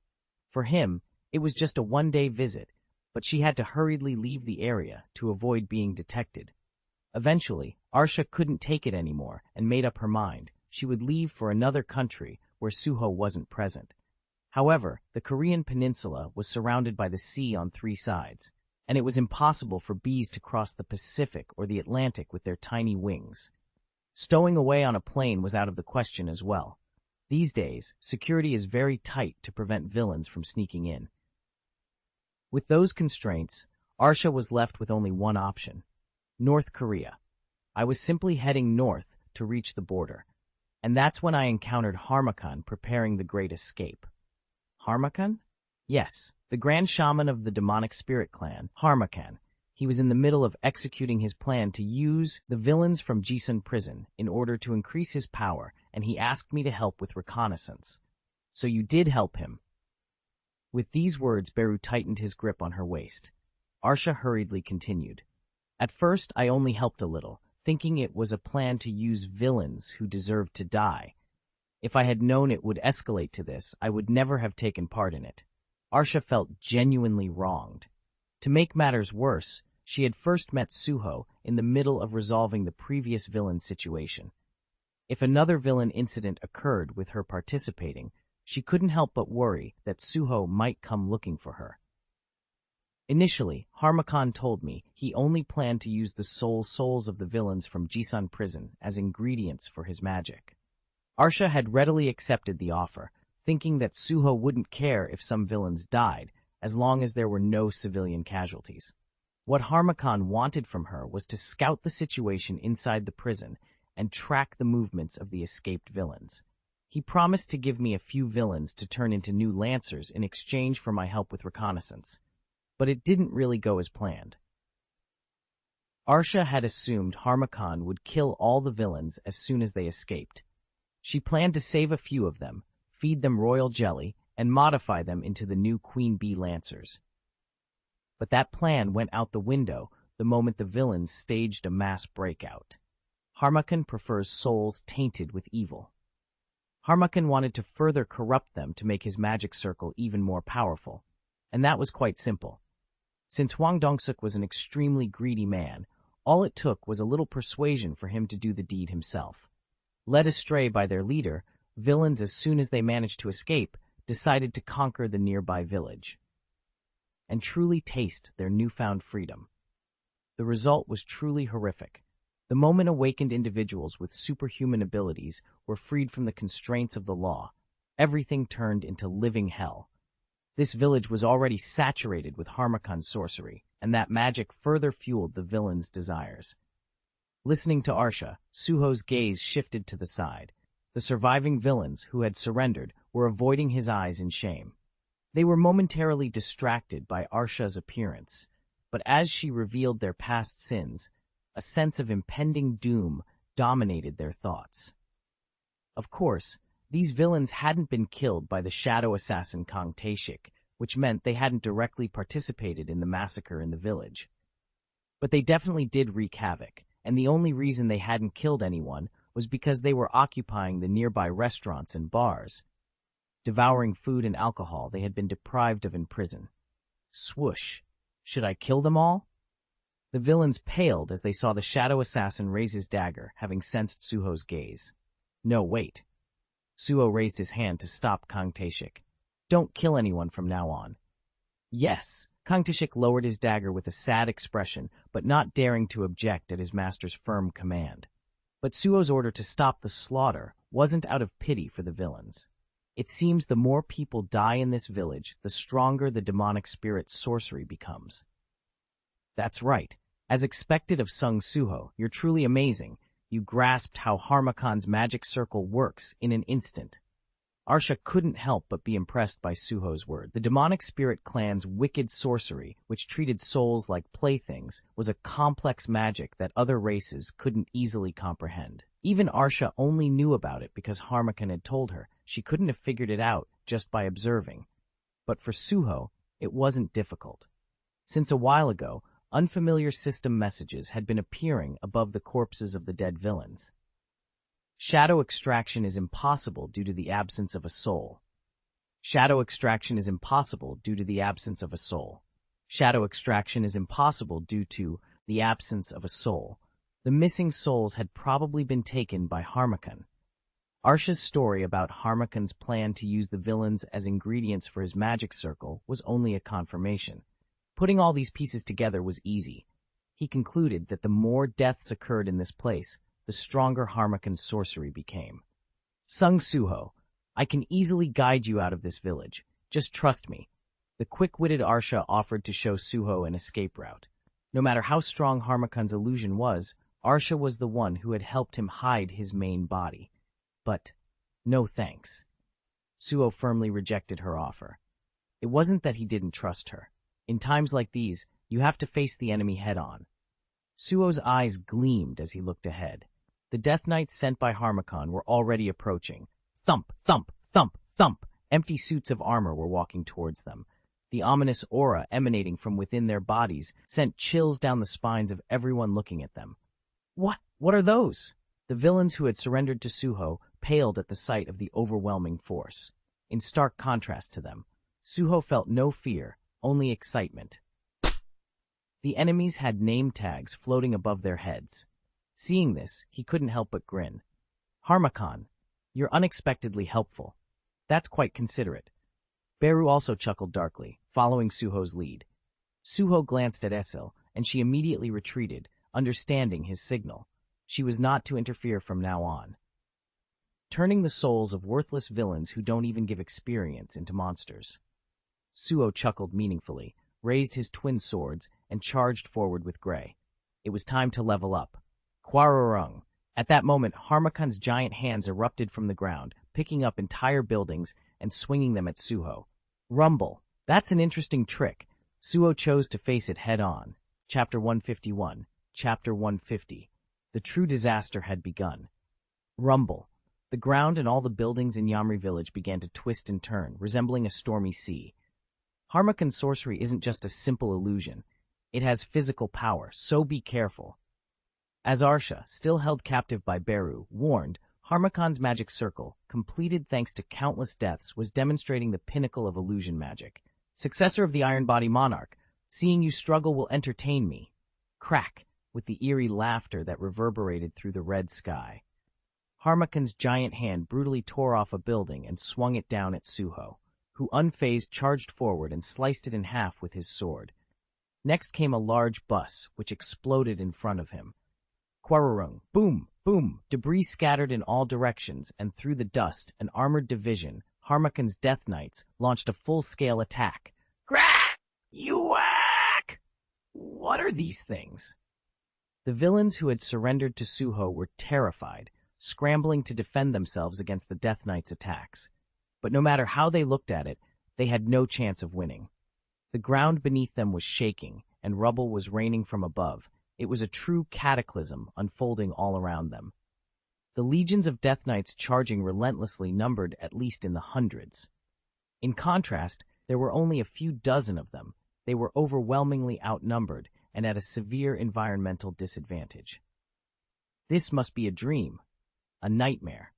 For him, it was just a one-day visit, but she had to hurriedly leave the area to avoid being detected. Eventually, Arsha couldn't take it anymore and made up her mind. She would leave for another country where Suho wasn't present. However, the Korean peninsula was surrounded by the sea on 3 sides, and it was impossible for bees to cross the Pacific or the Atlantic with their tiny wings. Stowing away on a plane was out of the question as well. These days, security is very tight to prevent villains from sneaking in. With those constraints, Arsha was left with only one option: North Korea. I was simply heading north to reach the border, and that's when I encountered Harmakan preparing the Great Escape. Harmakan? Yes, the Grand Shaman of the demonic spirit clan, Harmakan. He was in the middle of executing his plan to use the villains from Jisun prison in order to increase his power, and he asked me to help with reconnaissance. So you did help him. With these words, Beru tightened his grip on her waist. Arsha hurriedly continued. At first, I only helped a little, thinking it was a plan to use villains who deserved to die. If I had known it would escalate to this, I would never have taken part in it. Arsha felt genuinely wronged. To make matters worse, she had first met Suho in the middle of resolving the previous villain situation. If another villain incident occurred with her participating, she couldn't help but worry that Suho might come looking for her. Initially, Harmakan told me he only planned to use the souls of the villains from Jisun prison as ingredients for his magic. Arsha had readily accepted the offer, thinking that Suho wouldn't care if some villains died, as long as there were no civilian casualties. What Harmakan wanted from her was to scout the situation inside the prison and track the movements of the escaped villains. He promised to give me a few villains to turn into new lancers in exchange for my help with reconnaissance. But it didn't really go as planned. Arsha had assumed Harmakan would kill all the villains as soon as they escaped. She planned to save a few of them, feed them royal jelly, and modify them into the new Queen Bee Lancers. But that plan went out the window the moment the villains staged a mass breakout. Harmakan prefers souls tainted with evil. Harmakan wanted to further corrupt them to make his magic circle even more powerful, and that was quite simple. Since Hwang Dong-suk was an extremely greedy man, all it took was a little persuasion for him to do the deed himself. Led astray by their leader, villains, as soon as they managed to escape, decided to conquer the nearby village and truly taste their newfound freedom. The result was truly horrific. The moment awakened individuals with superhuman abilities were freed from the constraints of the law, everything turned into living hell. This village was already saturated with Harmakan's sorcery, and that magic further fueled the villain's desires. Listening to Arsha, Suho's gaze shifted to the side. The surviving villains who had surrendered were avoiding his eyes in shame. They were momentarily distracted by Arsha's appearance, but as she revealed their past sins, a sense of impending doom dominated their thoughts. Of course, these villains hadn't been killed by the shadow assassin Kang Tae-shik, which meant they hadn't directly participated in the massacre in the village. But they definitely did wreak havoc, and the only reason they hadn't killed anyone was because they were occupying the nearby restaurants and bars, devouring food and alcohol they had been deprived of in prison. Swoosh. Should I kill them all? The villains paled as they saw the shadow assassin raise his dagger, having sensed Suho's gaze. No, wait. Suho raised his hand to stop Kang Tae-shik. Don't kill anyone from now on. Yes. Kang Tae-shik lowered his dagger with a sad expression, but not daring to object at his master's firm command. But Suho's order to stop the slaughter wasn't out of pity for the villains. It seems the more people die in this village, the stronger the demonic spirit's sorcery becomes. That's right. As expected of Sung Suho, you're truly amazing. You grasped how Harmakan's magic circle works in an instant. Arsha couldn't help but be impressed by Suho's word. The demonic spirit clan's wicked sorcery, which treated souls like playthings, was a complex magic that other races couldn't easily comprehend. Even Arsha only knew about it because Harmakan had told her. She couldn't have figured it out just by observing. But for Suho, it wasn't difficult. Since a while ago, unfamiliar system messages had been appearing above the corpses of the dead villains. Shadow extraction is impossible due to the absence of a soul. Shadow extraction is impossible due to the absence of a soul. Shadow extraction is impossible due to the absence of a soul. The missing souls had probably been taken by Harmakan. Arsha's story about Harmakan's plan to use the villains as ingredients for his magic circle was only a confirmation. Putting all these pieces together was easy. He concluded that the more deaths occurred in this place, the stronger Harmakan's sorcery became. Sung Suho, I can easily guide you out of this village. Just trust me. The quick-witted Arsha offered to show Suho an escape route. No matter how strong Harmakan's illusion was, Arsha was the one who had helped him hide his main body. But no thanks. Suho firmly rejected her offer. It wasn't that he didn't trust her. In times like these, you have to face the enemy head-on. Suho's eyes gleamed as he looked ahead. The Death Knights sent by Harmakan were already approaching. Thump, thump, thump, thump. Empty suits of armor were walking towards them. The ominous aura emanating from within their bodies sent chills down the spines of everyone looking at them. What are those? The villains who had surrendered to Suho paled at the sight of the overwhelming force. In stark contrast to them, Suho felt no fear, only excitement. The enemies had name tags floating above their heads. Seeing this, he couldn't help but grin. Harmakan, you're unexpectedly helpful. That's quite considerate. Beru also chuckled darkly, following Suho's lead. Suho glanced at Esil, and she immediately retreated, understanding his signal. She was not to interfere from now on. Turning the souls of worthless villains who don't even give experience into monsters. Suho chuckled meaningfully, raised his twin swords, and charged forward with Gray. It was time to level up. Quararung. At that moment, Harmakan's giant hands erupted from the ground, picking up entire buildings and swinging them at Suho. Rumble. That's an interesting trick. Suho chose to face it head-on. Chapter 151. Chapter 150. The true disaster had begun. Rumble. The ground and all the buildings in Yamri village began to twist and turn, resembling a stormy sea. Harmakan's sorcery isn't just a simple illusion. It has physical power, so be careful. As Arsha, still held captive by Beru, warned, Harmakan's magic circle, completed thanks to countless deaths, was demonstrating the pinnacle of illusion magic. Successor of the Iron Body Monarch, seeing you struggle will entertain me. Crack, with the eerie laughter that reverberated through the red sky. Harmakan's giant hand brutally tore off a building and swung it down at Suho, who unfazed charged forward and sliced it in half with his sword. Next came a large bus, which exploded in front of him. Quararung, boom, boom, debris scattered in all directions, and through the dust, an armored division, Harmakan's Death Knights, launched a full-scale attack. Crack! You whack! What are these things? The villains who had surrendered to Suho were terrified, scrambling to defend themselves against the Death Knights' attacks. But no matter how they looked at it, they had no chance of winning. The ground beneath them was shaking, and rubble was raining from above. It was a true cataclysm unfolding all around them. The legions of Death Knights charging relentlessly numbered at least in the hundreds. In contrast, there were only a few dozen of them. They were overwhelmingly outnumbered and at a severe environmental disadvantage. This must be a dream, a nightmare.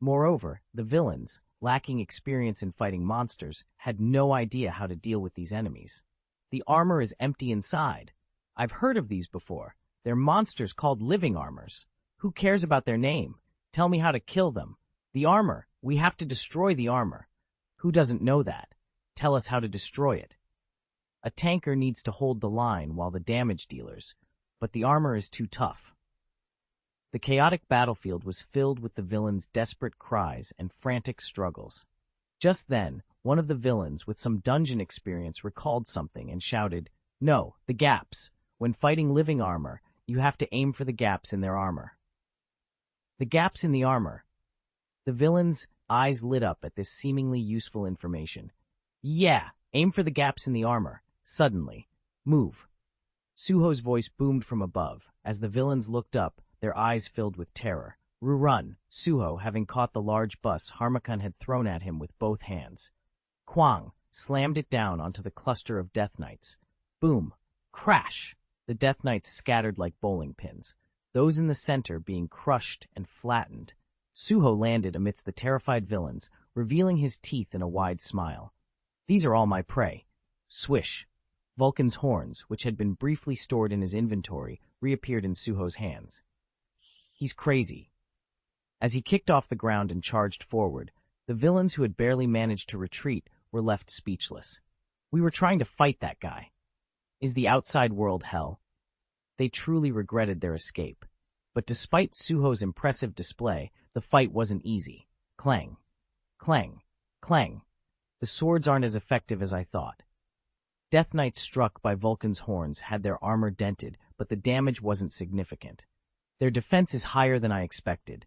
Moreover, the villains, lacking experience in fighting monsters, had no idea how to deal with these enemies. The armor is empty inside. I've heard of these before. They're monsters called living armors. Who cares about their name? Tell me how to kill them. The armor. We have to destroy the armor. Who doesn't know that? Tell us how to destroy it. A tanker needs to hold the line while the damage dealers, but the armor is too tough. The chaotic battlefield was filled with the villains' desperate cries and frantic struggles. Just then, one of the villains with some dungeon experience recalled something and shouted, "No, the gaps. When fighting living armor, you have to aim for the gaps in their armor." The gaps in the armor. The villain's eyes lit up at this seemingly useful information. Yeah, aim for the gaps in the armor. Suddenly. Move. Suho's voice boomed from above. As the villains looked up, their eyes filled with terror. Run! Suho, having caught the large bus Harmacon had thrown at him with both hands. Kwang slammed it down onto the cluster of Death Knights. Boom! Crash! The Death Knights scattered like bowling pins, those in the center being crushed and flattened. Suho landed amidst the terrified villains, revealing his teeth in a wide smile. These are all my prey. Swish! Vulcan's horns, which had been briefly stored in his inventory, reappeared in Suho's hands. He's crazy. As he kicked off the ground and charged forward, the villains who had barely managed to retreat were left speechless. We were trying to fight that guy. Is the outside world hell? They truly regretted their escape. But despite Suho's impressive display, the fight wasn't easy. Clang, clang, clang. The swords aren't as effective as I thought. Death Knights struck by Vulcan's horns had their armor dented, but the damage wasn't significant. Their defense is higher than I expected.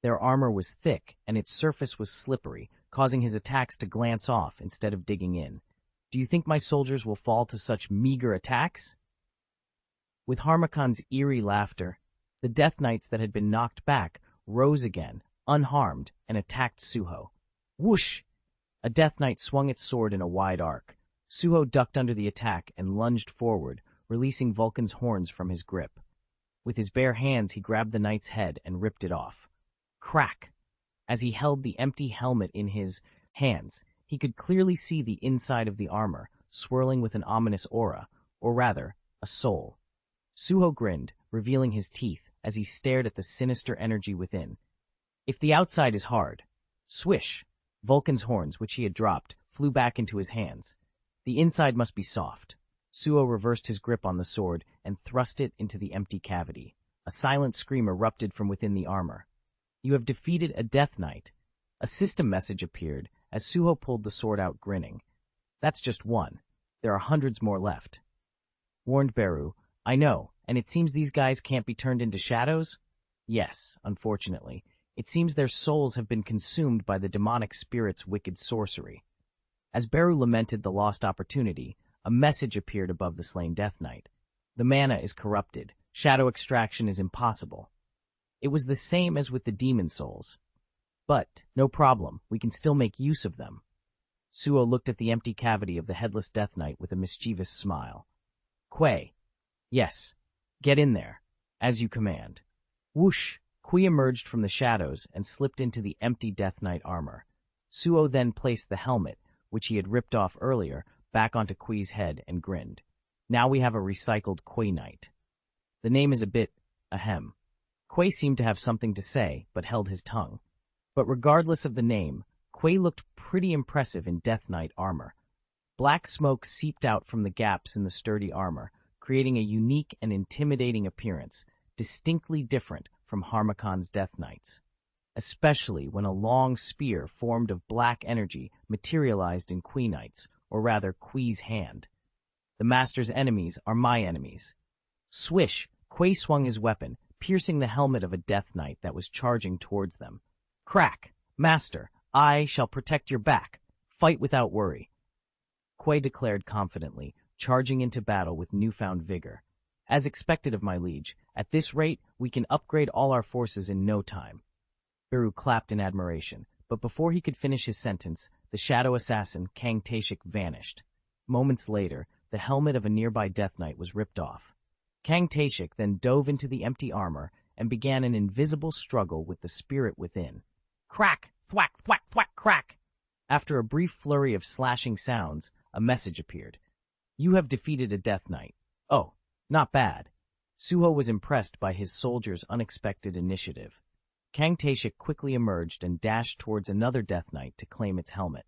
Their armor was thick, and its surface was slippery, causing his attacks to glance off instead of digging in. Do you think my soldiers will fall to such meager attacks? With Harmacon's eerie laughter, the Death Knights that had been knocked back rose again, unharmed, and attacked Suho. Whoosh! A Death Knight swung its sword in a wide arc. Suho ducked under the attack and lunged forward, releasing Vulcan's horns from his grip. With his bare hands, he grabbed the knight's head and ripped it off. Crack! As he held the empty helmet in his hands, he could clearly see the inside of the armor, swirling with an ominous aura, or rather, a soul. Suho grinned, revealing his teeth as he stared at the sinister energy within. If the outside is hard, swish! Vulcan's horns, which he had dropped, flew back into his hands. The inside must be soft. Suho reversed his grip on the sword and thrust it into the empty cavity. A silent scream erupted from within the armor. You have defeated a Death Knight. A system message appeared as Suho pulled the sword out, grinning. That's just one. There are hundreds more left. Warned Beru, I know, and it seems these guys can't be turned into shadows? Yes, unfortunately. It seems their souls have been consumed by the demonic spirit's wicked sorcery. As Beru lamented the lost opportunity, a message appeared above the slain Death Knight. The mana is corrupted. Shadow extraction is impossible. It was the same as with the demon souls. But, no problem, we can still make use of them. Suho looked at the empty cavity of the headless Death Knight with a mischievous smile. Quay. Yes. Get in there. As you command. Whoosh! Quay emerged from the shadows and slipped into the empty Death Knight armor. Suho then placed the helmet, which he had ripped off earlier, back onto Quay's head and grinned. Now we have a recycled Quay Knight. The name is a bit ahem. Quay seemed to have something to say, but held his tongue. But regardless of the name, Quay looked pretty impressive in Death Knight armor. Black smoke seeped out from the gaps in the sturdy armor, creating a unique and intimidating appearance, distinctly different from Harmacon's Death Knights. Especially when a long spear formed of black energy materialized in Quay Knight's, or rather Quay's hand. The Master's enemies are my enemies. Swish! Quay swung his weapon, piercing the helmet of a Death Knight that was charging towards them. Crack! Master, I shall protect your back. Fight without worry. Quay declared confidently, charging into battle with newfound vigor. As expected of my liege, at this rate, we can upgrade all our forces in no time. Beru clapped in admiration, but before he could finish his sentence, the shadow assassin, Kang Taeshik, vanished. Moments later, the helmet of a nearby Death Knight was ripped off. Kang Taeshik then dove into the empty armor and began an invisible struggle with the spirit within. Crack! Thwack! Thwack! Thwack! Crack! After a brief flurry of slashing sounds, a message appeared. You have defeated a Death Knight. Oh, not bad. Suho was impressed by his soldiers' unexpected initiative. Kang Taeshik quickly emerged and dashed towards another Death Knight to claim its helmet.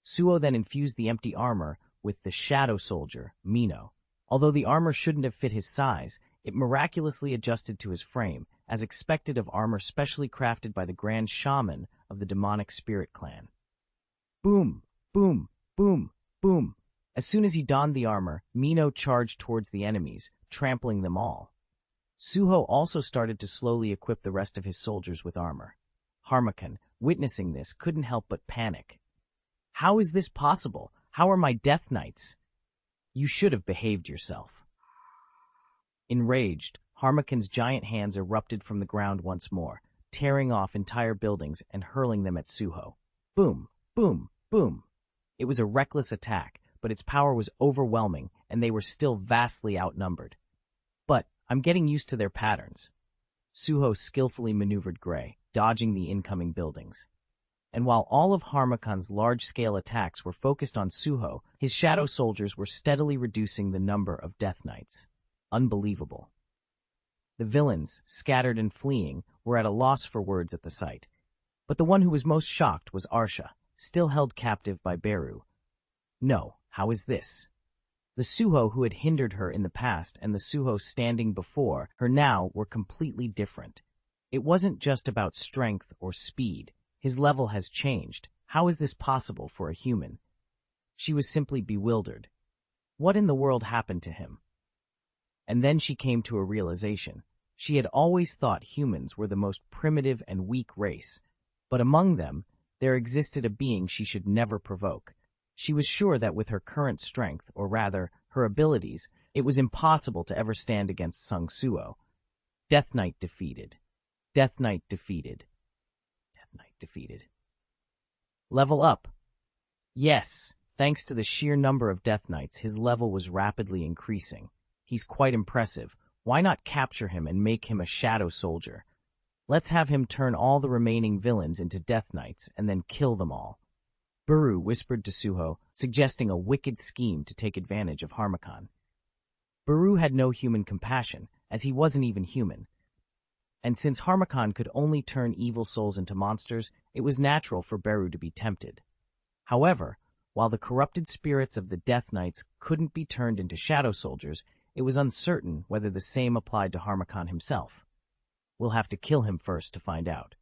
Suho then infused the empty armor with the Shadow Soldier, Mino. Although the armor shouldn't have fit his size, it miraculously adjusted to his frame, as expected of armor specially crafted by the Grand Shaman of the demonic spirit clan. Boom! Boom! Boom! Boom! As soon as he donned the armor, Mino charged towards the enemies, trampling them all. Suho also started to slowly equip the rest of his soldiers with armor. Harmakan, witnessing this, couldn't help but panic. How is this possible? How are my Death Knights? You should have behaved yourself. Enraged, Harmakan's giant hands erupted from the ground once more, tearing off entire buildings and hurling them at Suho. Boom! Boom! Boom! It was a reckless attack, but its power was overwhelming, and they were still vastly outnumbered. But I'm getting used to their patterns. Suho skillfully maneuvered Gray, dodging the incoming buildings. And while all of Harmakan's large-scale attacks were focused on Suho, his shadow soldiers were steadily reducing the number of Death Knights. Unbelievable. The villains, scattered and fleeing, were at a loss for words at the sight. But the one who was most shocked was Arsha, still held captive by Beru. No, how is this? The Suho who had hindered her in the past and the Suho standing before her now were completely different. It wasn't just about strength or speed. His level has changed. How is this possible for a human? She was simply bewildered. What in the world happened to him? And then she came to a realization. She had always thought humans were the most primitive and weak race, but among them, there existed a being she should never provoke. She was sure that with her current strength, or rather, her abilities, it was impossible to ever stand against Sung Suho. Death Knight defeated. Death Knight defeated. Death Knight defeated. Level up. Yes, thanks to the sheer number of Death Knights, his level was rapidly increasing. He's quite impressive. Why not capture him and make him a shadow soldier? Let's have him turn all the remaining villains into Death Knights and then kill them all. Beru whispered to Suho, suggesting a wicked scheme to take advantage of Harmakan. Beru had no human compassion, as he wasn't even human. And since Harmakan could only turn evil souls into monsters, it was natural for Beru to be tempted. However, while the corrupted spirits of the Death Knights couldn't be turned into shadow soldiers, it was uncertain whether the same applied to Harmakan himself. We'll have to kill him first to find out.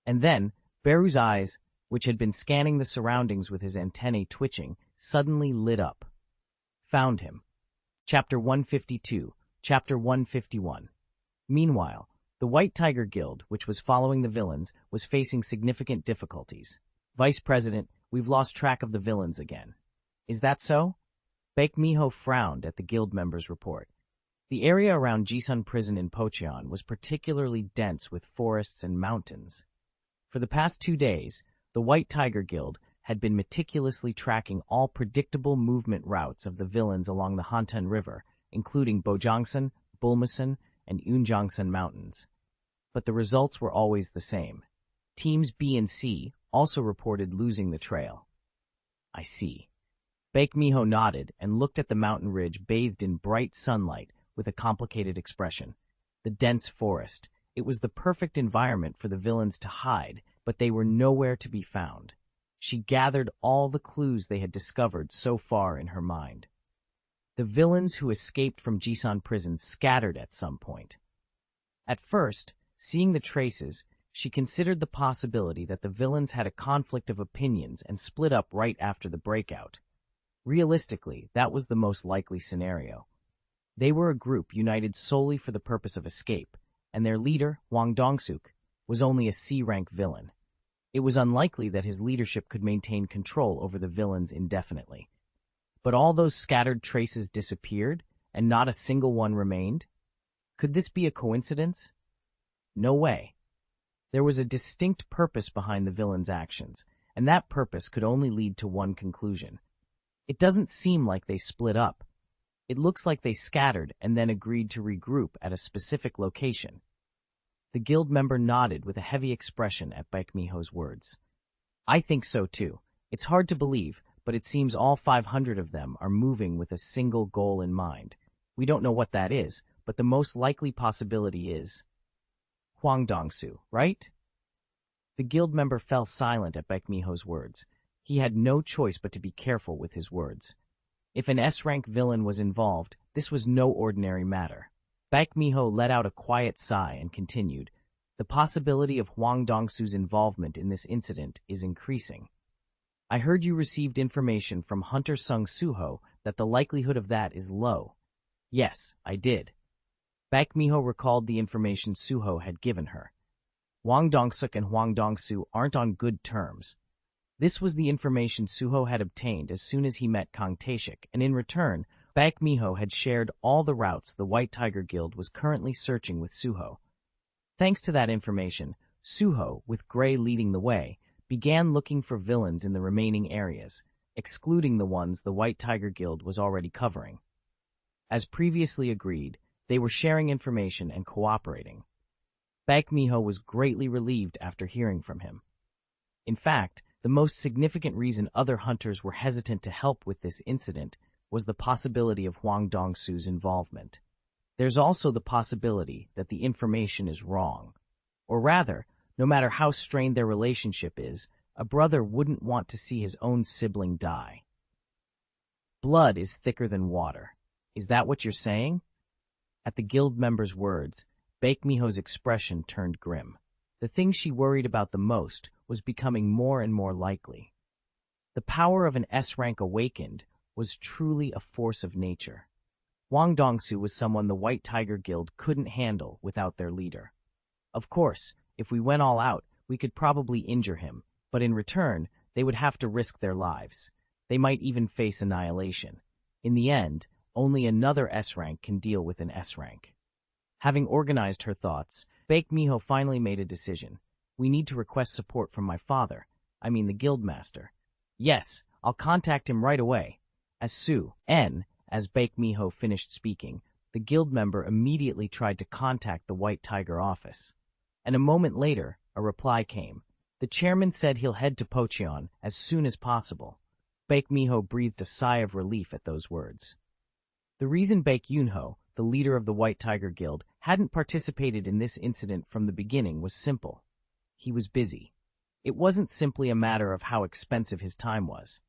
And then, Beru's eyes, which had been scanning the surroundings with his antennae twitching, suddenly lit up. Found him. Chapter 152, Chapter 151. Meanwhile, the White Tiger Guild, which was following the villains, was facing significant difficulties. Vice President, we've lost track of the villains again. Is that so? Baek Miho frowned at the guild members' report. The area around Jisun Prison in Pocheon was particularly dense with forests and mountains. For the past 2 days, the White Tiger Guild had been meticulously tracking all predictable movement routes of the villains along the Hantan River, including Bojangsan, Bulmasan, and Unjongsan Mountains. But the results were always the same. Teams B and C also reported losing the trail. I see. Baek Miho nodded and looked at the mountain ridge bathed in bright sunlight with a complicated expression. The dense forest. It was the perfect environment for the villains to hide, but they were nowhere to be found. She gathered all the clues they had discovered so far in her mind. The villains who escaped from Jisun Prison scattered at some point. At first, seeing the traces, she considered the possibility that the villains had a conflict of opinions and split up right after the breakout. Realistically, that was the most likely scenario. They were a group united solely for the purpose of escape, and their leader, Wang Dongsuk, was only a C-rank villain. It was unlikely that his leadership could maintain control over the villains indefinitely. But all those scattered traces disappeared, and not a single one remained? Could this be a coincidence? No way. There was a distinct purpose behind the villains' actions, and that purpose could only lead to one conclusion. It doesn't seem like they split up. It looks like they scattered and then agreed to regroup at a specific location. The guild member nodded with a heavy expression at Baekmiho's words. I think so too. It's hard to believe, but it seems all 500 of them are moving with a single goal in mind. We don't know what that is, but the most likely possibility is Hwang Dong-soo, right? The guild member fell silent at Baekmiho's words. He had no choice but to be careful with his words. If an S-rank villain was involved, this was no ordinary matter. Baekmiho let out a quiet sigh and continued, the possibility of Hwang Dong-soo's involvement in this incident is increasing. I heard you received information from Hunter Sung Suho that the likelihood of that is low. Yes, I did. Baekmiho recalled the information Suho had given her. Hwang Dong-suk and Hwang Dong-soo aren't on good terms. This was the information Suho had obtained as soon as he met Kang Taeshik, and in return, Baekmiho had shared all the routes the White Tiger Guild was currently searching with Suho. Thanks to that information, Suho, with Gray leading the way, began looking for villains in the remaining areas, excluding the ones the White Tiger Guild was already covering. As previously agreed, they were sharing information and cooperating. Baekmiho was greatly relieved after hearing from him. In fact, the most significant reason other hunters were hesitant to help with this incident was the possibility of Hwang Dong-soo's involvement. There's also the possibility that the information is wrong. Or rather, no matter how strained their relationship is, a brother wouldn't want to see his own sibling die. Blood is thicker than water. Is that what you're saying? At the guild member's words, Baekmiho's expression turned grim. The thing she worried about the most was becoming more and more likely. The power of an S-rank awakened was truly a force of nature. Hwang Dong-soo was someone the White Tiger Guild couldn't handle without their leader. Of course, if we went all out, we could probably injure him, but in return, they would have to risk their lives. They might even face annihilation. In the end, only another S-rank can deal with an S-rank. Having organized her thoughts, Baekmiho finally made a decision. We need to request support from my father, the guildmaster. Yes, I'll contact him right away. As Baekmiho finished speaking, the guild member immediately tried to contact the White Tiger office. And a moment later, a reply came. The chairman said he'll head to Pocheon as soon as possible. Baekmiho breathed a sigh of relief at those words. The reason Baek Yunho, the leader of the White Tiger Guild, hadn't participated in this incident from the beginning was simple. He was busy. It wasn't simply a matter of how expensive his time was.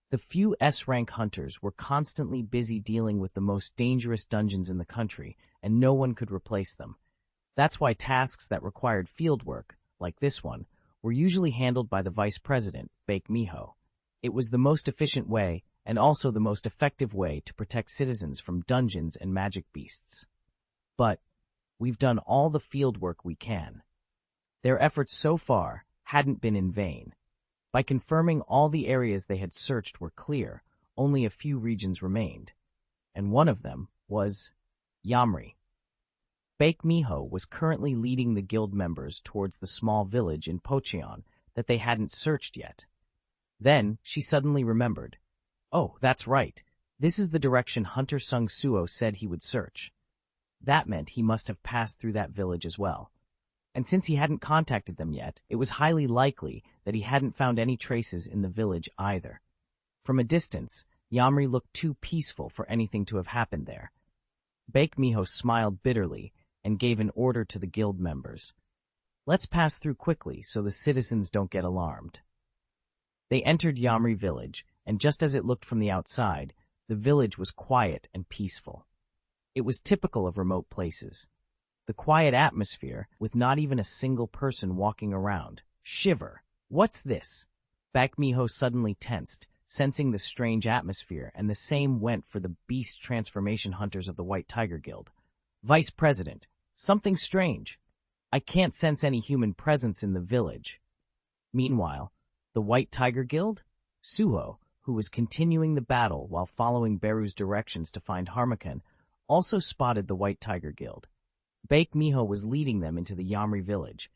The few S-rank hunters were constantly busy dealing with the most dangerous dungeons in the country, and no one could replace them. That's why tasks that required field work, like this one, were usually handled by the vice president, Baekmiho. It was the most efficient way, and also the most effective way to protect citizens from dungeons and magic beasts. But we've done all the field work we can. Their efforts so far hadn't been in vain. By confirming all the areas they had searched were clear, only a few regions remained. And one of them was Yamri. Baekmiho was currently leading the guild members towards the small village in Pocheon that they hadn't searched yet. Then she suddenly remembered. Oh, that's right. This is the direction Hunter Sung Suho said he would search. That meant he must have passed through that village as well. And since he hadn't contacted them yet, it was highly likely that he hadn't found any traces in the village either. From a distance, Yamri looked too peaceful for anything to have happened there. Baekmiho smiled bitterly and gave an order to the guild members. Let's pass through quickly so the citizens don't get alarmed. They entered Yamri village, and just as it looked from the outside, the village was quiet and peaceful. It was typical of remote places. The quiet atmosphere, with not even a single person walking around. Shiver. What's this? Baekmiho suddenly tensed, sensing the strange atmosphere, and the same went for the beast transformation hunters of the White Tiger Guild. Vice President, something strange. I can't sense any human presence in the village. Meanwhile, the White Tiger Guild? Suho, who was continuing the battle while following Beru's directions to find Harmakan, also spotted the White Tiger Guild. Baekmiho was leading them into the Yamri village.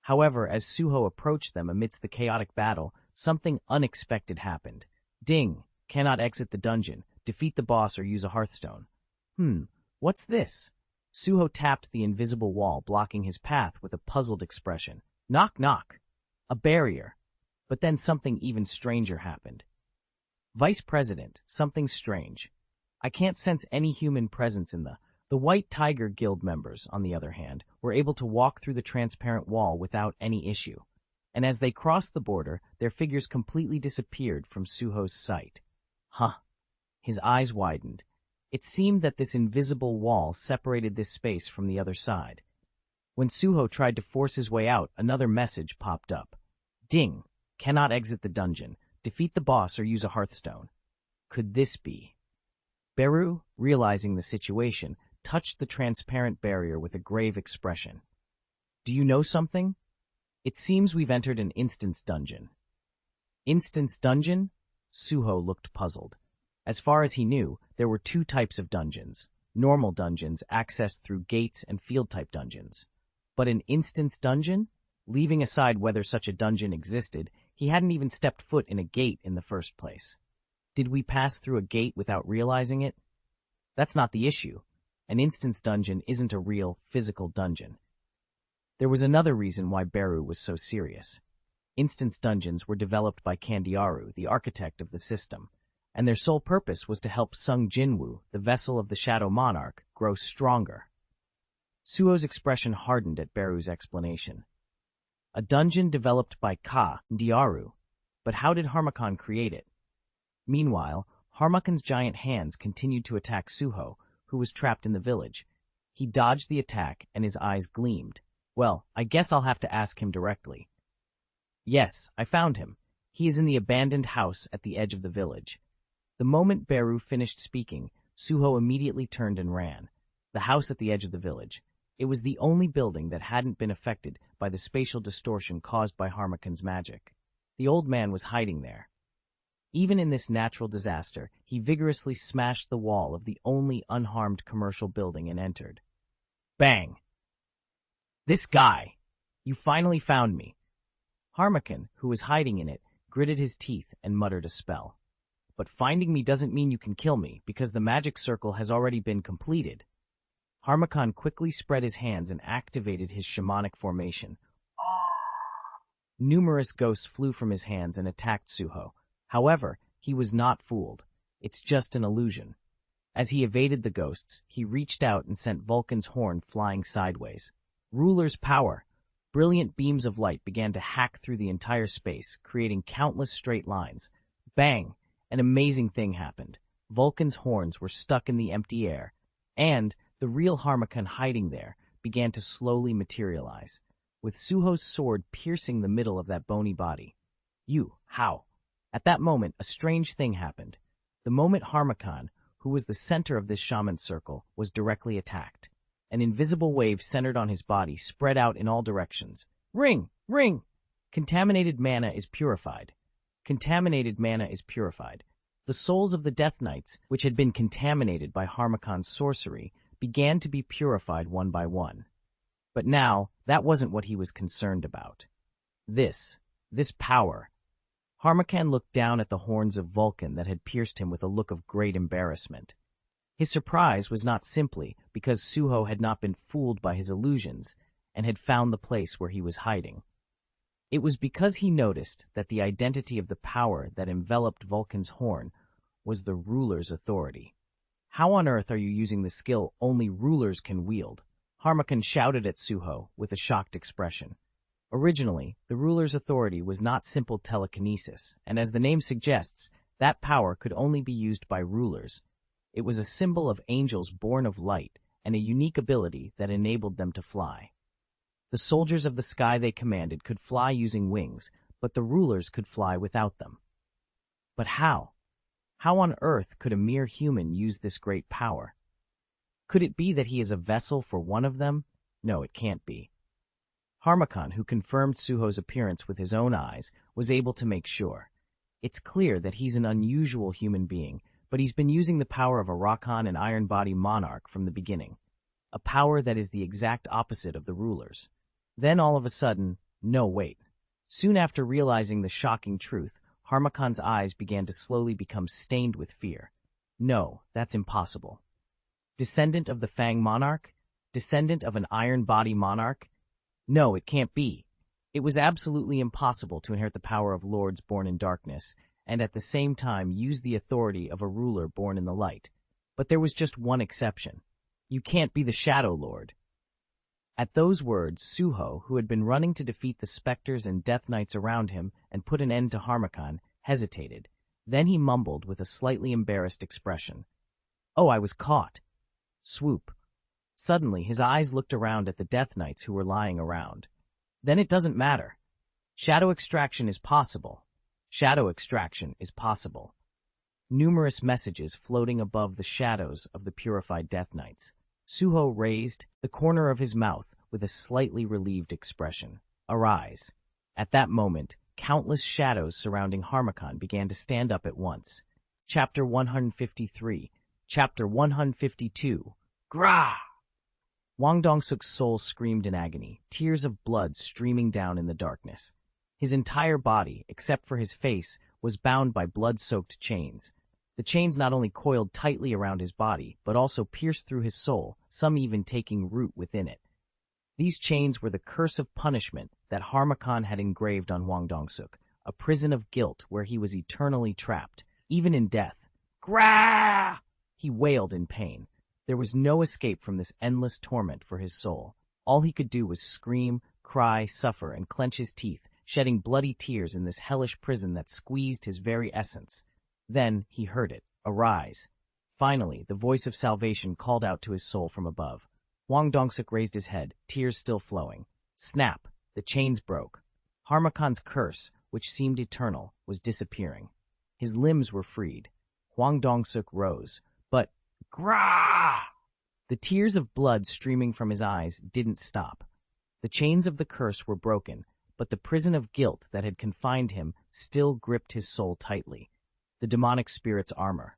However, as Suho approached them amidst the chaotic battle, something unexpected happened. Ding! Cannot exit the dungeon, defeat the boss or use a hearthstone. What's this? Suho tapped the invisible wall, blocking his path with a puzzled expression. Knock, knock. A barrier. But then something even stranger happened. Vice President, something strange. I can't sense any human presence in the White Tiger Guild members, on the other hand, were able to walk through the transparent wall without any issue. And as they crossed the border, their figures completely disappeared from Suho's sight. Huh. His eyes widened. It seemed that this invisible wall separated this space from the other side. When Suho tried to force his way out, another message popped up. Ding. Cannot exit the dungeon. Defeat the boss or use a hearthstone. Could this be? Beru, realizing the situation, touched the transparent barrier with a grave expression. Do you know something? It seems we've entered an instance dungeon. Instance dungeon? Suho looked puzzled. As far as he knew, there were two types of dungeons. Normal dungeons accessed through gates and field-type dungeons. But an instance dungeon? Leaving aside whether such a dungeon existed, he hadn't even stepped foot in a gate in the first place. Did we pass through a gate without realizing it? That's not the issue. An instance dungeon isn't a real, physical dungeon. There was another reason why Beru was so serious. Instance dungeons were developed by Kandiaru, the architect of the system, and their sole purpose was to help Sung Jinwoo, the vessel of the Shadow Monarch, grow stronger. Suho's expression hardened at Beru's explanation. A dungeon developed by Kandiaru, but how did Harmakan create it? Meanwhile, Harmakan's giant hands continued to attack Suho, who was trapped in the village. He dodged the attack, and his eyes gleamed. Well, I guess I'll have to ask him directly. Yes, I found him. He is in the abandoned house at the edge of the village. The moment Beru finished speaking, Suho immediately turned and ran. The house at the edge of the village. It was the only building that hadn't been affected by the spatial distortion caused by Harmakan's magic. The old man was hiding there. Even in this natural disaster, he vigorously smashed the wall of the only unharmed commercial building and entered. Bang! This guy! You finally found me. Harmakan, who was hiding in it, gritted his teeth and muttered a spell. But finding me doesn't mean you can kill me, because the magic circle has already been completed. Harmakan quickly spread his hands and activated his shamanic formation. Numerous ghosts flew from his hands and attacked Suho. However, he was not fooled. It's just an illusion. As he evaded the ghosts, he reached out and sent Vulcan's horn flying sideways. Ruler's power! Brilliant beams of light began to hack through the entire space, creating countless straight lines. Bang! An amazing thing happened. Vulcan's horns were stuck in the empty air, and the real Harmakan hiding there began to slowly materialize, with Suho's sword piercing the middle of that bony body. How? At that moment, a strange thing happened. The moment Harmakan, who was the center of this shaman circle, was directly attacked. An invisible wave centered on his body spread out in all directions. Ring! Ring! Contaminated mana is purified. Contaminated mana is purified. The souls of the Death Knights, which had been contaminated by Harmakan's sorcery, began to be purified one by one. But now, that wasn't what he was concerned about. This power. Harmakan looked down at the horns of Vulcan that had pierced him with a look of great embarrassment. His surprise was not simply because Suho had not been fooled by his illusions and had found the place where he was hiding. It was because he noticed that the identity of the power that enveloped Vulcan's horn was the ruler's authority. How on earth are you using the skill only rulers can wield? Harmakan shouted at Suho with a shocked expression. Originally, the ruler's authority was not simple telekinesis, and as the name suggests, that power could only be used by rulers. It was a symbol of angels born of light and a unique ability that enabled them to fly. The soldiers of the sky they commanded could fly using wings, but the rulers could fly without them. But how? How on earth could a mere human use this great power? Could it be that he is a vessel for one of them? No, it can't be. Harmakan, who confirmed Suho's appearance with his own eyes, was able to make sure. It's clear that he's an unusual human being, but he's been using the power of a Rakan and Iron Body monarch from the beginning, a power that is the exact opposite of the ruler's. Then all of a sudden, no wait. Soon after realizing the shocking truth, Harmakan's eyes began to slowly become stained with fear. No, that's impossible. Descendant of the Fang monarch? descendant of an iron body monarch? No, it can't be. It was absolutely impossible to inherit the power of lords born in darkness, and at the same time use the authority of a ruler born in the light. But there was just one exception. You can't be the Shadow Lord. At those words, Suho, who had been running to defeat the specters and death knights around him and put an end to Harmakan, hesitated. Then he mumbled with a slightly embarrassed expression. "Oh, I was caught." Swoop. Suddenly, his eyes looked around at the death knights who were lying around. Then it doesn't matter. Shadow extraction is possible. Shadow extraction is possible. Numerous messages floating above the shadows of the purified death knights. Suho raised the corner of his mouth with a slightly relieved expression. Arise. At that moment, countless shadows surrounding Harmakan began to stand up at once. Chapter 153. Chapter 152. Gra! Wang Dongsuk's soul screamed in agony, tears of blood streaming down in the darkness. His entire body, except for his face, was bound by blood-soaked chains. The chains not only coiled tightly around his body, but also pierced through his soul, some even taking root within it. These chains were the curse of punishment that Harmakan had engraved on Wang Dongsuk, a prison of guilt where he was eternally trapped, even in death. Gra! He wailed in pain. There was no escape from this endless torment for his soul. All he could do was scream, cry, suffer, and clench his teeth, shedding bloody tears in this hellish prison that squeezed his very essence. Then he heard it. Arise. Finally, the voice of salvation called out to his soul from above. Wang Dongsuk raised his head, tears still flowing. Snap! The chains broke. Harmakan's curse, which seemed eternal, was disappearing. His limbs were freed. Wang Dongsuk rose. But, Grah! The tears of blood streaming from his eyes didn't stop. The chains of the curse were broken, but the prison of guilt that had confined him still gripped his soul tightly. The demonic spirit's armor.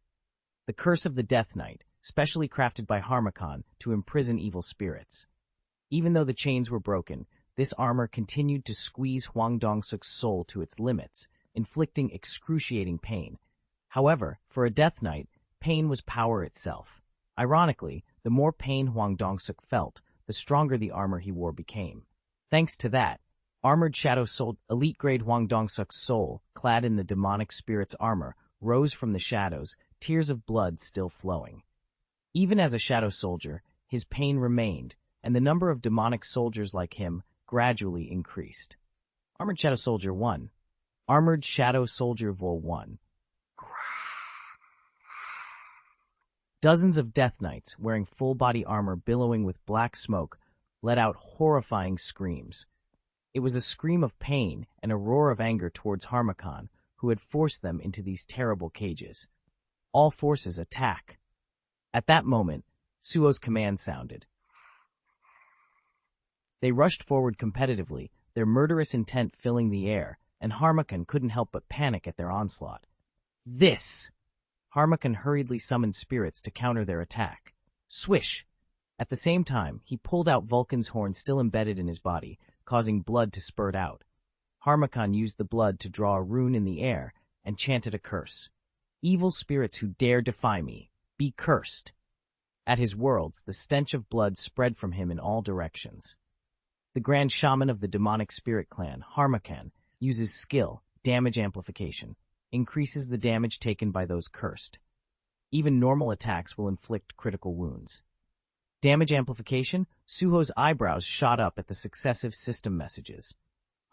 The curse of the Death Knight, specially crafted by Harmakan to imprison evil spirits. Even though the chains were broken, this armor continued to squeeze Wang Dongsuk's soul to its limits, inflicting excruciating pain. However, for a Death Knight, pain was power itself. Ironically, the more pain Wang Dongsuk felt, the stronger the armor he wore became. Thanks to that, armored shadow soul elite-grade Wang Dongsuk's soul, clad in the demonic spirit's armor, rose from the shadows, tears of blood still flowing. Even as a shadow soldier, his pain remained, and the number of demonic soldiers like him gradually increased. Armored Shadow Soldier 1. Armored Shadow Soldier Vol 1. Dozens of Death Knights, wearing full-body armor billowing with black smoke, let out horrifying screams. It was a scream of pain and a roar of anger towards Harmakan, who had forced them into these terrible cages. All forces attack. At that moment, Suho's command sounded. They rushed forward competitively, their murderous intent filling the air, and Harmakan couldn't help but panic at their onslaught. This! Harmakan hurriedly summoned spirits to counter their attack. Swish! At the same time, he pulled out Vulcan's horn still embedded in his body, causing blood to spurt out. Harmakan used the blood to draw a rune in the air and chanted a curse. Evil spirits who dare defy me, be cursed. At his worlds, the stench of blood spread from him in all directions. The Grand Shaman of the demonic spirit clan, Harmakan, uses skill, damage amplification, increases the damage taken by those cursed. Even normal attacks will inflict critical wounds. Damage amplification, Suho's eyebrows shot up at the successive system messages.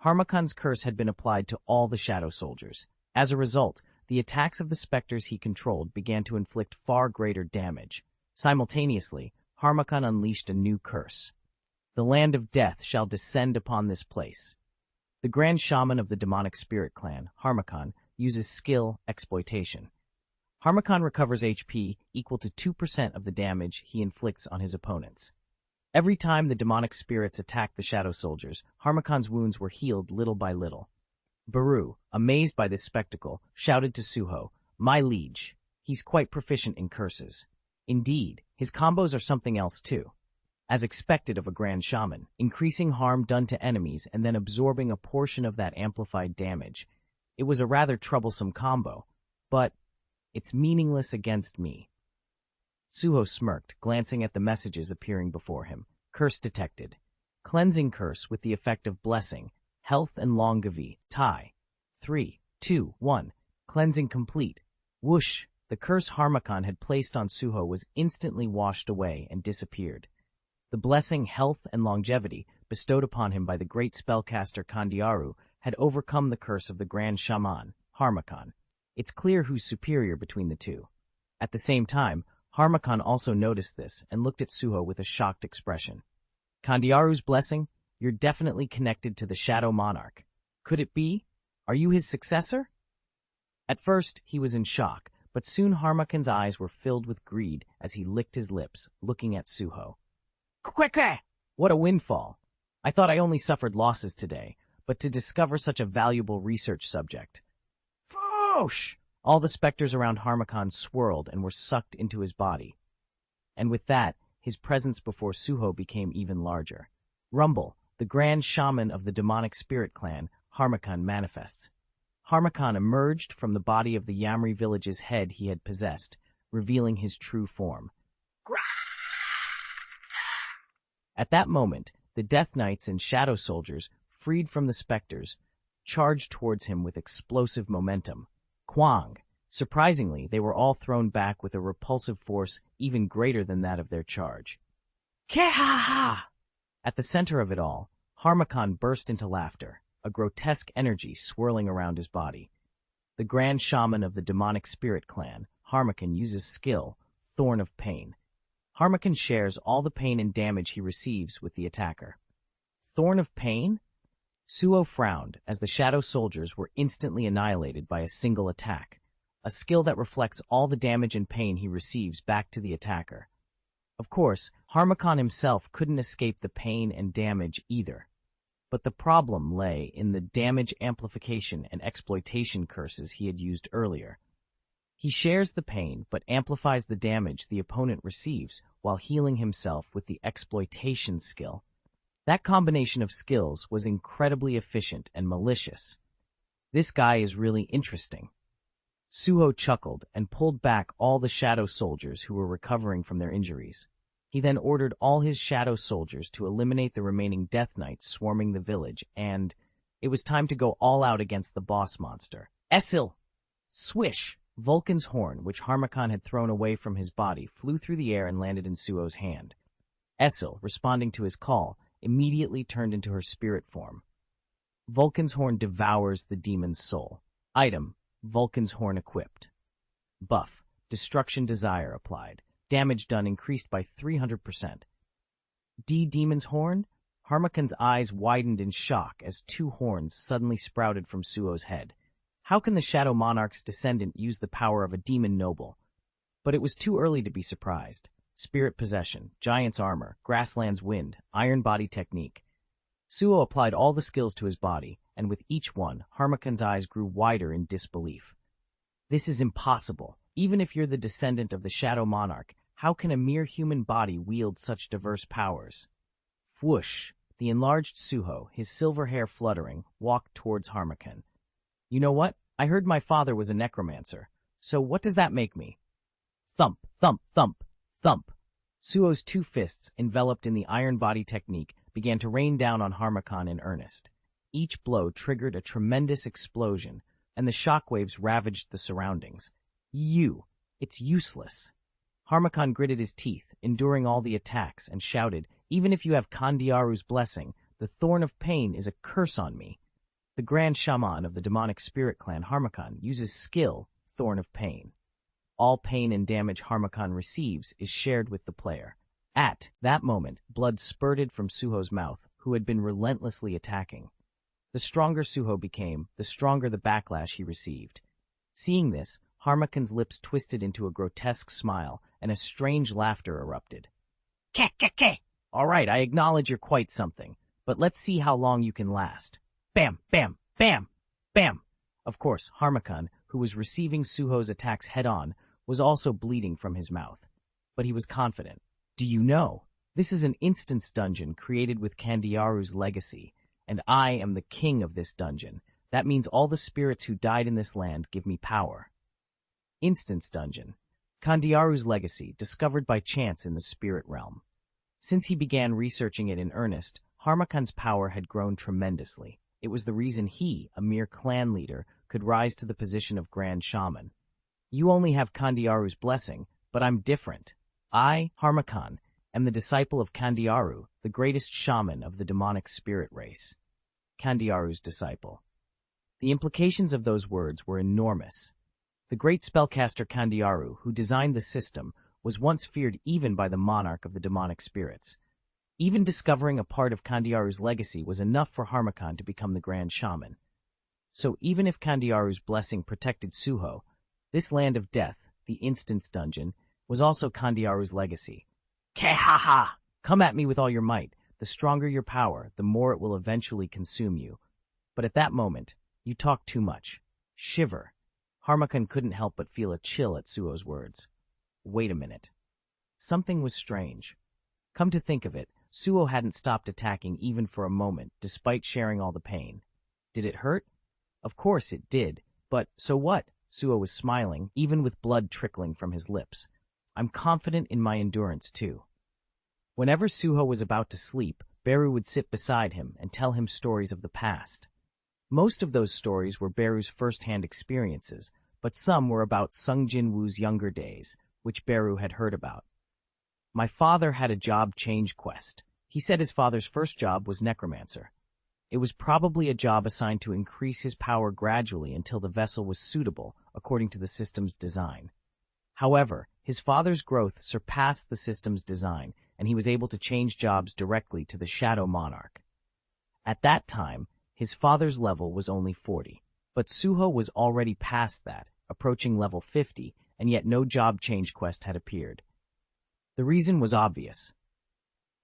Harmakan's curse had been applied to all the shadow soldiers. As a result, the attacks of the specters he controlled began to inflict far greater damage. Simultaneously, Harmakan unleashed a new curse. The land of death shall descend upon this place. The Grand Shaman of the demonic spirit clan, Harmakan, uses skill exploitation. Harmakan recovers HP equal to 2% of the damage he inflicts on his opponents. Every time the demonic spirits attacked the shadow soldiers, Harmakan's wounds were healed little by little. Beru, amazed by this spectacle, shouted to Suho, "My liege, he's quite proficient in curses." Indeed, his combos are something else too. As expected of a Grand Shaman, increasing harm done to enemies and then absorbing a portion of that amplified damage. It was a rather troublesome combo, but it's meaningless against me. Suho smirked, glancing at the messages appearing before him. Curse detected. Cleansing curse with the effect of blessing, health and longevity. Tie. 3, 2, 1. Cleansing complete. Whoosh! The curse Harmacon had placed on Suho was instantly washed away and disappeared. The blessing, health, and longevity bestowed upon him by the great spellcaster Kandiaru had overcome the curse of the Grand Shaman, Harmacon. It's clear who's superior between the two. At the same time, Harmacon also noticed this and looked at Suho with a shocked expression. Kandiaru's blessing? You're definitely connected to the Shadow Monarch. Could it be? Are you his successor? At first, he was in shock, but soon Harmacon's eyes were filled with greed as he licked his lips, looking at Suho. Kwekwe! What a windfall! I thought I only suffered losses today, but to discover such a valuable research subject. Foosh! All the specters around Harmacon swirled and were sucked into his body. And with that, his presence before Suho became even larger. Rumble, the grand shaman of the demonic spirit clan, Harmacon manifests. Harmacon emerged from the body of the Yamri village's head he had possessed, revealing his true form. At that moment, the Death Knights and Shadow Soldiers, freed from the specters, charged towards him with explosive momentum. Kwang! Surprisingly, they were all thrown back with a repulsive force even greater than that of their charge. Keha-ha! At the center of it all, Harmacon burst into laughter, a grotesque energy swirling around his body. The grand shaman of the demonic spirit clan, Harmacon, uses skill, Thorn of Pain. Harmacon shares all the pain and damage he receives with the attacker. Thorn of Pain? Suho frowned as the Shadow Soldiers were instantly annihilated by a single attack, a skill that reflects all the damage and pain he receives back to the attacker. Of course, Harmacon himself couldn't escape the pain and damage either. But the problem lay in the damage amplification and exploitation curses he had used earlier. He shares the pain but amplifies the damage the opponent receives while healing himself with the exploitation skill. That combination of skills was incredibly efficient and malicious. This guy is really interesting. Suho chuckled and pulled back all the Shadow Soldiers who were recovering from their injuries. He then ordered all his Shadow Soldiers to eliminate the remaining Death Knights swarming the village, and it was time to go all out against the boss monster. Essil! Swish! Vulcan's horn, which Harmacon had thrown away from his body, flew through the air and landed in Suho's hand. Essil, responding to his call, immediately turned into her spirit form. Vulcan's horn devours the demon's soul. Item: Vulcan's horn equipped. Buff: Destruction Desire applied. Damage done increased by 300%. Demon's horn? Harmacon's eyes widened in shock as two horns suddenly sprouted from Suho's head. How can the Shadow Monarch's descendant use the power of a demon noble? But it was too early to be surprised. Spirit Possession, Giant's Armor, Grassland's Wind, Iron Body Technique. Suho applied all the skills to his body, and with each one, Harmacon's eyes grew wider in disbelief. This is impossible. Even if you're the descendant of the Shadow Monarch, how can a mere human body wield such diverse powers? Whoosh! The enlarged Suho, his silver hair fluttering, walked towards Harmacon. You know what? I heard my father was a necromancer. So what does that make me? Thump, thump, thump, thump. Suho's two fists, enveloped in the iron body technique, began to rain down on Harmacon in earnest. Each blow triggered a tremendous explosion, and the shockwaves ravaged the surroundings. It's useless. Harmacon gritted his teeth, enduring all the attacks, and shouted, even if you have Kandiaru's blessing, the Thorn of Pain is a curse on me. The Grand Shaman of the demonic spirit clan Harmacon uses skill, Thorn of Pain. All pain and damage Harmacon receives is shared with the player. At that moment, blood spurted from Suho's mouth, who had been relentlessly attacking. The stronger Suho became, the stronger the backlash he received. Seeing this, Harmacon's lips twisted into a grotesque smile, and a strange laughter erupted. Ke! All right, I acknowledge you're quite something, but let's see how long you can last. Bam, bam, bam, bam. Of course, Harmacon, who was receiving Suho's attacks head-on, was also bleeding from his mouth. But he was confident. Do you know? This is an instance dungeon created with Kandiaru's legacy, and I am the king of this dungeon. That means all the spirits who died in this land give me power. Instance dungeon. Kandiaru's legacy, discovered by chance in the spirit realm. Since he began researching it in earnest, Harmakan's power had grown tremendously. It was the reason he, a mere clan leader, could rise to the position of Grand Shaman. You only have Kandiaru's blessing, but I'm different. I, Harmakan, am the disciple of Kandiaru, the greatest shaman of the demonic spirit race. Kandiaru's disciple. The implications of those words were enormous. The great spellcaster Kandiaru, who designed the system, was once feared even by the monarch of the demonic spirits. Even discovering a part of Kandiaru's legacy was enough for Harmakan to become the Grand Shaman. So even if Kandiaru's blessing protected Suho, this land of death, the Instance Dungeon, was also Kandiaru's legacy. Kehaha! Come at me with all your might. The stronger your power, the more it will eventually consume you. But at that moment, you talk too much. Shiver. Harmakan couldn't help but feel a chill at Suho's words. Wait a minute. Something was strange. Come to think of it, Suho hadn't stopped attacking even for a moment, despite sharing all the pain. Did it hurt? Of course it did. But so what? Suho was smiling, even with blood trickling from his lips. I'm confident in my endurance, too. Whenever Suho was about to sleep, Beru would sit beside him and tell him stories of the past. Most of those stories were Beru's first-hand experiences, but some were about Sung Jinwoo's younger days, which Beru had heard about. My father had a job change quest. He said his father's first job was necromancer. It was probably a job assigned to increase his power gradually until the vessel was suitable, according to the system's design. However, his father's growth surpassed the system's design, and he was able to change jobs directly to the Shadow Monarch. At that time, his father's level was only 40, but Suho was already past that, approaching level 50, and yet no job change quest had appeared. The reason was obvious.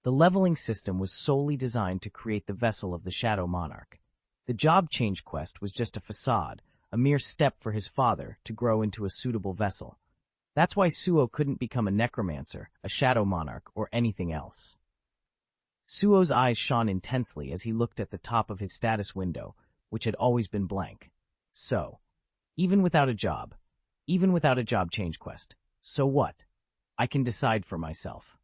The leveling system was solely designed to create the vessel of the Shadow Monarch. The job change quest was just a facade, a mere step for his father to grow into a suitable vessel. That's why Suho couldn't become a necromancer, a Shadow Monarch, or anything else. Suho's eyes shone intensely as he looked at the top of his status window, which had always been blank. So, even without a job change quest, so what? I can decide for myself.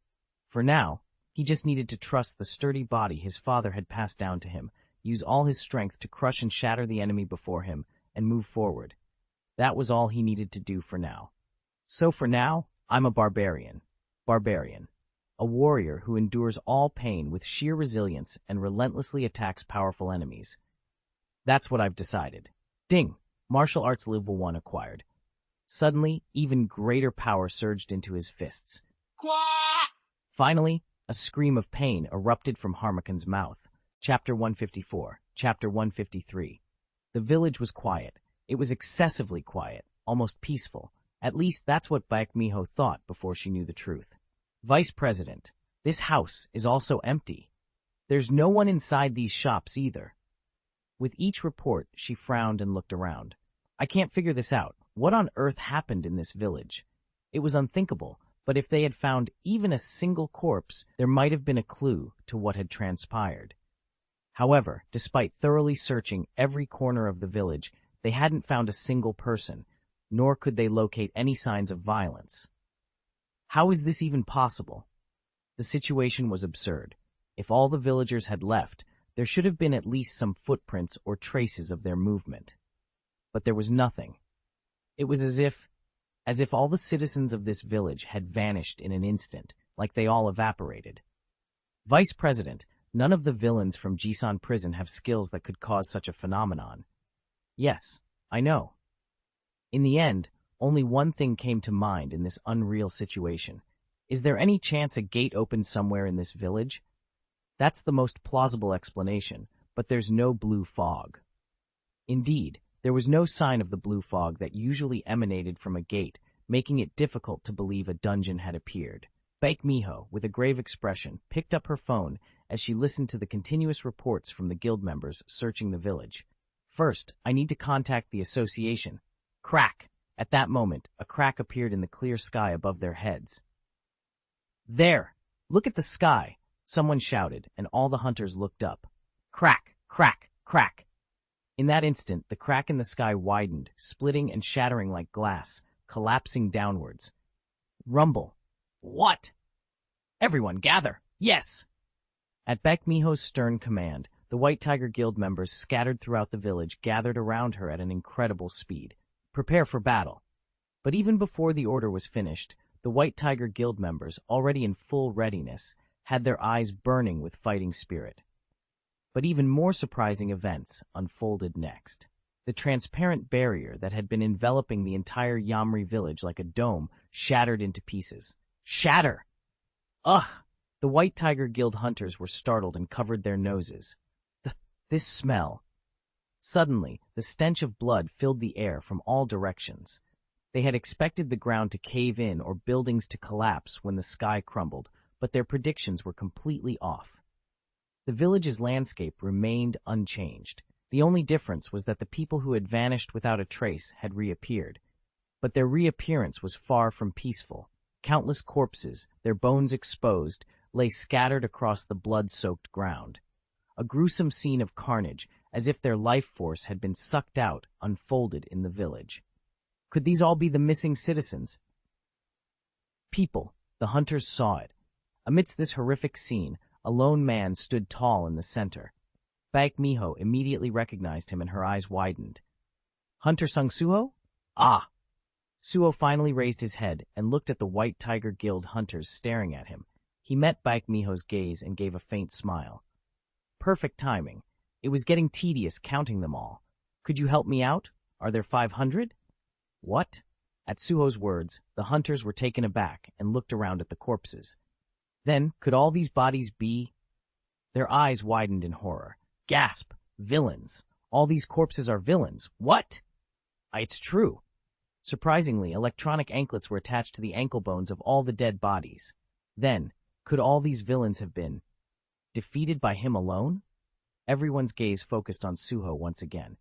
For now, he just needed to trust the sturdy body his father had passed down to him, use all his strength to crush and shatter the enemy before him, and move forward. That was all he needed to do for now. So for now, I'm a barbarian. A warrior who endures all pain with sheer resilience and relentlessly attacks powerful enemies. That's what I've decided. Ding! Martial arts level 1 acquired. Suddenly, even greater power surged into his fists. Finally, a scream of pain erupted from Harmakan's mouth. Chapter 154, Chapter 153. The village was quiet. It was excessively quiet, almost peaceful. At least that's what Baek Miho thought before she knew the truth. Vice President, this house is also empty. There's no one inside these shops either. With each report, she frowned and looked around. I can't figure this out. What on earth happened in this village? It was unthinkable, but if they had found even a single corpse, there might have been a clue to what had transpired. However, despite thoroughly searching every corner of the village, they hadn't found a single person, nor could they locate any signs of violence. How is this even possible? The situation was absurd. If all the villagers had left, there should have been at least some footprints or traces of their movement. But there was nothing. It was as if all the citizens of this village had vanished in an instant, like they all evaporated. Vice President, none of the villains from Jisan prison have skills that could cause such a phenomenon. Yes, I know. In the end, only one thing came to mind in this unreal situation. Is there any chance a gate opened somewhere in this village? That's the most plausible explanation, but there's no blue fog. Indeed, there was no sign of the blue fog that usually emanated from a gate, making it difficult to believe a dungeon had appeared. Baek Miho, with a grave expression, picked up her phone as she listened to the continuous reports from the guild members searching the village. First, I need to contact the association. Crack! At that moment, a crack appeared in the clear sky above their heads. There! Look at the sky! Someone shouted, and all the hunters looked up. Crack! Crack! Crack! In that instant, the crack in the sky widened, splitting and shattering like glass, collapsing downwards. Rumble. What? Everyone gather! Yes! At Baekmiho's stern command, the White Tiger Guild members scattered throughout the village gathered around her at an incredible speed. Prepare for battle. But even before the order was finished, the White Tiger Guild members, already in full readiness, had their eyes burning with fighting spirit. But even more surprising events unfolded next. The transparent barrier that had been enveloping the entire Yamri village like a dome shattered into pieces. Shatter! Ugh! The White Tiger Guild hunters were startled and covered their noses. This smell. Suddenly, the stench of blood filled the air from all directions. They had expected the ground to cave in or buildings to collapse when the sky crumbled, but their predictions were completely off. The village's landscape remained unchanged. The only difference was that the people who had vanished without a trace had reappeared. But their reappearance was far from peaceful. Countless corpses, their bones exposed, lay scattered across the blood-soaked ground. A gruesome scene of carnage, as if their life force had been sucked out, unfolded in the village. Could these all be the missing citizens? People, the hunters saw it. Amidst this horrific scene, a lone man stood tall in the center. Baekmiho immediately recognized him and her eyes widened. Hunter Sung Suho? Ah! Suho finally raised his head and looked at the White Tiger Guild hunters staring at him. He met Baekmiho's gaze and gave a faint smile. Perfect timing. It was getting tedious counting them all. Could you help me out? Are there 500? What? At Suho's words, the hunters were taken aback and looked around at the corpses. Then, could all these bodies be? Their eyes widened in horror. Gasp! Villains! All these corpses are villains. What? It's true. Surprisingly, electronic anklets were attached to the ankle bones of all the dead bodies. Then, could all these villains have been defeated by him alone? Everyone's gaze focused on Suho once again.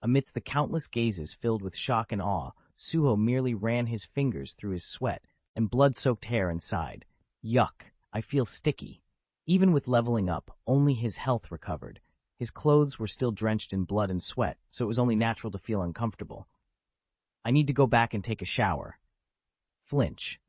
Amidst the countless gazes filled with shock and awe, Suho merely ran his fingers through his sweat and blood-soaked hair and sighed. Yuck, I feel sticky. Even with leveling up, only his health recovered. His clothes were still drenched in blood and sweat, so it was only natural to feel uncomfortable. I need to go back and take a shower. Flinch.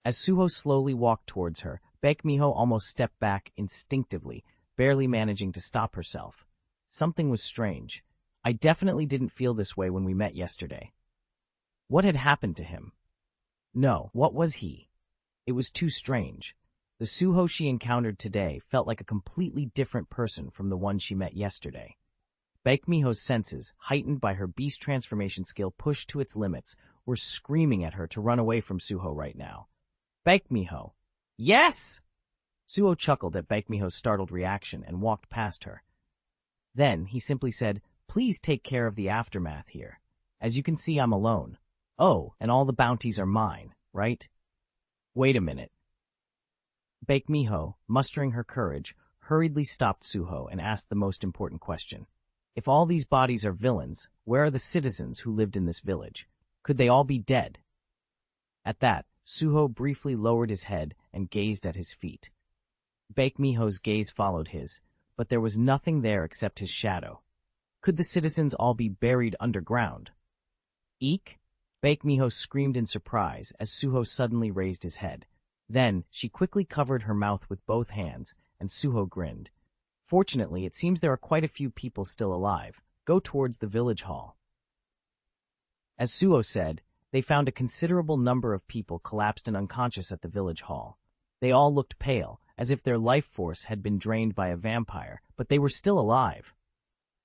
As Suho slowly walked towards her, Baekmiho almost stepped back instinctively, barely managing to stop herself. Something was strange. I definitely didn't feel this way when we met yesterday. What had happened to him? No, what was he? It was too strange. The Suho she encountered today felt like a completely different person from the one she met yesterday. Baekmiho's senses, heightened by her beast transformation skill pushed to its limits, were screaming at her to run away from Suho right now. Baekmiho. Yes! Suho chuckled at Baekmiho's startled reaction and walked past her. Then he simply said, Please take care of the aftermath here. As you can see, I'm alone. Oh, and all the bounties are mine, right? Wait a minute. Baekmiho, mustering her courage, hurriedly stopped Suho and asked the most important question. If all these bodies are villains, where are the citizens who lived in this village? Could they all be dead? At that, Suho briefly lowered his head and gazed at his feet. Baekmiho's gaze followed his, but there was nothing there except his shadow. Could the citizens all be buried underground? Eek! Baekmiho screamed in surprise as Suho suddenly raised his head. Then, she quickly covered her mouth with both hands, and Suho grinned. Fortunately, it seems there are quite a few people still alive. Go towards the village hall. As Suho said, they found a considerable number of people collapsed and unconscious at the village hall. They all looked pale, as if their life force had been drained by a vampire, but they were still alive.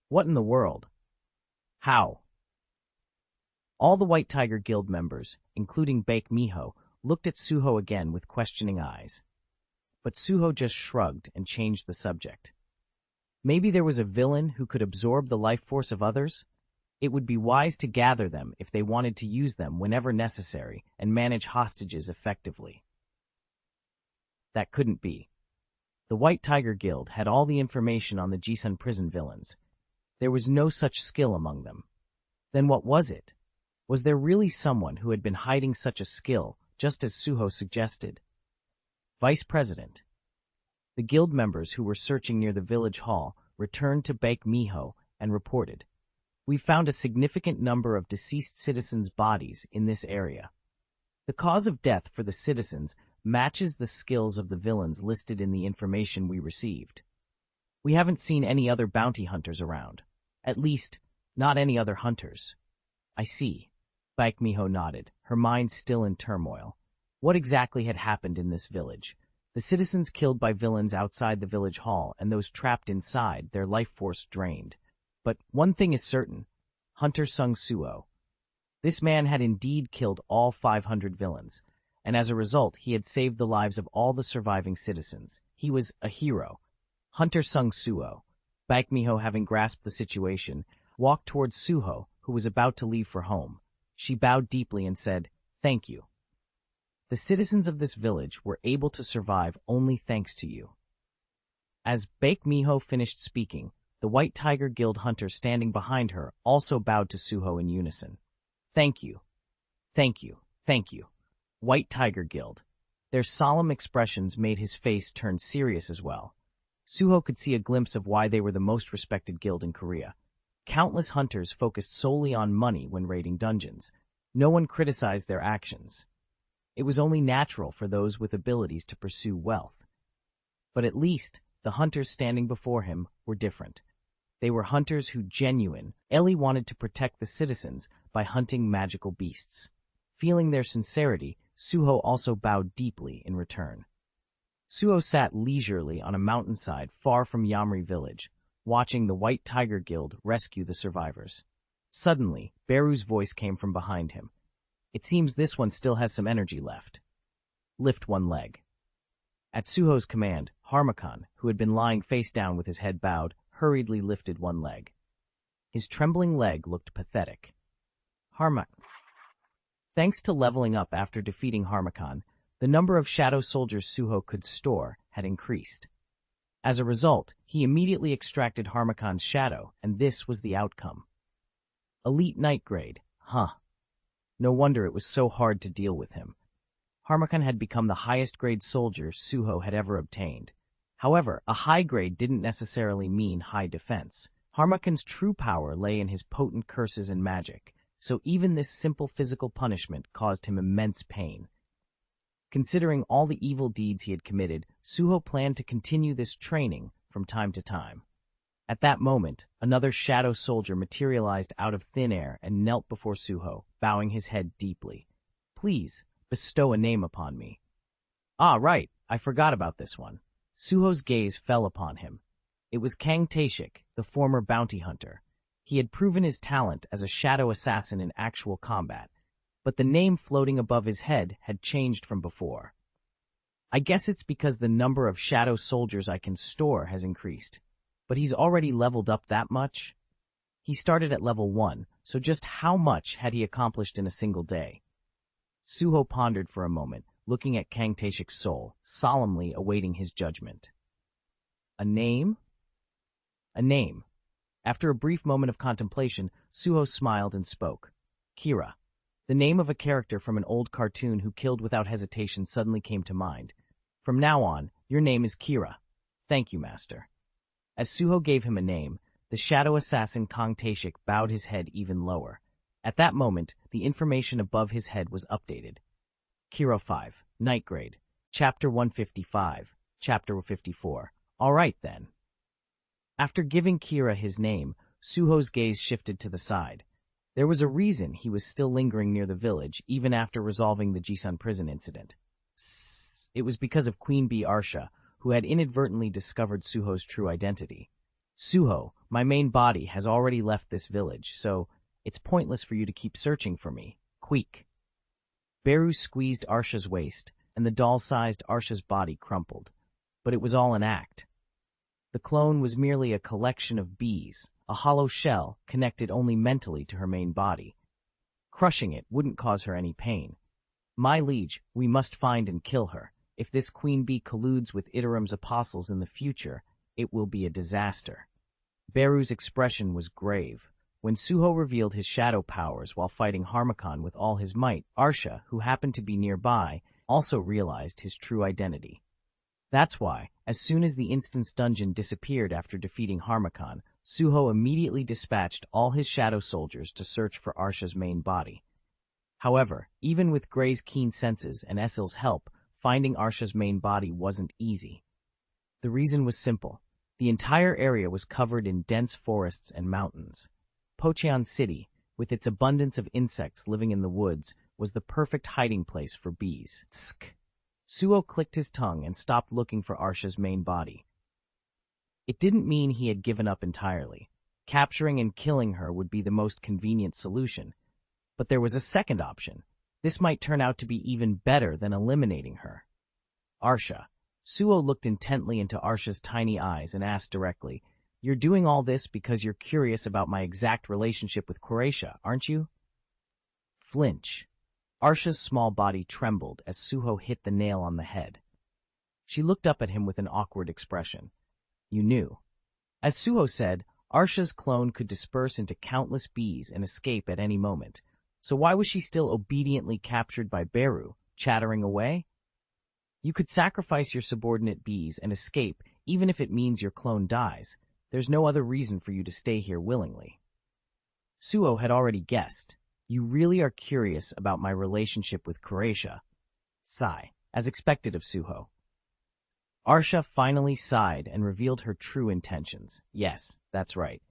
What in the world? How? All the White Tiger Guild members, including Baekmiho, looked at Suho again with questioning eyes. But Suho just shrugged and changed the subject. Maybe there was a villain who could absorb the life force of others? It would be wise to gather them if they wanted to use them whenever necessary and manage hostages effectively. That couldn't be. The White Tiger Guild had all the information on the Jisun prison villains. There was no such skill among them. Then what was it? Was there really someone who had been hiding such a skill, just as Suho suggested? Vice President. The guild members who were searching near the village hall returned to Baekmiho and reported, We found a significant number of deceased citizens' bodies in this area. The cause of death for the citizens matches the skills of the villains listed in the information we received. We haven't seen any other bounty hunters around. At least, not any other hunters. I see. Baek Miho nodded, her mind still in turmoil. What exactly had happened in this village? The citizens killed by villains outside the village hall and those trapped inside, their life force drained. But one thing is certain. Hunter Sung Suho. This man had indeed killed all 500 villains, and as a result he had saved the lives of all the surviving citizens. He was a hero. Hunter Sung Suho. Baek Miho, having grasped the situation, walked towards Suho, who was about to leave for home. She bowed deeply and said, "Thank you. The citizens of this village were able to survive only thanks to you." As Baek Miho finished speaking, the White Tiger Guild hunters standing behind her also bowed to Suho in unison. "Thank you. Thank you. Thank you." White Tiger Guild. Their solemn expressions made his face turn serious as well. Suho could see a glimpse of why they were the most respected guild in Korea. Countless hunters focused solely on money when raiding dungeons. No one criticized their actions. It was only natural for those with abilities to pursue wealth. But at least, the hunters standing before him were different. They were hunters who genuinely wanted to protect the citizens by hunting magical beasts. Feeling their sincerity, Suho also bowed deeply in return. Suho sat leisurely on a mountainside far from Yamri village, watching the White Tiger Guild rescue the survivors. Suddenly, Beru's voice came from behind him. "It seems this one still has some energy left. Lift one leg." At Suho's command, Harmakan, who had been lying face down with his head bowed, hurriedly lifted one leg. His trembling leg looked pathetic. Thanks to leveling up after defeating Harmakan, the number of shadow soldiers Suho could store had increased. As a result, he immediately extracted Harmakan's shadow, and this was the outcome. Elite Knight grade, huh? No wonder it was so hard to deal with him. Harmakan had become the highest grade soldier Suho had ever obtained. However, a high grade didn't necessarily mean high defense. Harmakan's true power lay in his potent curses and magic, so even this simple physical punishment caused him immense pain. Considering all the evil deeds he had committed, Suho planned to continue this training from time to time. At that moment, another shadow soldier materialized out of thin air and knelt before Suho, bowing his head deeply. "Please, bestow a name upon me." "Ah, right, I forgot about this one." Suho's gaze fell upon him. It was Kang Taeshik, the former bounty hunter. He had proven his talent as a shadow assassin in actual combat, but the name floating above his head had changed from before. "I guess it's because the number of shadow soldiers I can store has increased. But he's already leveled up that much?" He started at level 1, so just how much had he accomplished in a single day? Suho pondered for a moment, looking at Kang Taeshik's soul, solemnly awaiting his judgment. "A name?" "A name." After a brief moment of contemplation, Suho smiled and spoke. "Kira." The name of a character from an old cartoon who killed without hesitation suddenly came to mind. "From now on, your name is Kira." "Thank you, Master." As Suho gave him a name, the shadow assassin Kang Taeshik bowed his head even lower. At that moment, the information above his head was updated. Kira 5, Night Grade, Chapter 155, Chapter 54. All right, then. After giving Kira his name, Suho's gaze shifted to the side. There was a reason he was still lingering near the village, even after resolving the Jisun prison incident. It was because of Queen Bee Arsha, who had inadvertently discovered Suho's true identity. "Suho, my main body has already left this village, so it's pointless for you to keep searching for me. Queek." Beru squeezed Arsha's waist, and the doll-sized Arsha's body crumpled. But it was all an act. The clone was merely a collection of bees, a hollow shell connected only mentally to her main body. Crushing it wouldn't cause her any pain. "My liege, we must find and kill her. If this queen bee colludes with Itarim's apostles in the future, it will be a disaster." Beru's expression was grave. When Suho revealed his shadow powers while fighting Harmakan with all his might, Arsha, who happened to be nearby, also realized his true identity. That's why, as soon as the instance dungeon disappeared after defeating Harmakan, Suho immediately dispatched all his shadow soldiers to search for Arsha's main body. However, even with Gray's keen senses and Essil's help, finding Arsha's main body wasn't easy. The reason was simple. The entire area was covered in dense forests and mountains. Pocheon City, with its abundance of insects living in the woods, was the perfect hiding place for bees. Tsk. Suho clicked his tongue and stopped looking for Arsha's main body. It didn't mean he had given up entirely. Capturing and killing her would be the most convenient solution. But there was a second option. This might turn out to be even better than eliminating her. Arsha. Suho looked intently into Arsha's tiny eyes and asked directly, "You're doing all this because you're curious about my exact relationship with Croatia, aren't you?" Flinch. Arsha's small body trembled as Suho hit the nail on the head. She looked up at him with an awkward expression. "You knew." As Suho said, Arsha's clone could disperse into countless bees and escape at any moment. So why was she still obediently captured by Beru, chattering away? You could sacrifice your subordinate bees and escape, even if it means your clone dies. There's no other reason for you to stay here willingly. Suho had already guessed. You really are curious about my relationship with Croatia. Sigh, as expected of Suho. Arsha finally sighed and revealed her true intentions. Yes, that's right.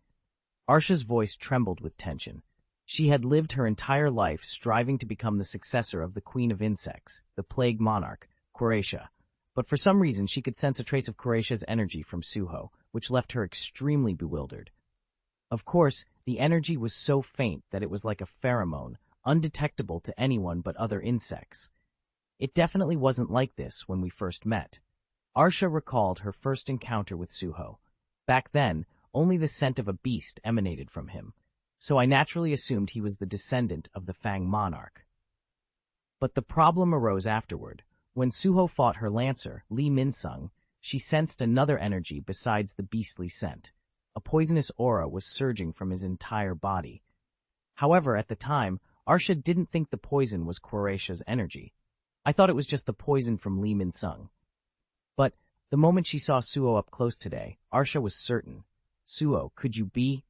Arsha's voice trembled with tension. She had lived her entire life striving to become the successor of the Queen of Insects, the Plague Monarch, Croatia. But for some reason she could sense a trace of Croatia's energy from Suho, which left her extremely bewildered. Of course, the energy was so faint that it was like a pheromone, undetectable to anyone but other insects. It definitely wasn't like this when we first met. Arsha recalled her first encounter with Suho. Back then, only the scent of a beast emanated from him, so I naturally assumed he was the descendant of the Fang monarch. But the problem arose afterward. When Suho fought her lancer, Lee Min-sung, she sensed another energy besides the beastly scent. A poisonous aura was surging from his entire body. However, at the time, Arsha didn't think the poison was Croatia's energy. I thought it was just the poison from Lee Min-sung. But the moment she saw Suho up close today, Arsha was certain. "Suho, could you be—"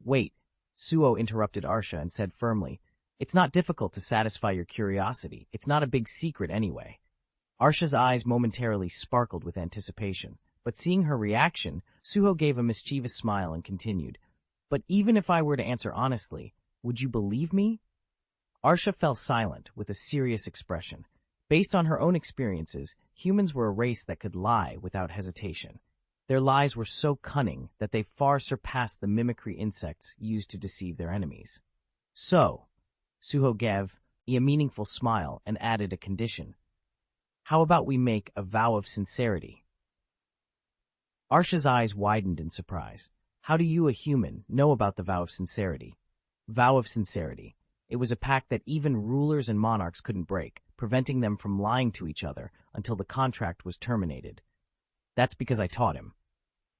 "Wait," Suho interrupted Arsha and said firmly, "It's not difficult to satisfy your curiosity. It's not a big secret anyway." Arsha's eyes momentarily sparkled with anticipation, but seeing her reaction, Suho gave a mischievous smile and continued, "But even if I were to answer honestly, would you believe me?" Arsha fell silent with a serious expression. Based on her own experiences, humans were a race that could lie without hesitation. Their lies were so cunning that they far surpassed the mimicry insects used to deceive their enemies. "So," Suho gave a meaningful smile and added a condition. "How about we make a vow of sincerity?" Arsha's eyes widened in surprise. "How do you, a human, know about the vow of sincerity?" Vow of sincerity. It was a pact that even rulers and monarchs couldn't break, preventing them from lying to each other until the contract was terminated. "That's because I taught him."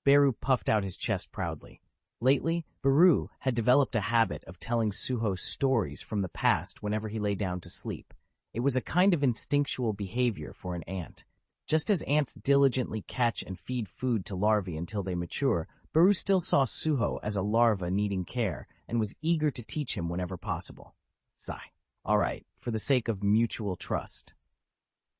Beru puffed out his chest proudly. Lately, Beru had developed a habit of telling Suho stories from the past whenever he lay down to sleep. It was a kind of instinctual behavior for an ant. Just as ants diligently catch and feed food to larvae until they mature, Beru still saw Suho as a larva needing care and was eager to teach him whenever possible. Sigh. All right, for the sake of mutual trust.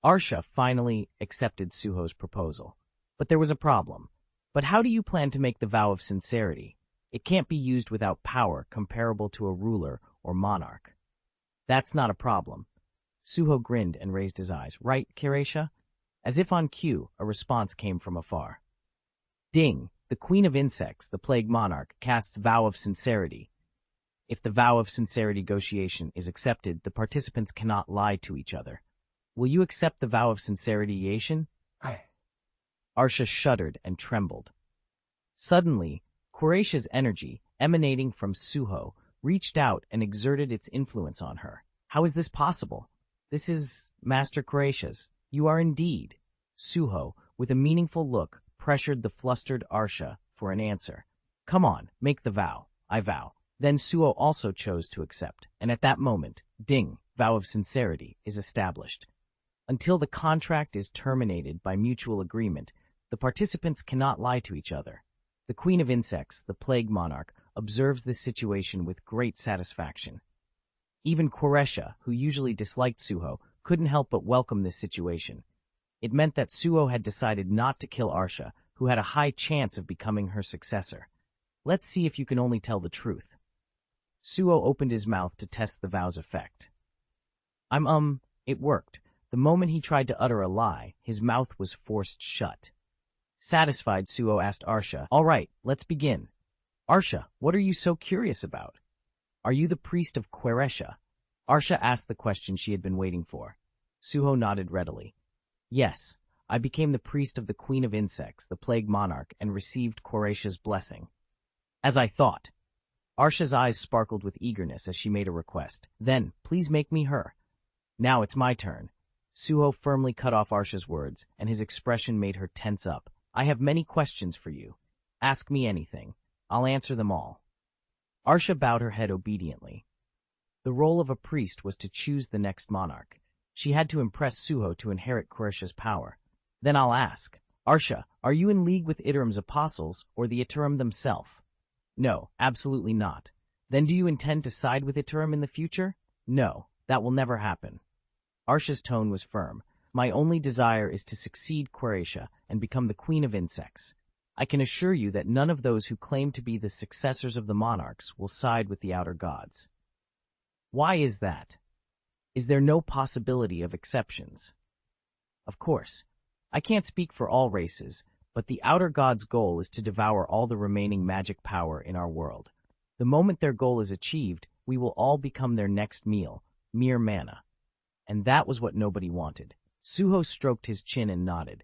Arsha finally accepted Suho's proposal. But there was a problem. "But how do you plan to make the vow of sincerity? It can't be used without power comparable to a ruler or monarch." "That's not a problem." Suho grinned and raised his eyes. "Right, Croatia?" As if on cue, a response came from afar. "Ding! The Queen of Insects, the Plague Monarch, casts vow of sincerity. If the vow of sincerity negotiation is accepted, the participants cannot lie to each other. Will you accept the vow of sincerity-ation?" Arsha shuddered and trembled. Suddenly, Croatia's energy, emanating from Suho, reached out and exerted its influence on her. "How is this possible?" "This is Master Croatia's. You are indeed." Suho, with a meaningful look, pressured the flustered Arsha for an answer. "Come on, make the vow." "I vow." Then Suho also chose to accept, and at that moment, ding, vow of sincerity is established. Until the contract is terminated by mutual agreement, the participants cannot lie to each other. The Queen of Insects, the Plague Monarch, observes this situation with great satisfaction. Even Croatia, who usually disliked Suho, couldn't help but welcome this situation. It meant that Suho had decided not to kill Arsha, who had a high chance of becoming her successor. Let's see if you can only tell the truth. Suho opened his mouth to test the vow's effect. It worked. The moment he tried to utter a lie, his mouth was forced shut. Satisfied, Suho asked Arsha, "All right, let's begin. Arsha, what are you so curious about? Are you the priest of Queresha?" Arsha asked the question she had been waiting for. Suho nodded readily. "Yes, I became the priest of the Queen of Insects, the Plague Monarch, and received Queresha's blessing." "As I thought." Arsha's eyes sparkled with eagerness as she made a request. "Then, please make me her." "Now it's my turn." Suho firmly cut off Arsha's words, and his expression made her tense up. "I have many questions for you. Ask me anything. I'll answer them all." Arsha bowed her head obediently. The role of a priest was to choose the next monarch. She had to impress Suho to inherit Queresha's power. "Then I'll ask, Arsha, are you in league with Itarim's apostles or the Itarim themselves?" "No, absolutely not." "Then do you intend to side with Itarim in the future?" "No, that will never happen." Arsha's tone was firm. "My only desire is to succeed Queresha and become the Queen of Insects. I can assure you that none of those who claim to be the successors of the monarchs will side with the outer gods." "Why is that? Is there no possibility of exceptions?" "Of course. I can't speak for all races, but the outer gods' goal is to devour all the remaining magic power in our world. The moment their goal is achieved, we will all become their next meal, mere mana. And that was what nobody wanted." Suho stroked his chin and nodded.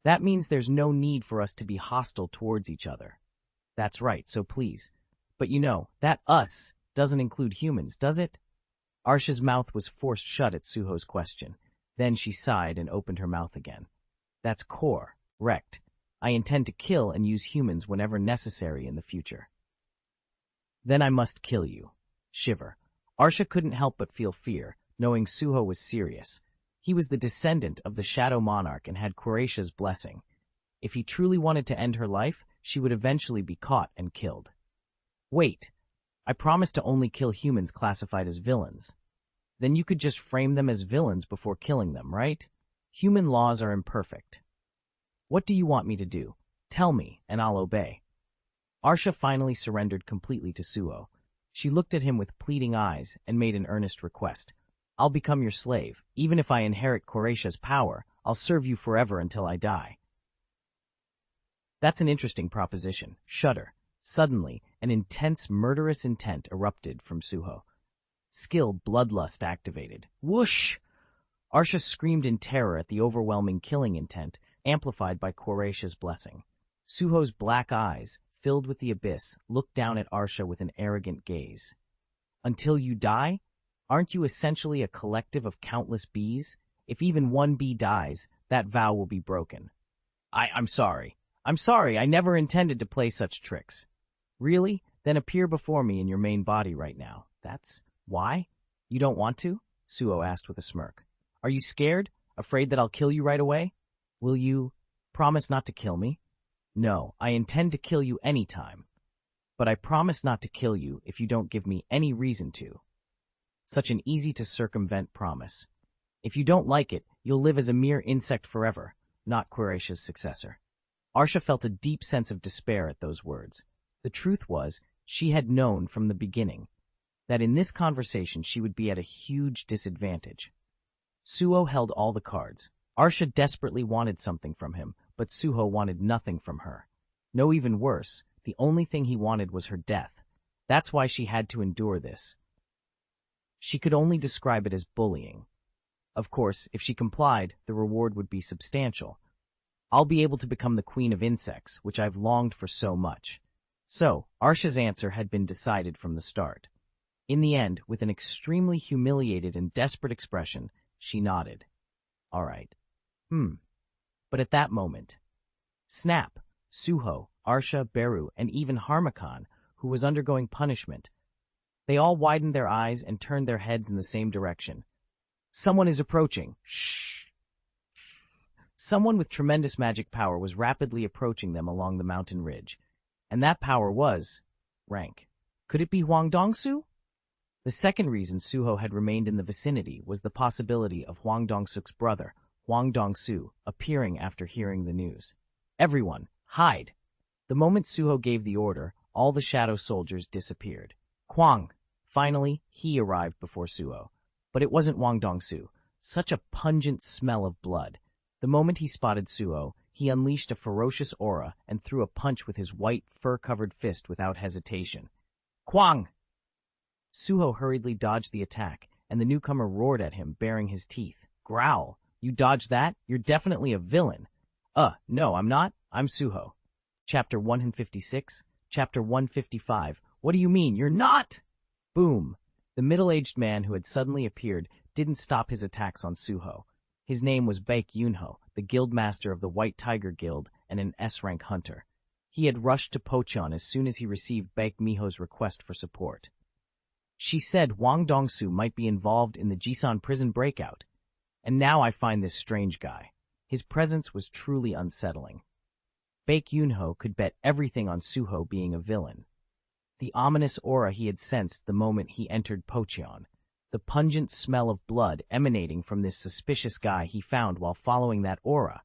That means there's no need for us to be hostile towards each other." "That's right, so please. But you know, that us doesn't include humans, does it?" Arsha's mouth was forced shut at Suho's question. Then she sighed and opened her mouth again. "That's correct. I intend to kill and use humans whenever necessary in the future." "Then I must kill you." Shiver. Arsha couldn't help but feel fear, knowing Suho was serious. He was the descendant of the Shadow Monarch and had Queresha's blessing. If he truly wanted to end her life, she would eventually be caught and killed. "Wait, I promised to only kill humans classified as villains." "Then you could just frame them as villains before killing them, right? Human laws are imperfect." "What do you want me to do? Tell me, and I'll obey." Arsha finally surrendered completely to Suho. She looked at him with pleading eyes and made an earnest request. "I'll become your slave. Even if I inherit Queresha's power, I'll serve you forever until I die." "That's an interesting proposition." Shudder. Suddenly, an intense, murderous intent erupted from Suho. Skill bloodlust activated. Whoosh! Arsha screamed in terror at the overwhelming killing intent, amplified by Queresha's blessing. Suho's black eyes, filled with the abyss, looked down at Arsha with an arrogant gaze. "Until you die? Aren't you essentially a collective of countless bees? If even one bee dies, that vow will be broken." I'm sorry. I never intended to play such tricks." "Really? Then appear before me in your main body right now." "That's why? You don't want to?" Suho asked with a smirk. "Are you scared? Afraid that I'll kill you right away?" "Will you promise not to kill me?" "No, I intend to kill you any time. But I promise not to kill you if you don't give me any reason to." Such an easy-to-circumvent promise. If you don't like it, you'll live as a mere insect forever, not Queresha's successor. Arsha felt a deep sense of despair at those words. The truth was, she had known from the beginning that in this conversation she would be at a huge disadvantage. Suho held all the cards. Arsha desperately wanted something from him, but Suho wanted nothing from her. No, even worse, the only thing he wanted was her death. That's why she had to endure this. She could only describe it as bullying. Of course, if she complied, the reward would be substantial. "I'll be able to become the Queen of Insects, which I've longed for so much." So, Arsha's answer had been decided from the start. In the end, with an extremely humiliated and desperate expression, she nodded. "All right. But at that moment, snap! Suho, Arsha, Beru, and even Harmakan, who was undergoing punishment, they all widened their eyes and turned their heads in the same direction. "Someone is approaching." Shh! Someone with tremendous magic power was rapidly approaching them along the mountain ridge. And that power was rank. Could it be Huang Dongsu? The second reason Suho had remained in the vicinity was the possibility of Hwang Dong-suk's brother, Hwang Dong-su, appearing after hearing the news. Everyone, hide! The moment Suho gave the order, all the shadow soldiers disappeared. Kwang! Finally, he arrived before Suho. But it wasn't Hwang Dong-su. Such a pungent smell of blood. The moment he spotted Suho, he unleashed a ferocious aura and threw a punch with his white, fur-covered fist without hesitation. Kwang! Suho hurriedly dodged the attack, and the newcomer roared at him, baring his teeth. Growl! You dodged that? You're definitely a villain. No, I'm not. I'm Suho. Chapter 156, Chapter 155. What do you mean, you're not? Boom! The middle-aged man who had suddenly appeared didn't stop his attacks on Suho. His name was Baek Yunho, the guildmaster of the White Tiger Guild and an S-rank hunter. He had rushed to Pocheon as soon as he received Baek Miho's request for support. She said Hwang Dong-su might be involved in the Jisan prison breakout. And now I find this strange guy. His presence was truly unsettling. Baek Yunho could bet everything on Suho being a villain. The ominous aura he had sensed the moment he entered Pocheon, the pungent smell of blood emanating from this suspicious guy he found while following that aura.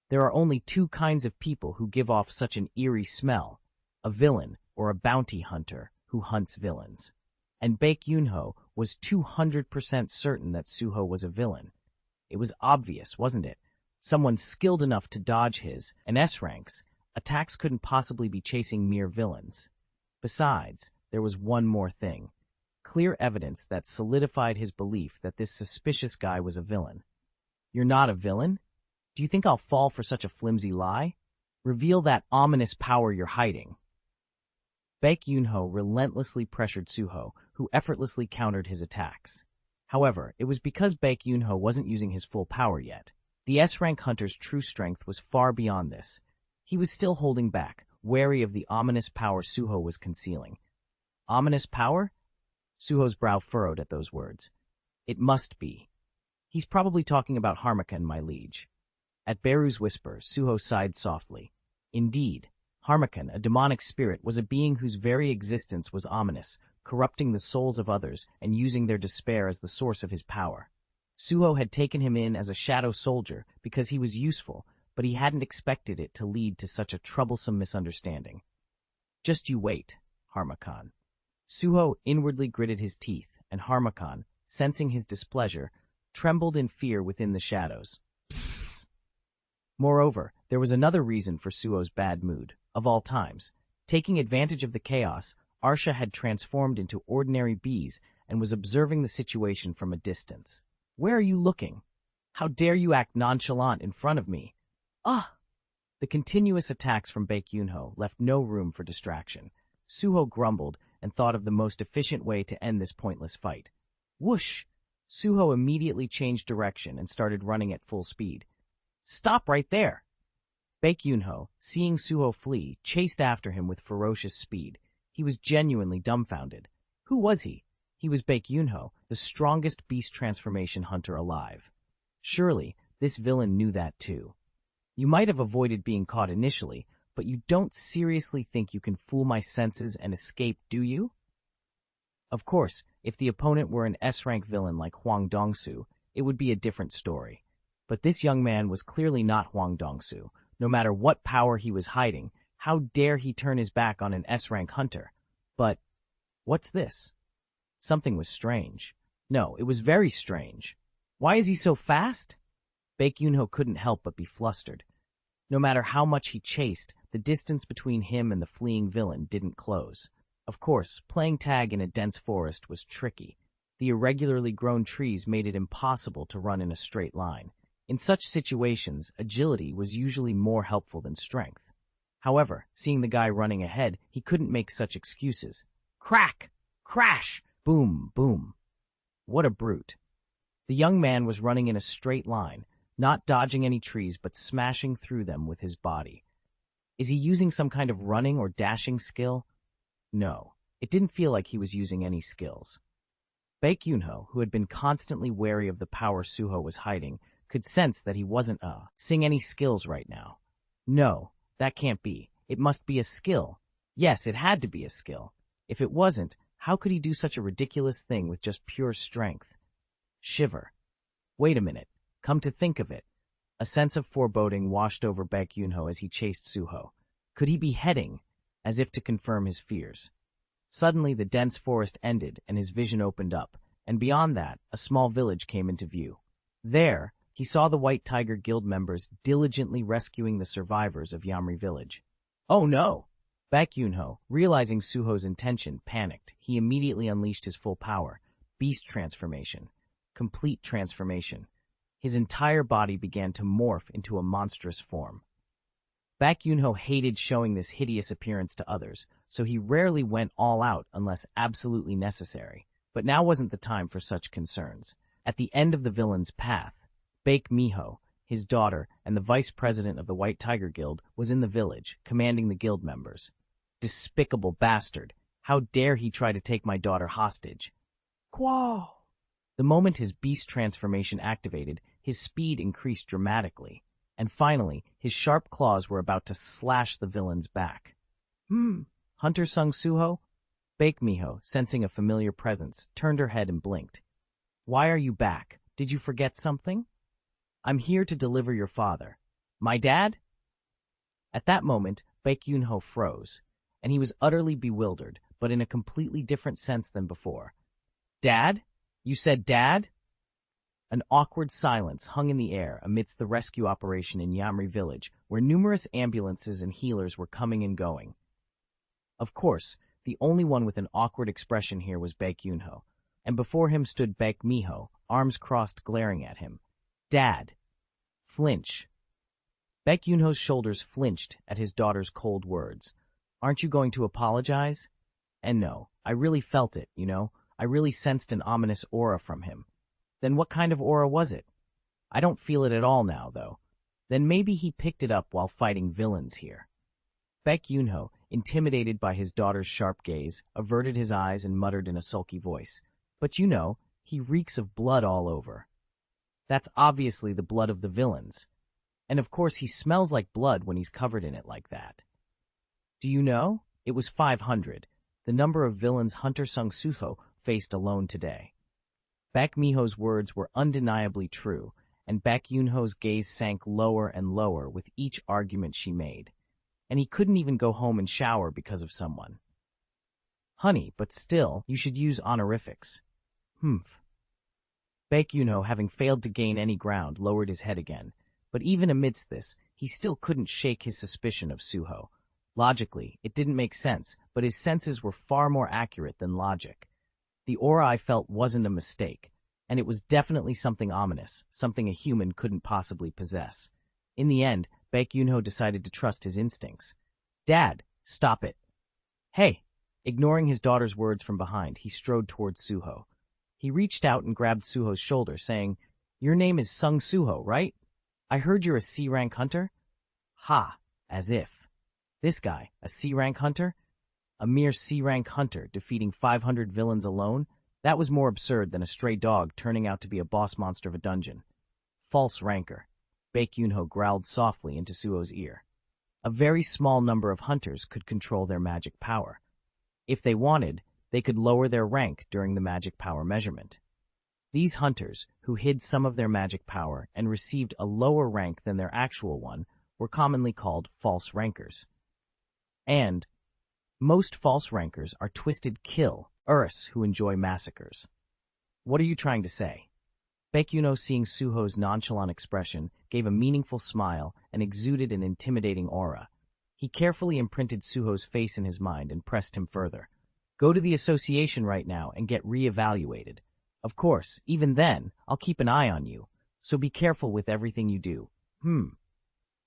There are only two kinds of people who give off such an eerie smell, a villain or a bounty hunter who hunts villains. And Baek Yunho was 200% certain that Suho was a villain. It was obvious, wasn't it? Someone skilled enough to dodge his, and S-ranks, attacks couldn't possibly be chasing mere villains. Besides, there was one more thing. Clear evidence that solidified his belief that this suspicious guy was a villain. You're not a villain? Do you think I'll fall for such a flimsy lie? Reveal that ominous power you're hiding. Baek Yunho relentlessly pressured Suho, who effortlessly countered his attacks. However, it was because Baek Yunho wasn't using his full power yet. The S-rank hunter's true strength was far beyond this. He was still holding back, wary of the ominous power Suho was concealing. Ominous power? Suho's brow furrowed at those words. It must be. He's probably talking about Harmakan, my liege. At Beru's whisper, Suho sighed softly. Indeed, Harmakan, a demonic spirit, was a being whose very existence was ominous, corrupting the souls of others and using their despair as the source of his power. Suho had taken him in as a shadow soldier because he was useful, but he hadn't expected it to lead to such a troublesome misunderstanding. Just you wait, Harmakan. Suho inwardly gritted his teeth, and Harmakan, sensing his displeasure, trembled in fear within the shadows. Psst! Moreover, there was another reason for Suho's bad mood. Of all times, taking advantage of the chaos, Arsha had transformed into ordinary bees and was observing the situation from a distance. Where are you looking? How dare you act nonchalant in front of me? Ah! The continuous attacks from Baek Yunho left no room for distraction. Suho grumbled and thought of the most efficient way to end this pointless fight. Whoosh! Suho immediately changed direction and started running at full speed. Stop right there! Baek Yunho, seeing Suho flee, chased after him with ferocious speed. He was genuinely dumbfounded. Who was he? He was Baek Yunho, the strongest beast transformation hunter alive. Surely, this villain knew that too. You might have avoided being caught initially, but you don't seriously think you can fool my senses and escape, do you? Of course, if the opponent were an S-rank villain like Hwang Dong-su, it would be a different story. But this young man was clearly not Hwang Dong-su. No matter what power he was hiding, how dare he turn his back on an S-rank hunter? But what's this? Something was strange. No, it was very strange. Why is he so fast? Baek Yunho couldn't help but be flustered. No matter how much he chased, the distance between him and the fleeing villain didn't close. Of course, playing tag in a dense forest was tricky. The irregularly grown trees made it impossible to run in a straight line. In such situations, agility was usually more helpful than strength. However, seeing the guy running ahead, he couldn't make such excuses. Crack! Crash! Boom! Boom! What a brute. The young man was running in a straight line, not dodging any trees but smashing through them with his body. Is he using some kind of running or dashing skill? No, it didn't feel like he was using any skills. Baek Yunho, who had been constantly wary of the power Suho was hiding, could sense that he wasn't seeing any skills right now. No, that can't be. It must be a skill. Yes, it had to be a skill. If it wasn't, How could he do such a ridiculous thing with just pure strength? Shiver. Wait a minute. Come to think of it. A sense of foreboding washed over Baek Yoonho as he chased Suho. Could he be heading, as if to confirm his fears? Suddenly the dense forest ended and his vision opened up, and beyond that, a small village came into view. There, he saw the White Tiger Guild members diligently rescuing the survivors of Yamri village. Oh no! Baek Yoonho, realizing Suho's intention, panicked. He immediately unleashed his full power. Beast transformation. Complete transformation. His entire body began to morph into a monstrous form. Baek Yoonho hated showing this hideous appearance to others, so he rarely went all out unless absolutely necessary. But now wasn't the time for such concerns. At the end of the villain's path, Baek Miho, his daughter, and the vice president of the White Tiger Guild, was in the village, commanding the guild members. Despicable bastard! How dare he try to take my daughter hostage? Quo! The moment his beast transformation activated, his speed increased dramatically, and finally, his sharp claws were about to slash the villain's back. Hunter Sung Suho? Baek Miho, sensing a familiar presence, turned her head and blinked. Why are you back? Did you forget something? I'm here to deliver your father. My dad? At that moment, Baek Yoonho froze, and he was utterly bewildered, but in a completely different sense than before. Dad? You said dad? An awkward silence hung in the air amidst the rescue operation in Yamri village, where numerous ambulances and healers were coming and going. Of course, the only one with an awkward expression here was Baek Yoonho, and before him stood Baek Miho, arms crossed glaring at him. Dad. Flinch. Baek Yoonho's shoulders flinched at his daughter's cold words. Aren't you going to apologize? And no, I really felt it, you know. I really sensed an ominous aura from him. Then what kind of aura was it? I don't feel it at all now, though. Then maybe he picked it up while fighting villains here. Baek Yoonho, intimidated by his daughter's sharp gaze, averted his eyes and muttered in a sulky voice. But you know, he reeks of blood all over. That's obviously the blood of the villains. And of course he smells like blood when he's covered in it like that. Do you know? It was 500, the number of villains Hunter Sung Suho faced alone today. Baek Miho's words were undeniably true, and Baek Yoonho's gaze sank lower and lower with each argument she made. And he couldn't even go home and shower because of someone. Honey, but still, you should use honorifics. Baek Yoonho, having failed to gain any ground, lowered his head again. But even amidst this, he still couldn't shake his suspicion of Suho. Logically, it didn't make sense, but his senses were far more accurate than logic. The aura I felt wasn't a mistake, and it was definitely something ominous, something a human couldn't possibly possess. In the end, Baek Yoonho decided to trust his instincts. Dad, stop it. Hey! Ignoring his daughter's words from behind, he strode towards Suho. He reached out and grabbed Suho's shoulder, saying, Your name is Sung Suho, right? I heard you're a C-rank hunter? Ha! As if. This guy, a C-rank hunter? A mere C-rank hunter defeating 500 villains alone? That was more absurd than a stray dog turning out to be a boss monster of a dungeon. False rancor. Baek Yoonho growled softly into Suho's ear. A very small number of hunters could control their magic power. If they wanted, they could lower their rank during the magic power measurement. These hunters, who hid some of their magic power and received a lower rank than their actual one, were commonly called false rankers. And most false rankers are twisted kill-ers who enjoy massacres. What are you trying to say? Baek Yoonho, seeing Suho's nonchalant expression, gave a meaningful smile and exuded an intimidating aura. He carefully imprinted Suho's face in his mind and pressed him further. Go to the association right now and get re-evaluated. Of course, even then, I'll keep an eye on you, so be careful with everything you do.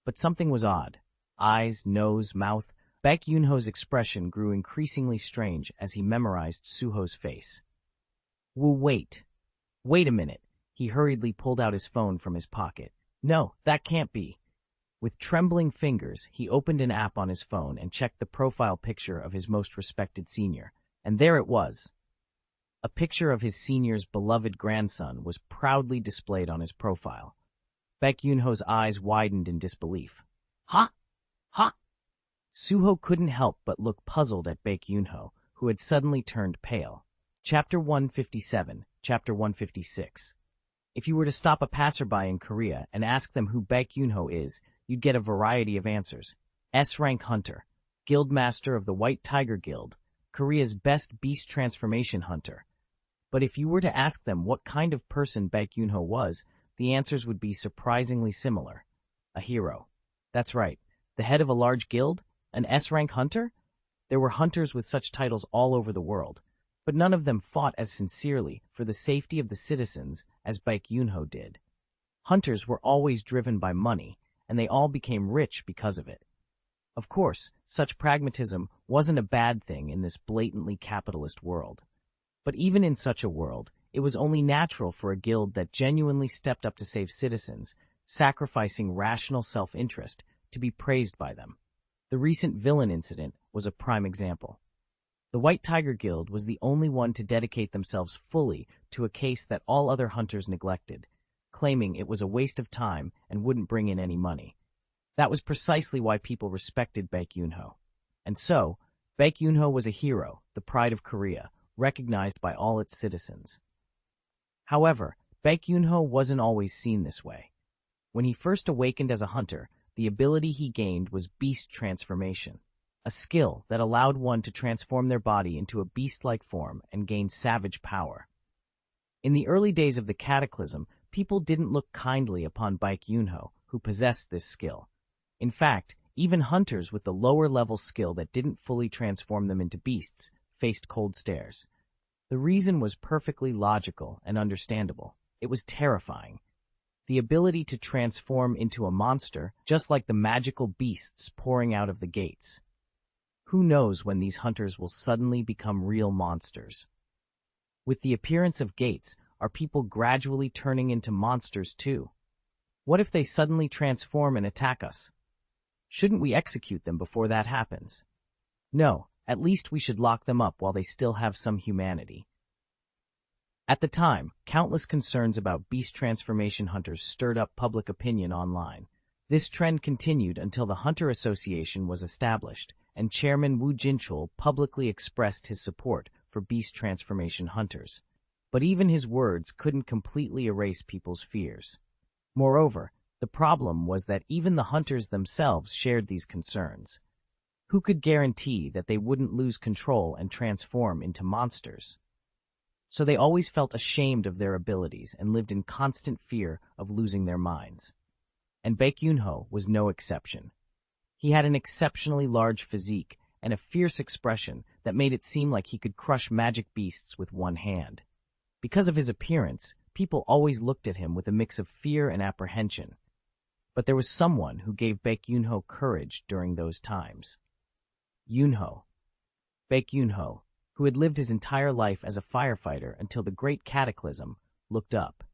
But something was odd. Eyes, nose, mouth. Baek Yoonho's expression grew increasingly strange as he memorized Suho's face. Wait a minute. He hurriedly pulled out his phone from his pocket. No, that can't be. With trembling fingers, he opened an app on his phone and checked the profile picture of his most respected senior. And there it was. A picture of his senior's beloved grandson was proudly displayed on his profile. Baek Yoonho's eyes widened in disbelief. Huh? Suho couldn't help but look puzzled at Baek Yoonho, who had suddenly turned pale. Chapter 157, Chapter 156. If you were to stop a passerby in Korea and ask them who Baek Yoonho is, you'd get a variety of answers. S-rank hunter, guildmaster of the White Tiger Guild, Korea's best beast transformation hunter. But if you were to ask them what kind of person Baek Yoonho was, the answers would be surprisingly similar. A hero. That's right. The head of a large guild? An S-rank hunter? There were hunters with such titles all over the world, but none of them fought as sincerely for the safety of the citizens as Baek Yoonho did. Hunters were always driven by money, and they all became rich because of it. Of course, such pragmatism wasn't a bad thing in this blatantly capitalist world. But even in such a world, it was only natural for a guild that genuinely stepped up to save citizens, sacrificing rational self-interest, to be praised by them. The recent villain incident was a prime example. The White Tiger Guild was the only one to dedicate themselves fully to a case that all other hunters neglected, claiming it was a waste of time and wouldn't bring in any money. That was precisely why people respected Baek Yoonho. And so, Baek Yoonho was a hero, the pride of Korea, recognized by all its citizens. However, Baek Yoonho wasn't always seen this way. When he first awakened as a hunter, the ability he gained was beast transformation, a skill that allowed one to transform their body into a beast-like form and gain savage power. In the early days of the Cataclysm, people didn't look kindly upon Baek Yoonho, who possessed this skill. In fact, even hunters with the lower-level skill that didn't fully transform them into beasts faced cold stares. The reason was perfectly logical and understandable. It was terrifying. The ability to transform into a monster, just like the magical beasts pouring out of the gates. Who knows when these hunters will suddenly become real monsters? With the appearance of gates, are people gradually turning into monsters too? What if they suddenly transform and attack us? Shouldn't we execute them before that happens? No, at least we should lock them up while they still have some humanity. At the time, countless concerns about beast transformation hunters stirred up public opinion online. This trend continued until the Hunter Association was established, and Chairman Woo Jin-chul publicly expressed his support for beast transformation hunters. But even his words couldn't completely erase people's fears. Moreover, the problem was that even the hunters themselves shared these concerns. Who could guarantee that they wouldn't lose control and transform into monsters? So they always felt ashamed of their abilities and lived in constant fear of losing their minds. And Baek Yoonho was no exception. He had an exceptionally large physique and a fierce expression that made it seem like he could crush magic beasts with one hand. Because of his appearance, people always looked at him with a mix of fear and apprehension. But there was someone who gave Baek Yoonho courage during those times. Yoonho. Baek Yoonho, who had lived his entire life as a firefighter until the Great Cataclysm, looked up.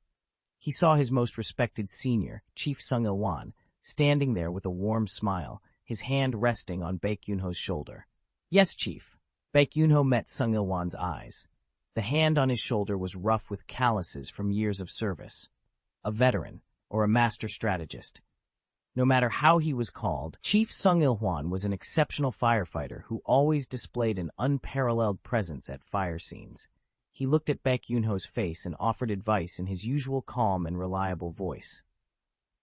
He saw his most respected senior, Chief Sung Il-won, standing there with a warm smile, his hand resting on Baek Yoonho's shoulder. Yes, Chief. Baek Yoonho met Sung Il-won's eyes. The hand on his shoulder was rough with calluses from years of service. A veteran, or a master strategist. No matter how he was called, Chief Sung Il-won was an exceptional firefighter who always displayed an unparalleled presence at fire scenes. He looked at Baek Yoonho's face and offered advice in his usual calm and reliable voice.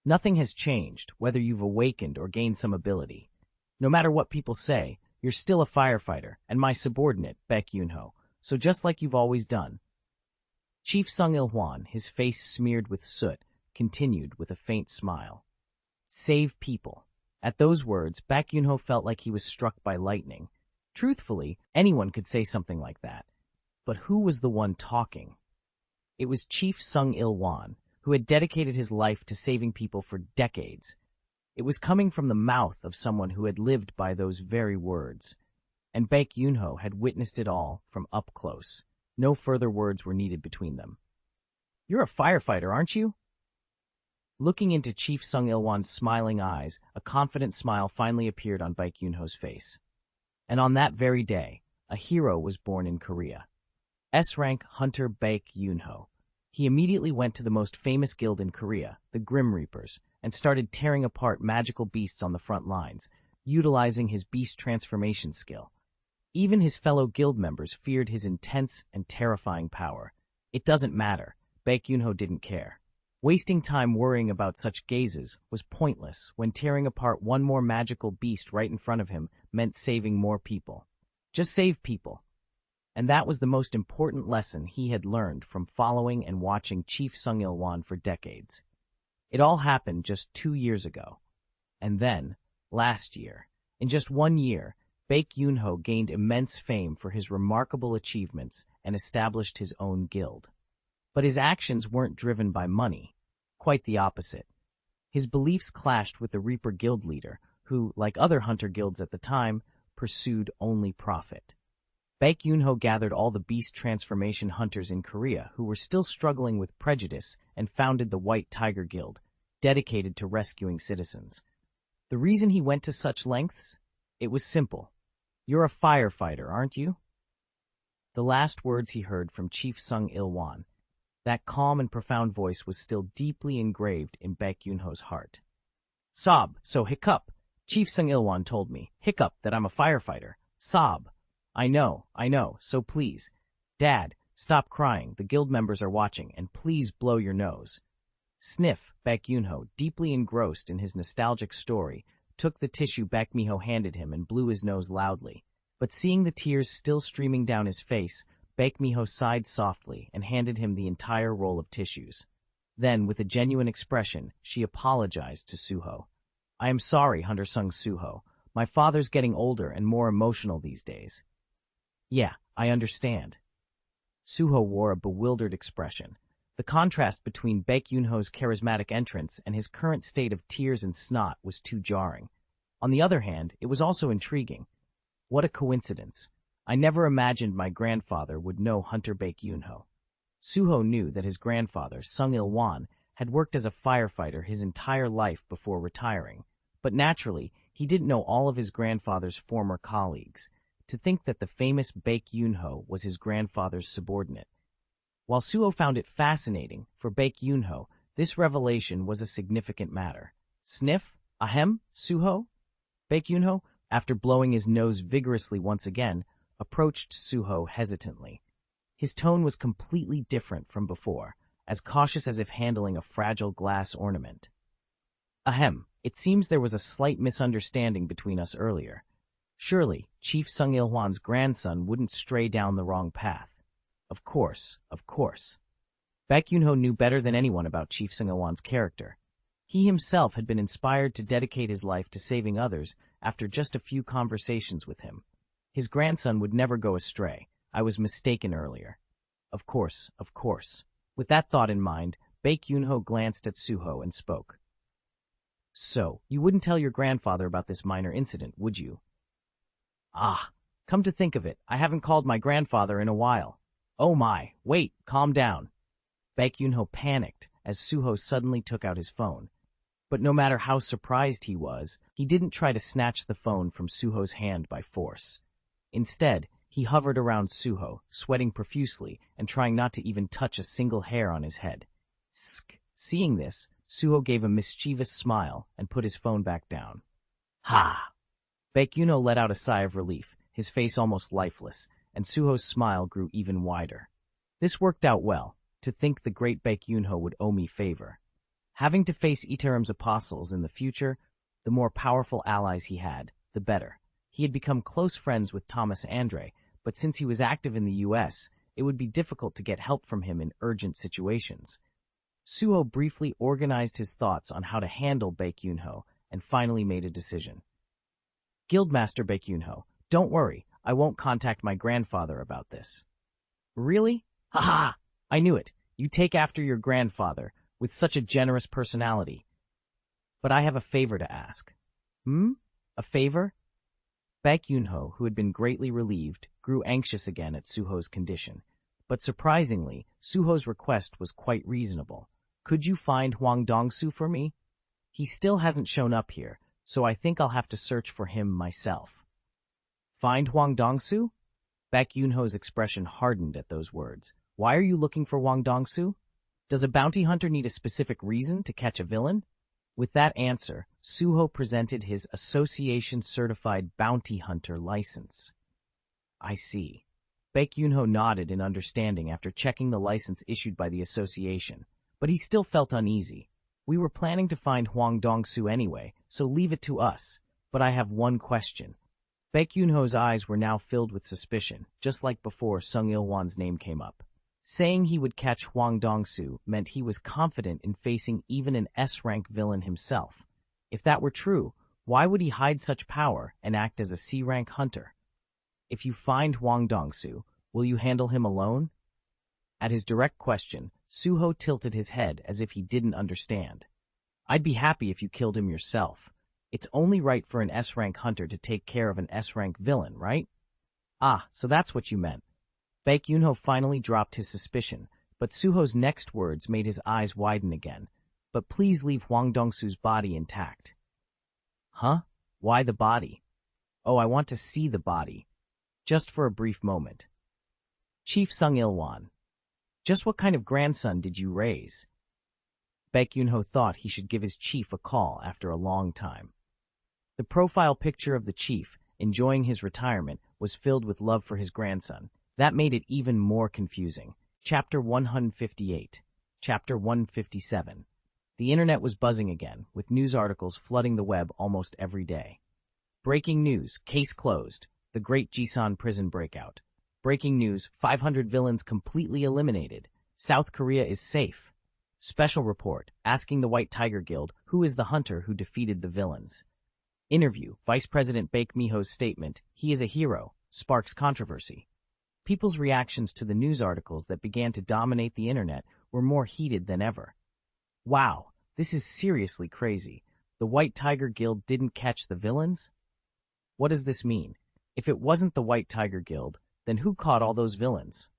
Nothing has changed, whether you've awakened or gained some ability. No matter what people say, you're still a firefighter and my subordinate, Baek Yoonho, so just like you've always done. Chief Sung Il-won, his face smeared with soot, continued with a faint smile. Save people. At those words, Baek Yoonho felt like he was struck by lightning. Truthfully, anyone could say something like that. But who was the one talking? It was Chief Sung Il-won, who had dedicated his life to saving people for decades. It was coming from the mouth of someone who had lived by those very words. And Baek Yoonho had witnessed it all from up close. No further words were needed between them. You're a firefighter, aren't you? Looking into Chief Sung Il-won's smiling eyes, a confident smile finally appeared on Baek Yoonho's face. And on that very day, a hero was born in Korea. S-rank hunter Baek Yoonho. He immediately went to the most famous guild in Korea, the Grim Reapers, and started tearing apart magical beasts on the front lines, utilizing his beast transformation skill. Even his fellow guild members feared his intense and terrifying power. It doesn't matter. Baek Yunho didn't care. Wasting time worrying about such gazes was pointless when tearing apart one more magical beast right in front of him meant saving more people. Just save people. And that was the most important lesson he had learned from following and watching Chief Sung Il-won for decades. It all happened just 2 years ago. And then, last year, in just 1 year, Baek Yunho gained immense fame for his remarkable achievements and established his own guild. But his actions weren't driven by money. Quite the opposite. His beliefs clashed with the Reaper guild leader, who, like other hunter guilds at the time, pursued only profit. Baek Yunho gathered all the beast transformation hunters in Korea who were still struggling with prejudice and founded the White Tiger Guild, dedicated to rescuing citizens. The reason he went to such lengths? It was simple. You're a firefighter, aren't you? The last words he heard from Chief Sung Il-won. That calm and profound voice was still deeply engraved in Baek Yunho's heart. Sob, so hiccup. Chief Sung Il-won told me, hiccup, that I'm a firefighter. Sob. I know, so please. Dad, stop crying, the guild members are watching, and please blow your nose. Sniff, Baek Yunho, deeply engrossed in his nostalgic story, took the tissue Baek Miho handed him and blew his nose loudly. But seeing the tears still streaming down his face, Baek Miho sighed softly and handed him the entire roll of tissues. Then, with a genuine expression, she apologized to Suho. I am sorry, Hunter Sung Suho. My father's getting older and more emotional these days. Yeah, I understand. Suho wore a bewildered expression. The contrast between Baek Yunho's charismatic entrance and his current state of tears and snot was too jarring. On the other hand, it was also intriguing. What a coincidence. I never imagined my grandfather would know Hunter Baek Yunho. Suho knew that his grandfather, Sung Il-won, had worked as a firefighter his entire life before retiring. But naturally, he didn't know all of his grandfather's former colleagues. To think that the famous Baek Yunho was his grandfather's subordinate. While Suho found it fascinating, for Baek Yunho, this revelation was a significant matter. Sniff? Ahem, Suho? Baek Yunho, after blowing his nose vigorously once again, approached Suho hesitantly. His tone was completely different from before, as cautious as if handling a fragile glass ornament. Ahem, it seems there was a slight misunderstanding between us earlier. Surely, Chief Sung Il-won's grandson wouldn't stray down the wrong path. Of course. Baek Yunho knew better than anyone about Chief Sung Il-won's character. He himself had been inspired to dedicate his life to saving others after just a few conversations with him. His grandson would never go astray. I was mistaken earlier. Of course. With that thought in mind, Baek Yunho glanced at Suho and spoke. So, you wouldn't tell your grandfather about this minor incident, would you? Ah, come to think of it, I haven't called my grandfather in a while. Oh my, wait, calm down. Baek Yunho panicked as Suho suddenly took out his phone. But no matter how surprised he was, he didn't try to snatch the phone from Suho's hand by force. Instead, he hovered around Suho, sweating profusely and trying not to even touch a single hair on his head. Sk. Seeing this, Suho gave a mischievous smile and put his phone back down. Ha! Baek Yunho let out a sigh of relief, his face almost lifeless, and Suho's smile grew even wider. This worked out well. To think the great Baek Yunho would owe me favor. Having to face Itarim's apostles in the future, the more powerful allies he had, the better. He had become close friends with Thomas Andre, but since he was active in the U.S., it would be difficult to get help from him in urgent situations. Suho briefly organized his thoughts on how to handle Baek Yunho and finally made a decision. Guildmaster Baek Yunho, don't worry, I won't contact my grandfather about this. Really? Ha! I knew it. You take after your grandfather, with such a generous personality. But I have a favor to ask. A favor? Baek Yunho, who had been greatly relieved, grew anxious again at Suho's condition. But surprisingly, Suho's request was quite reasonable. Could you find Hwang Dong-soo for me? He still hasn't shown up here, so I think I'll have to search for him myself. Find Hwang Dong-soo? Baek Yunho's expression hardened at those words. Why are you looking for Hwang Dong-soo? Does a bounty hunter need a specific reason to catch a villain? With that answer, Suho presented his Association-certified bounty hunter license. I see. Baek Yoon-ho nodded in understanding after checking the license issued by the association, but he still felt uneasy. We were planning to find Hwang Dong-soo anyway, so leave it to us. But I have one question. Baek Yoon-ho's eyes were now filled with suspicion, just like before Sung Il-won's name came up. Saying he would catch Hwang Dong-soo meant he was confident in facing even an S-rank villain himself. If that were true, why would he hide such power and act as a C-rank hunter? If you find Hwang Dong-soo, will you handle him alone? At his direct question, Suho tilted his head as if he didn't understand. I'd be happy if you killed him yourself. It's only right for an S-rank hunter to take care of an S-rank villain, right? Ah, so that's what you meant. Baek Yoon-ho finally dropped his suspicion, but Suho's next words made his eyes widen again. But please leave Hwang Dong-soo's body intact. Huh? Why the body? Oh, I want to see the body. Just for a brief moment. Chief Sung Il-won. Just what kind of grandson did you raise? Baek Yoon-ho thought he should give his chief a call after a long time. The profile picture of the chief, enjoying his retirement, was filled with love for his grandson. That made it even more confusing. Chapter 158. Chapter 157. The internet was buzzing again, with news articles flooding the web almost every day. Breaking news, case closed. The Great Jisan prison breakout. Breaking news, 500 villains completely eliminated. South Korea is safe. Special report, asking the White Tiger Guild who is the hunter who defeated the villains. Interview, Vice President Baek Mi-ho's statement, he is a hero, sparks controversy. People's reactions to the news articles that began to dominate the internet were more heated than ever. Wow, this is seriously crazy. The White Tiger Guild didn't catch the villains? What does this mean? If it wasn't the White Tiger Guild, then who caught all those villains?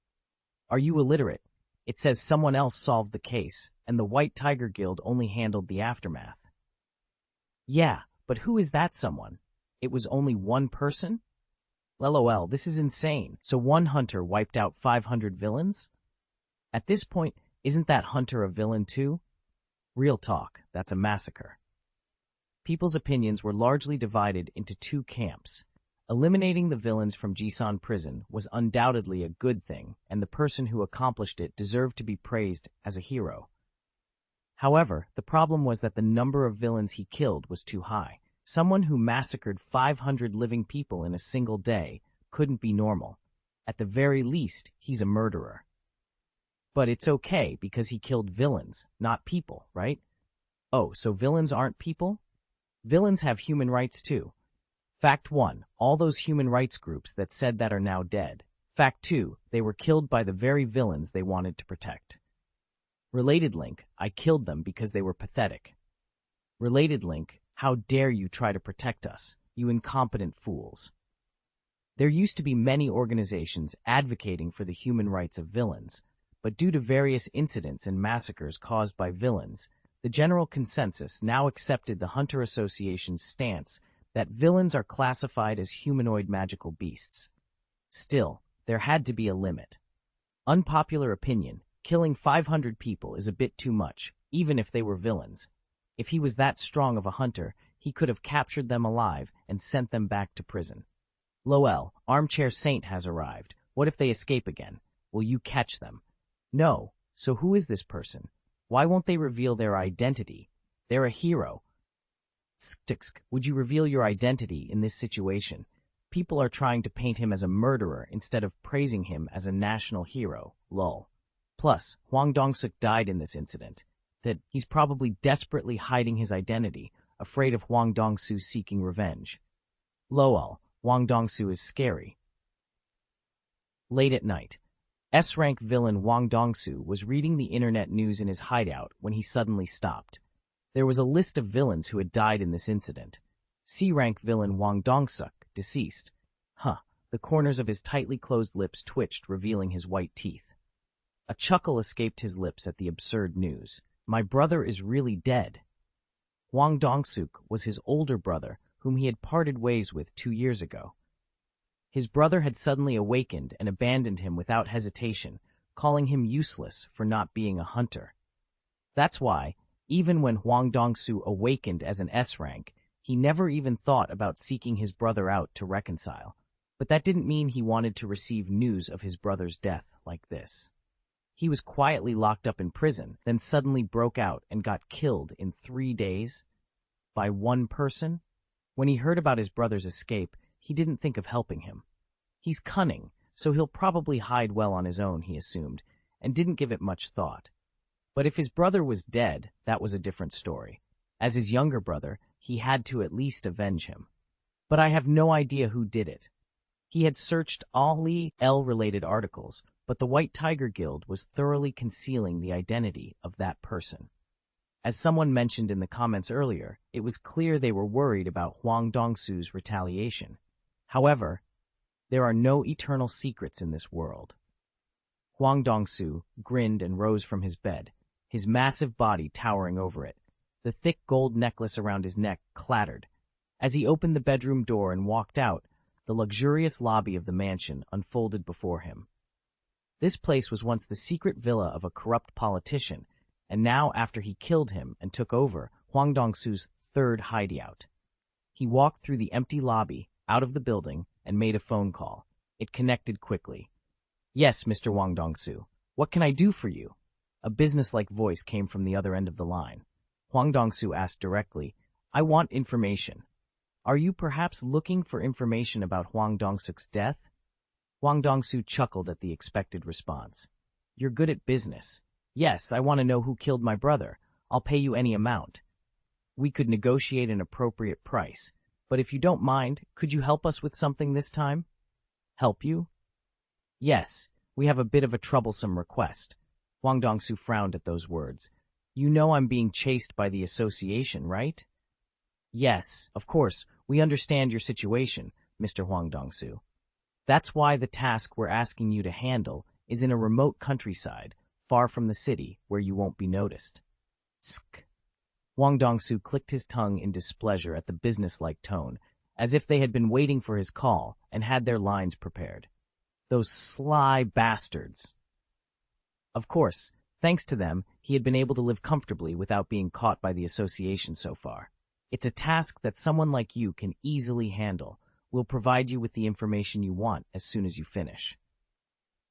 Are you illiterate? It says someone else solved the case, and the White Tiger Guild only handled the aftermath. Yeah, but who is that someone? It was only one person? LOL, this is insane. So one hunter wiped out 500 villains? At this point, isn't that hunter a villain too? Real talk, that's a massacre. People's opinions were largely divided into two camps. Eliminating the villains from Jisan prison was undoubtedly a good thing, and the person who accomplished it deserved to be praised as a hero. However, the problem was that the number of villains he killed was too high. Someone who massacred 500 living people in a single day couldn't be normal. At the very least, he's a murderer. But it's okay because he killed villains, not people, right? Oh, so villains aren't people? Villains have human rights too. Fact 1, all those human rights groups that said that are now dead. Fact 2, they were killed by the very villains they wanted to protect. Related link, I killed them because they were pathetic. Related link, how dare you try to protect us, you incompetent fools. There used to be many organizations advocating for the human rights of villains, but due to various incidents and massacres caused by villains, the general consensus now accepted the Hunter Association's stance that villains are classified as humanoid magical beasts. Still, there had to be a limit. Unpopular opinion, killing 500 people is a bit too much, even if they were villains. If he was that strong of a hunter, he could have captured them alive and sent them back to prison. Lowell, Armchair Saint has arrived. What if they escape again? Will you catch them? No. So who is this person? Why won't they reveal their identity? They're a hero. Would you reveal your identity in this situation? People are trying to paint him as a murderer instead of praising him as a national hero. Lol. Plus, Hwang Dong-suk died in this incident. That he's probably desperately hiding his identity, afraid of Hwang Dong-soo seeking revenge. Lol. Hwang Dong-soo is scary. Late at night, S-rank villain Hwang Dong-soo was reading the internet news in his hideout when he suddenly stopped. There was a list of villains who had died in this incident. C-rank villain Hwang Dong-suk, deceased. The corners of his tightly closed lips twitched, revealing his white teeth. A chuckle escaped his lips at the absurd news. My brother is really dead. Hwang Dong-suk was his older brother, whom he had parted ways with 2 years ago. His brother had suddenly awakened and abandoned him without hesitation, calling him useless for not being a hunter. That's why, even when Hwang Dong-soo awakened as an S-rank, he never even thought about seeking his brother out to reconcile. But that didn't mean he wanted to receive news of his brother's death like this. He was quietly locked up in prison, then suddenly broke out and got killed in 3 days by one person. When he heard about his brother's escape, he didn't think of helping him. He's cunning, so he'll probably hide well on his own, he assumed, and didn't give it much thought. But if his brother was dead, that was a different story. As his younger brother, he had to at least avenge him. But I have no idea who did it. He had searched all L-related articles, but the White Tiger Guild was thoroughly concealing the identity of that person. As someone mentioned in the comments earlier, it was clear they were worried about Hwang Dong-su's retaliation. However, there are no eternal secrets in this world. Hwang Dong-su grinned and rose from his bed, his massive body towering over it. The thick gold necklace around his neck clattered. As he opened the bedroom door and walked out, the luxurious lobby of the mansion unfolded before him. This place was once the secret villa of a corrupt politician, and now, after he killed him and took over, Hwang Dong-su's third hideout. He walked through the empty lobby, out of the building, and made a phone call. It connected quickly. "Yes, Mr. Hwang Dong-su. What can I do for you?" A businesslike voice came from the other end of the line. Hwang Dong-su asked directly, "I want information." "Are you perhaps looking for information about Hwang Dong-suk's death?" Hwang Dong-su chuckled at the expected response. "You're good at business. Yes, I want to know who killed my brother. I'll pay you any amount. We could negotiate an appropriate price. But if you don't mind, could you help us with something this time?" "Help you?" "Yes, we have a bit of a troublesome request." Hwang Dong-su frowned at those words. "You know I'm being chased by the association, right?" "Yes, of course, we understand your situation, Mr. Hwang Dong-su. That's why the task we're asking you to handle is in a remote countryside, far from the city, where you won't be noticed." "Sk." Hwang Dong-su clicked his tongue in displeasure at the businesslike tone, as if they had been waiting for his call and had their lines prepared. Those sly bastards. Of course, thanks to them, he had been able to live comfortably without being caught by the association so far. "It's a task that someone like you can easily handle. We'll provide you with the information you want as soon as you finish."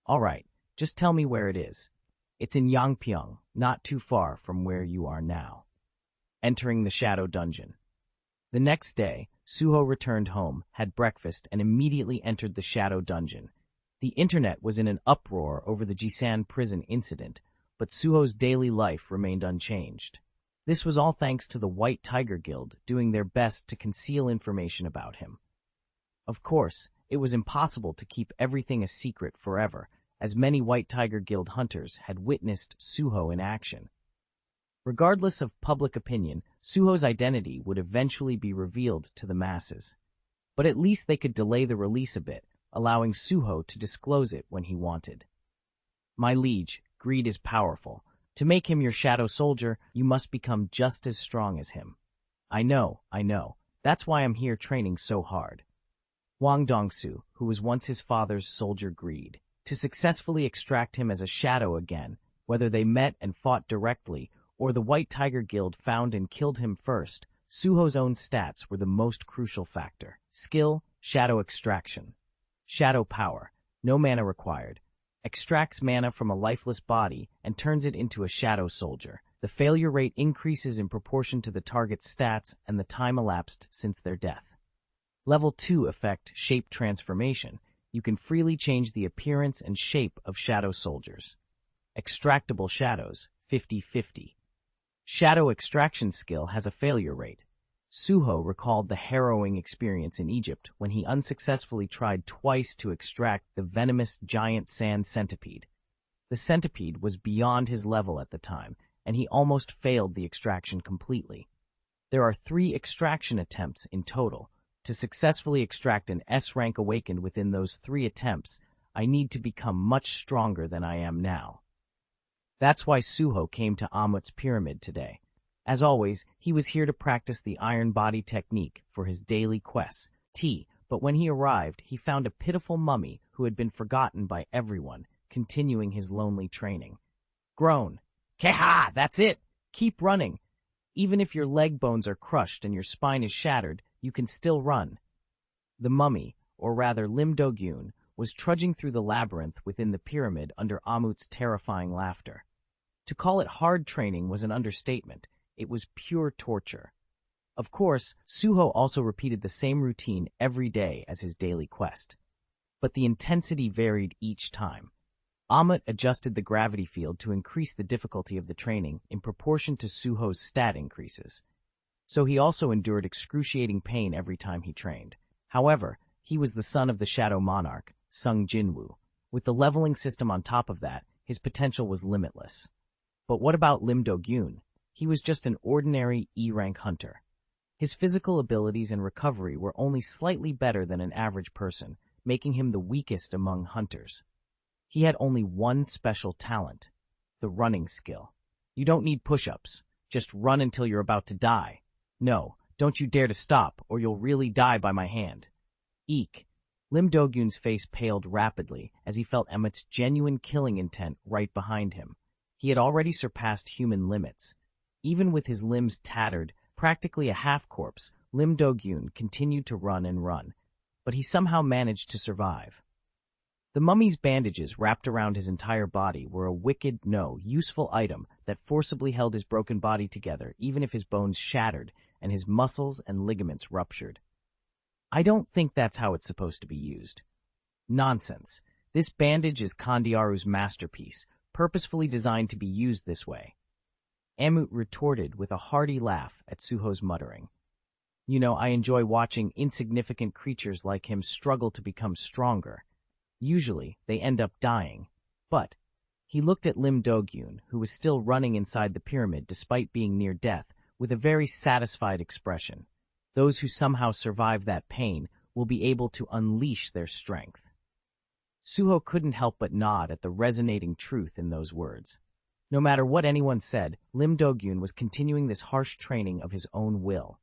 "All right, just tell me where it is." "It's in Yangpyeong, not too far from where you are now." Entering the shadow dungeon. The next day, Suho returned home, had breakfast, and immediately entered the shadow dungeon. The internet was in an uproar over the Jisan prison incident, but Suho's daily life remained unchanged. This was all thanks to the White Tiger Guild doing their best to conceal information about him. Of course, it was impossible to keep everything a secret forever, as many White Tiger Guild hunters had witnessed Suho in action. Regardless of public opinion, Suho's identity would eventually be revealed to the masses. But at least they could delay the release a bit, allowing Suho to disclose it when he wanted. "My liege, greed is powerful. To make him your shadow soldier, you must become just as strong as him." I know. That's why I'm here training so hard." Hwang Dong-su, who was once his father's soldier, greed to successfully extract him as a shadow again, whether they met and fought directly, or the White Tiger Guild found and killed him first. Suho's own stats were the most crucial factor. Skill, shadow extraction. Shadow power, no mana required. Extracts mana from a lifeless body and turns it into a shadow soldier. The failure rate increases in proportion to the target's stats and the time elapsed since their death. Level 2 effect, shape transformation. You can freely change the appearance and shape of shadow soldiers. Extractable shadows, 50-50. Shadow extraction skill has a failure rate. Suho recalled the harrowing experience in Egypt when he unsuccessfully tried twice to extract the venomous giant sand centipede. The centipede was beyond his level at the time, and he almost failed the extraction completely. There are 3 extraction attempts in total. To successfully extract an S-rank awakened within those 3 attempts, I need to become much stronger than I am now. That's why Suho came to Amut's pyramid today. As always, he was here to practice the iron body technique for his daily quests. But when he arrived, he found a pitiful mummy who had been forgotten by everyone, continuing his lonely training. Groan. "Keha! That's it! Keep running! Even if your leg bones are crushed and your spine is shattered, you can still run." The mummy, or rather Lim Do-gyun, was trudging through the labyrinth within the pyramid under Amut's terrifying laughter. To call it hard training was an understatement. It was pure torture. Of course, Suho also repeated the same routine every day as his daily quest. But the intensity varied each time. Amut adjusted the gravity field to increase the difficulty of the training in proportion to Suho's stat increases. So he also endured excruciating pain every time he trained. However, he was the son of the Shadow Monarch, Sung Jinwoo. With the leveling system on top of that, his potential was limitless. But what about Lim Do-gyun? He was just an ordinary E-rank hunter. His physical abilities and recovery were only slightly better than an average person, making him the weakest among hunters. He had only one special talent, the running skill. You don't need push-ups. Just run until you're about to die. No, don't you dare to stop, or you'll really die by my hand. Eek. Lim Do-gyun's face paled rapidly as he felt Emmet's genuine killing intent right behind him. He had already surpassed human limits. Even with his limbs tattered, practically a half-corpse, Lim Do-gyun continued to run and run, but he somehow managed to survive. The mummy's bandages wrapped around his entire body were a wicked, useful item that forcibly held his broken body together even if his bones shattered and his muscles and ligaments ruptured. I don't think that's how it's supposed to be used. Nonsense. This bandage is Kandiaru's masterpiece, purposefully designed to be used this way. Amut retorted with a hearty laugh at Suho's muttering. I enjoy watching insignificant creatures like him struggle to become stronger. Usually, they end up dying. But he looked at Lim Do-gyun, who was still running inside the pyramid despite being near death, with a very satisfied expression. Those who somehow survive that pain will be able to unleash their strength. Suho couldn't help but nod at the resonating truth in those words. No matter what anyone said, Lim Do-gyun was continuing this harsh training of his own will.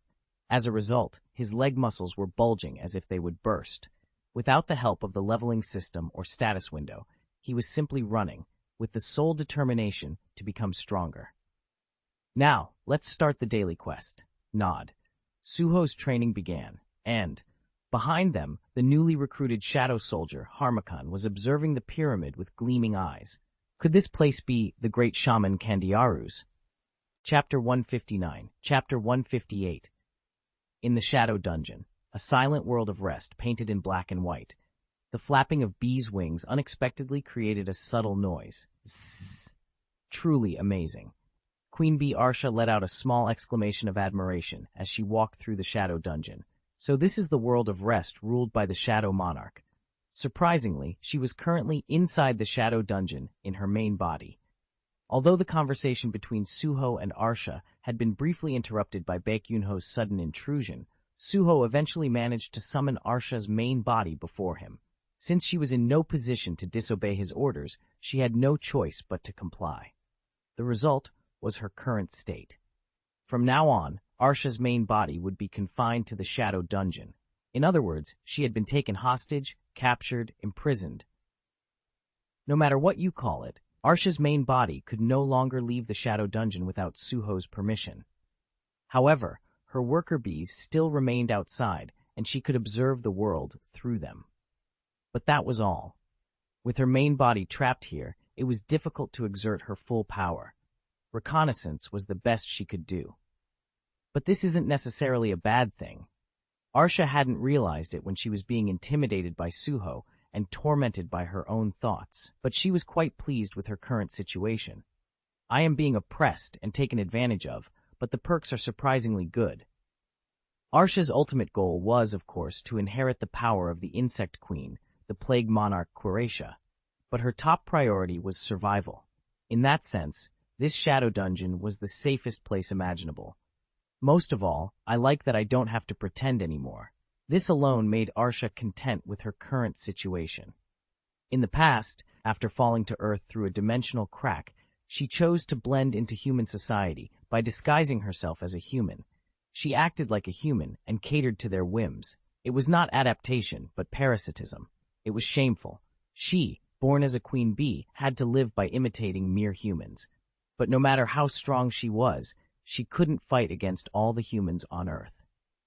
As a result, his leg muscles were bulging as if they would burst. Without the help of the leveling system or status window, he was simply running, with the sole determination to become stronger. Now, let's start the daily quest. Nod. Suho's training began, and, behind them, the newly recruited shadow soldier, Harmakan, was observing the pyramid with gleaming eyes. Could this place be the great shaman Kandiaru's? Chapter 159, Chapter 158. In the Shadow Dungeon, a silent world of rest painted in black and white. The flapping of bees' wings unexpectedly created a subtle noise. Zzz. Truly amazing. Queen Bee Arsha let out a small exclamation of admiration as she walked through the Shadow Dungeon. So this is the world of rest ruled by the Shadow Monarch. Surprisingly, she was currently inside the Shadow Dungeon in her main body. Although the conversation between Suho and Arsha had been briefly interrupted by Baekhyunho's sudden intrusion, Suho eventually managed to summon Arsha's main body before him. Since she was in no position to disobey his orders, she had no choice but to comply. The result was her current state. From now on, Arsha's main body would be confined to the Shadow Dungeon. In other words, she had been taken hostage, captured, imprisoned. No matter what you call it, Arsha's main body could no longer leave the Shadow Dungeon without Suho's permission. However, her worker bees still remained outside, and she could observe the world through them. But that was all. With her main body trapped here, it was difficult to exert her full power. Reconnaissance was the best she could do. But this isn't necessarily a bad thing. Arsha hadn't realized it when she was being intimidated by Suho and tormented by her own thoughts, but she was quite pleased with her current situation. I am being oppressed and taken advantage of, but the perks are surprisingly good. Arsha's ultimate goal was, of course, to inherit the power of the Insect Queen, the Plague Monarch Quiracia, but her top priority was survival. In that sense, this Shadow Dungeon was the safest place imaginable. Most of all, I like that I don't have to pretend anymore. This alone made Arsha content with her current situation. In the past, after falling to Earth through a dimensional crack, she chose to blend into human society by disguising herself as a human. She acted like a human and catered to their whims. It was not adaptation, but parasitism. It was shameful. She, born as a queen bee, had to live by imitating mere humans. But no matter how strong she was, she couldn't fight against all the humans on Earth.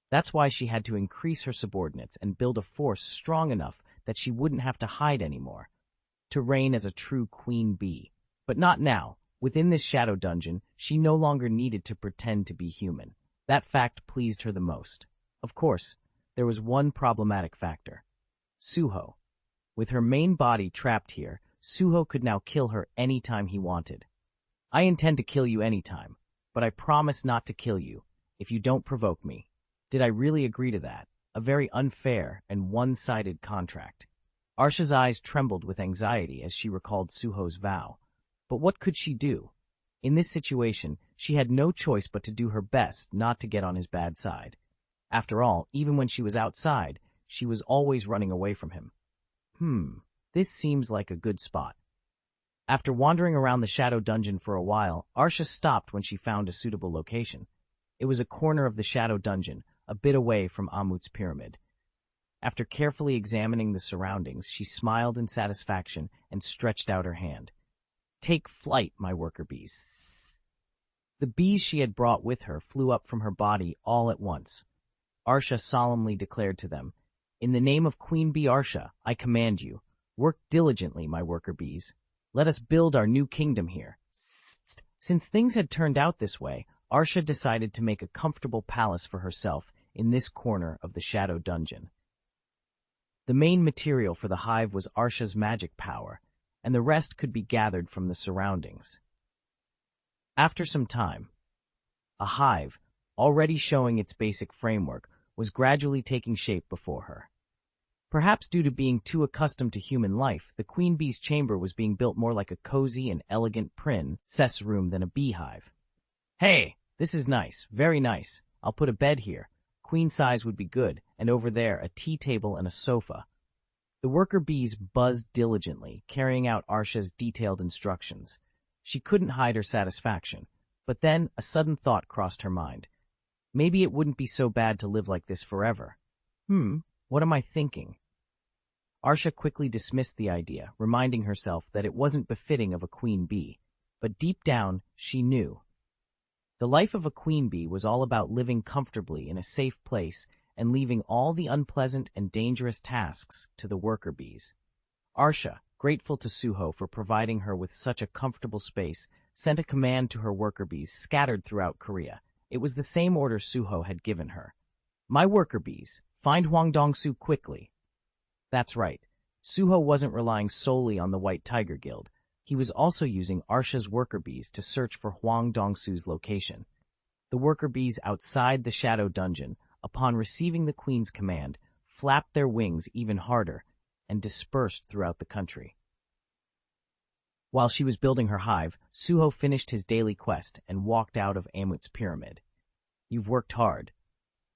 That's why she had to increase her subordinates and build a force strong enough that she wouldn't have to hide anymore, to reign as a true queen bee. But not now. Within this shadow dungeon, she no longer needed to pretend to be human. That fact pleased her the most. Of course, there was one problematic factor. Suho. With her main body trapped here, Suho could now kill her any time he wanted. I intend to kill you anytime, but I promise not to kill you if you don't provoke me. Did I really agree to that? A very unfair and one-sided contract. Arsha's eyes trembled with anxiety as she recalled Suho's vow. But what could she do? In this situation, she had no choice but to do her best not to get on his bad side. After all, even when she was outside, she was always running away from him. This seems like a good spot. After wandering around the shadow dungeon for a while, Arsha stopped when she found a suitable location. It was a corner of the shadow dungeon, a bit away from Amut's pyramid. After carefully examining the surroundings, she smiled in satisfaction and stretched out her hand. Take flight, my worker bees. The bees she had brought with her flew up from her body all at once. Arsha solemnly declared to them, In the name of Queen Bee Arsha, I command you, work diligently, my worker bees. Let us build our new kingdom here. Since things had turned out this way, Arsha decided to make a comfortable palace for herself in this corner of the shadow dungeon. The main material for the hive was Arsha's magic power, and the rest could be gathered from the surroundings. After some time, a hive, already showing its basic framework, was gradually taking shape before her. Perhaps due to being too accustomed to human life, the queen bee's chamber was being built more like a cozy and elegant princess room than a beehive. Hey, this is nice, very nice. I'll put a bed here. Queen size would be good, and over there a tea table and a sofa. The worker bees buzzed diligently, carrying out Arsha's detailed instructions. She couldn't hide her satisfaction, but then a sudden thought crossed her mind. Maybe it wouldn't be so bad to live like this forever. What am I thinking? Arsha quickly dismissed the idea, reminding herself that it wasn't befitting of a queen bee. But deep down, she knew. The life of a queen bee was all about living comfortably in a safe place and leaving all the unpleasant and dangerous tasks to the worker bees. Arsha, grateful to Suho for providing her with such a comfortable space, sent a command to her worker bees scattered throughout Korea. It was the same order Suho had given her. My worker bees, find Hwang Dong-soo quickly. That's right. Suho wasn't relying solely on the White Tiger Guild. He was also using Arsha's worker bees to search for Hwang Dong-soo's location. The worker bees outside the shadow dungeon, upon receiving the queen's command, flapped their wings even harder and dispersed throughout the country. While she was building her hive, Suho finished his daily quest and walked out of Amut's pyramid. You've worked hard.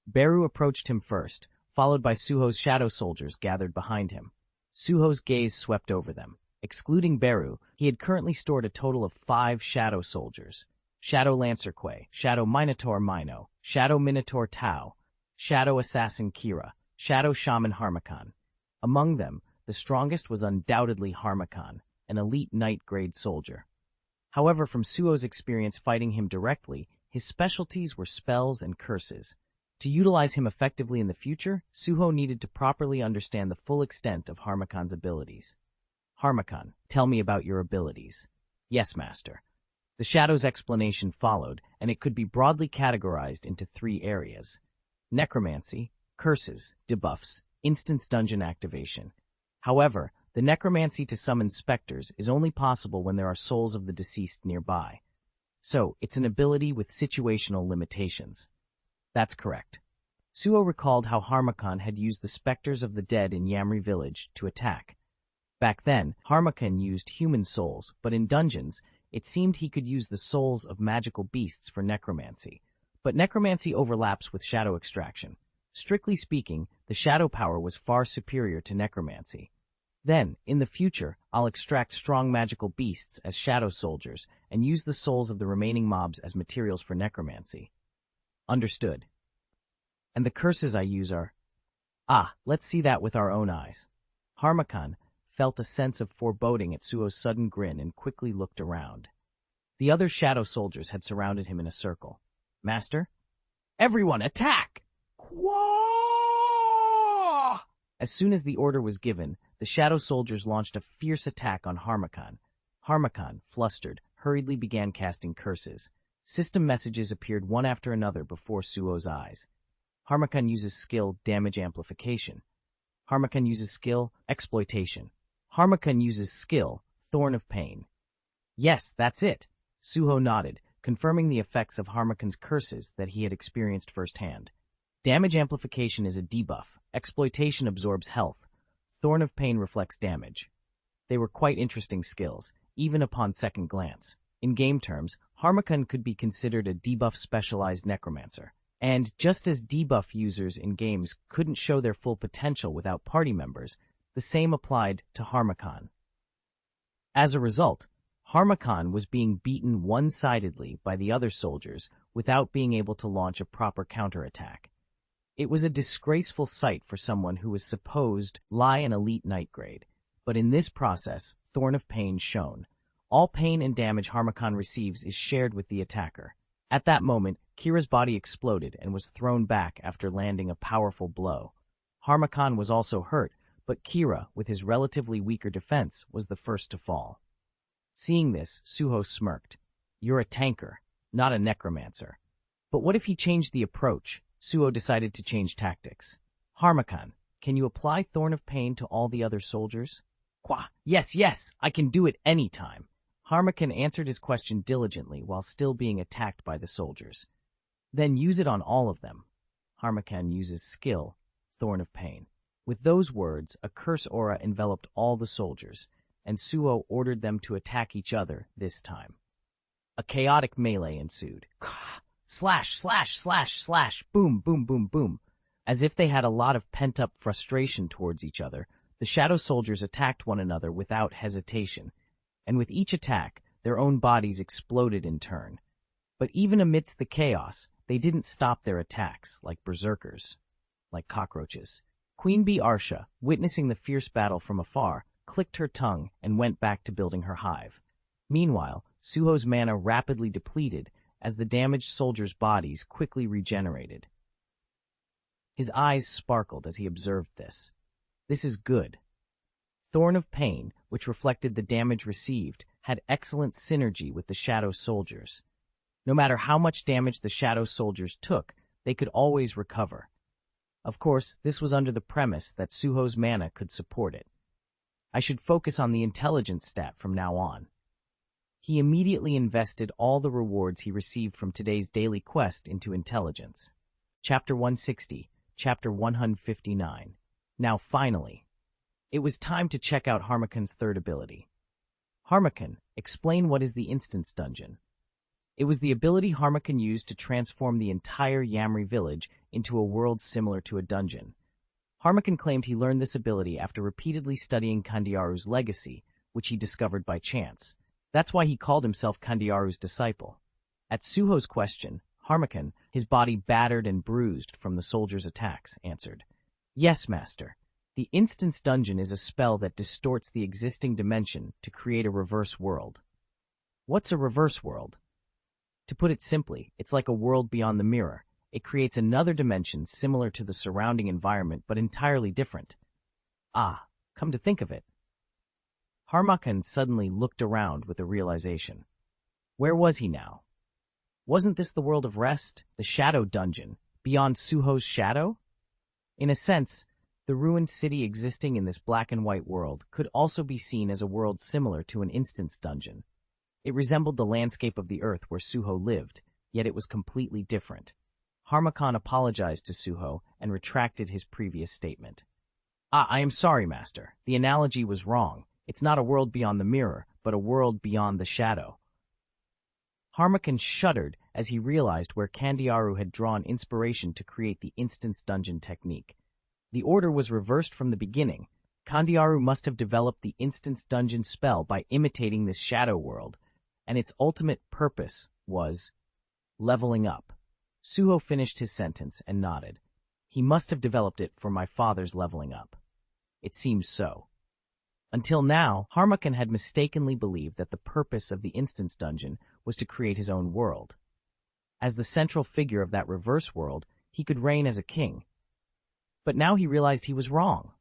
Beru approached him first, followed by Suho's shadow soldiers gathered behind him. Suho's gaze swept over them. Excluding Beru, he had currently stored a total of 5 shadow soldiers. Shadow Lancer Quay, Shadow Minotaur Mino, Shadow Minotaur Tao, Shadow Assassin Kira, Shadow Shaman Harmakan. Among them, the strongest was undoubtedly Harmakan, an elite knight-grade soldier. However, from Suho's experience fighting him directly, his specialties were spells and curses. To utilize him effectively in the future, Suho needed to properly understand the full extent of Harmakan's abilities. Harmakan, tell me about your abilities. Yes, master. The Shadow's explanation followed, and it could be broadly categorized into 3 areas. Necromancy, curses, debuffs, instance dungeon activation. However, the necromancy to summon specters is only possible when there are souls of the deceased nearby. So, it's an ability with situational limitations. That's correct. Suho recalled how Harmakan had used the specters of the dead in Yamri village to attack. Back then, Harmakan used human souls, but in dungeons, it seemed he could use the souls of magical beasts for necromancy. But necromancy overlaps with shadow extraction. Strictly speaking, the shadow power was far superior to necromancy. Then, in the future, I'll extract strong magical beasts as shadow soldiers and use the souls of the remaining mobs as materials for necromancy. Understood. And the curses I use are... let's see that with our own eyes. Harmakan felt a sense of foreboding at Suho's sudden grin and quickly looked around. The other shadow soldiers had surrounded him in a circle. Master? Everyone, attack! Whoa! As soon as the order was given, the shadow soldiers launched a fierce attack on Harmakan. Harmakan, flustered, hurriedly began casting curses. System messages appeared one after another before Suho's eyes. Harmakan uses skill damage amplification. Harmakan uses skill exploitation. Harmakan uses skill thorn of pain. Yes, that's it. Suho nodded, confirming the effects of Harmakan's curses that he had experienced firsthand. Damage amplification is a debuff. Exploitation absorbs health. Thorn of pain reflects damage. They were quite interesting skills, even upon second glance. In game terms, Harmakan could be considered a debuff-specialized necromancer. And just as debuff users in games couldn't show their full potential without party members, the same applied to Harmakan. As a result, Harmakan was being beaten one-sidedly by the other soldiers without being able to launch a proper counterattack. It was a disgraceful sight for someone who was supposed lie an elite knight grade, but in this process, Thorn of Pain shone. All pain and damage Harmakan receives is shared with the attacker. At that moment, Kira's body exploded and was thrown back after landing a powerful blow. Harmakan was also hurt, but Kira, with his relatively weaker defense, was the first to fall. Seeing this, Suho smirked. You're a tanker, not a necromancer. But what if he changed the approach? Suho decided to change tactics. Harmakan, can you apply Thorn of Pain to all the other soldiers? Qua, yes, I can do it any time. Harmakan answered his question diligently while still being attacked by the soldiers. Then use it on all of them. Harmakan uses skill, Thorn of Pain. With those words, a curse aura enveloped all the soldiers, and Suho ordered them to attack each other this time. A chaotic melee ensued. Slash, boom, boom, boom, boom. As if they had a lot of pent-up frustration towards each other, the shadow soldiers attacked one another without hesitation, and with each attack, their own bodies exploded in turn. But even amidst the chaos, they didn't stop their attacks like berserkers, like cockroaches. Queen Bee Arsha, witnessing the fierce battle from afar, clicked her tongue and went back to building her hive. Meanwhile, Suho's mana rapidly depleted as the damaged soldiers' bodies quickly regenerated. His eyes sparkled as he observed this. This is good. Thorn of Pain, which reflected the damage received, had excellent synergy with the shadow soldiers. No matter how much damage the shadow soldiers took, they could always recover. Of course, this was under the premise that Suho's mana could support it. I should focus on the intelligence stat from now on. He immediately invested all the rewards he received from today's daily quest into intelligence. Chapter 160, Chapter 159. Now finally. It was time to check out Harmakan's third ability. Harmakan, explain what is the Instance Dungeon. It was the ability Harmakan used to transform the entire Yamri village into a world similar to a dungeon. Harmakan claimed he learned this ability after repeatedly studying Kandiaru's legacy, which he discovered by chance. That's why he called himself Kandiaru's disciple. At Suho's question, Harmakan, his body battered and bruised from the soldiers' attacks, answered, Yes, Master. The Instance Dungeon is a spell that distorts the existing dimension to create a reverse world. What's a reverse world? To put it simply, it's like a world beyond the mirror. It creates another dimension similar to the surrounding environment but entirely different. Ah, come to think of it. Harmakan suddenly looked around with a realization. Where was he now? Wasn't this the world of rest, the shadow dungeon, beyond Suho's shadow? In a sense, the ruined city existing in this black and white world could also be seen as a world similar to an instance dungeon. It resembled the landscape of the earth where Suho lived, yet it was completely different. Harmakan apologized to Suho and retracted his previous statement. I am sorry, Master. The analogy was wrong. It's not a world beyond the mirror, but a world beyond the shadow. Harmakan shuddered as he realized where Kandiaru had drawn inspiration to create the instance dungeon technique. The order was reversed from the beginning. Kandiaru must have developed the instance dungeon spell by imitating this shadow world, and its ultimate purpose was leveling up. Suho finished his sentence and nodded. He must have developed it for my father's leveling up. It seems so. Until now, Harmakan had mistakenly believed that the purpose of the instance dungeon was to create his own world. As the central figure of that reverse world, he could reign as a king. But now he realized he was wrong.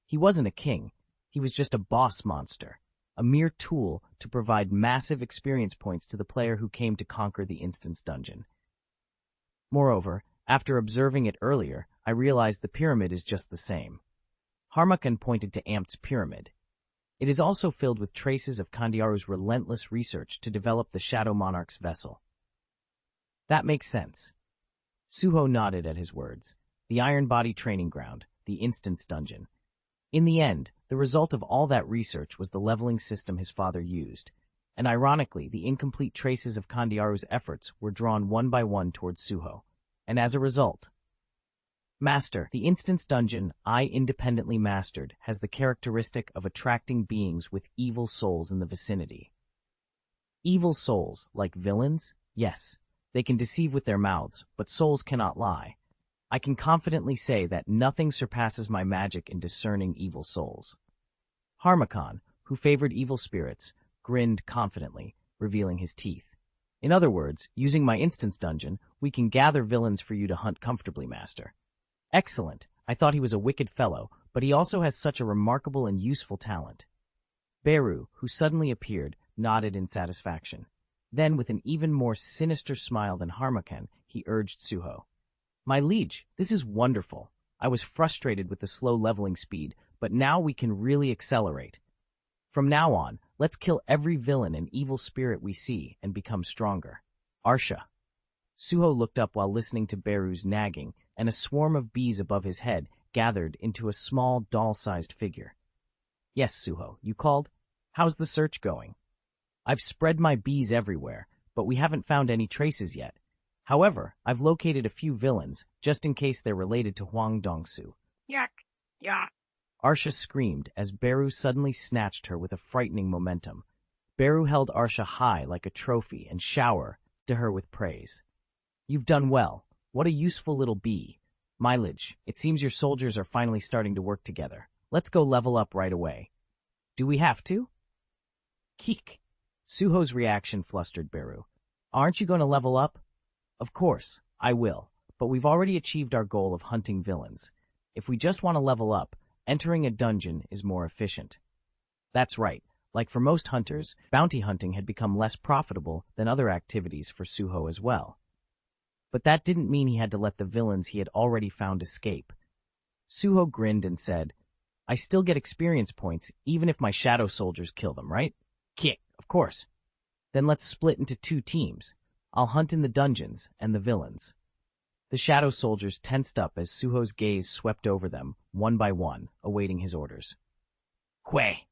He wasn't a king. He was just a boss monster, a mere tool to provide massive experience points to the player who came to conquer the instance dungeon. Moreover, after observing it earlier, I realized the pyramid is just the same. Harmakan pointed to Ampt's pyramid. It is also filled with traces of Kandiaru's relentless research to develop the Shadow Monarch's vessel. That makes sense. Suho nodded at his words. The Iron Body Training Ground, the instance dungeon. In the end, the result of all that research was the leveling system his father used, and ironically, the incomplete traces of Kandiaru's efforts were drawn one by one towards Suho. And as a result, Master, the instance dungeon I independently mastered has the characteristic of attracting beings with evil souls in the vicinity. Evil souls, like villains? Yes, they can deceive with their mouths, but souls cannot lie. I can confidently say that nothing surpasses my magic in discerning evil souls. Harmakan, who favored evil spirits, grinned confidently, revealing his teeth. In other words, using my instance dungeon, we can gather villains for you to hunt comfortably, Master. Excellent. I thought he was a wicked fellow, but he also has such a remarkable and useful talent. Beru, who suddenly appeared, nodded in satisfaction. Then, with an even more sinister smile than Harmakan, he urged Suho. My liege, this is wonderful. I was frustrated with the slow leveling speed, but now we can really accelerate. From now on, let's kill every villain and evil spirit we see and become stronger. Arsha. Suho looked up while listening to Beru's nagging, and a swarm of bees above his head gathered into a small, doll-sized figure. Yes, Suho, you called? How's the search going? I've spread my bees everywhere, but we haven't found any traces yet. However, I've located a few villains, just in case they're related to Huang Dongsu. Yuck, yuck. Arsha screamed as Beru suddenly snatched her with a frightening momentum. Beru held Arsha high like a trophy and showered her with praise. You've done well. What a useful little bee. My liege, it seems your soldiers are finally starting to work together. Let's go level up right away. Do we have to? Keek. Suho's reaction flustered Beru. Aren't you going to level up? Of course, I will, but we've already achieved our goal of hunting villains. If we just want to level up, entering a dungeon is more efficient. That's right. Like for most hunters, bounty hunting had become less profitable than other activities for Suho as well. But that didn't mean he had to let the villains he had already found escape. Suho grinned and said, I still get experience points even if my shadow soldiers kill them, right? Kick, of course. Then let's split into 2 teams. I'll hunt in the dungeons and the villains. The shadow soldiers tensed up as Suho's gaze swept over them, one by one, awaiting his orders. Quay,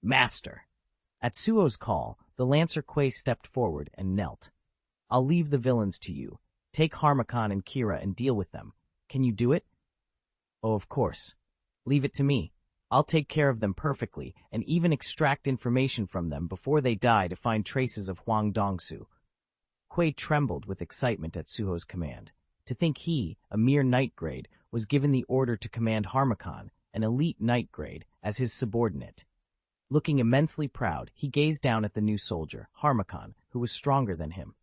Master. At Suho's call, the Lancer Quay stepped forward and knelt. I'll leave the villains to you. Take Harmakan and Kira and deal with them. Can you do it? Oh, of course. Leave it to me. I'll take care of them perfectly and even extract information from them before they die to find traces of Huang Dongsu. Quay trembled with excitement at Suho's command. To think he, a mere knight grade, was given the order to command Harmakan, an elite knight grade, as his subordinate. Looking immensely proud, he gazed down at the new soldier, Harmakan, who was stronger than him.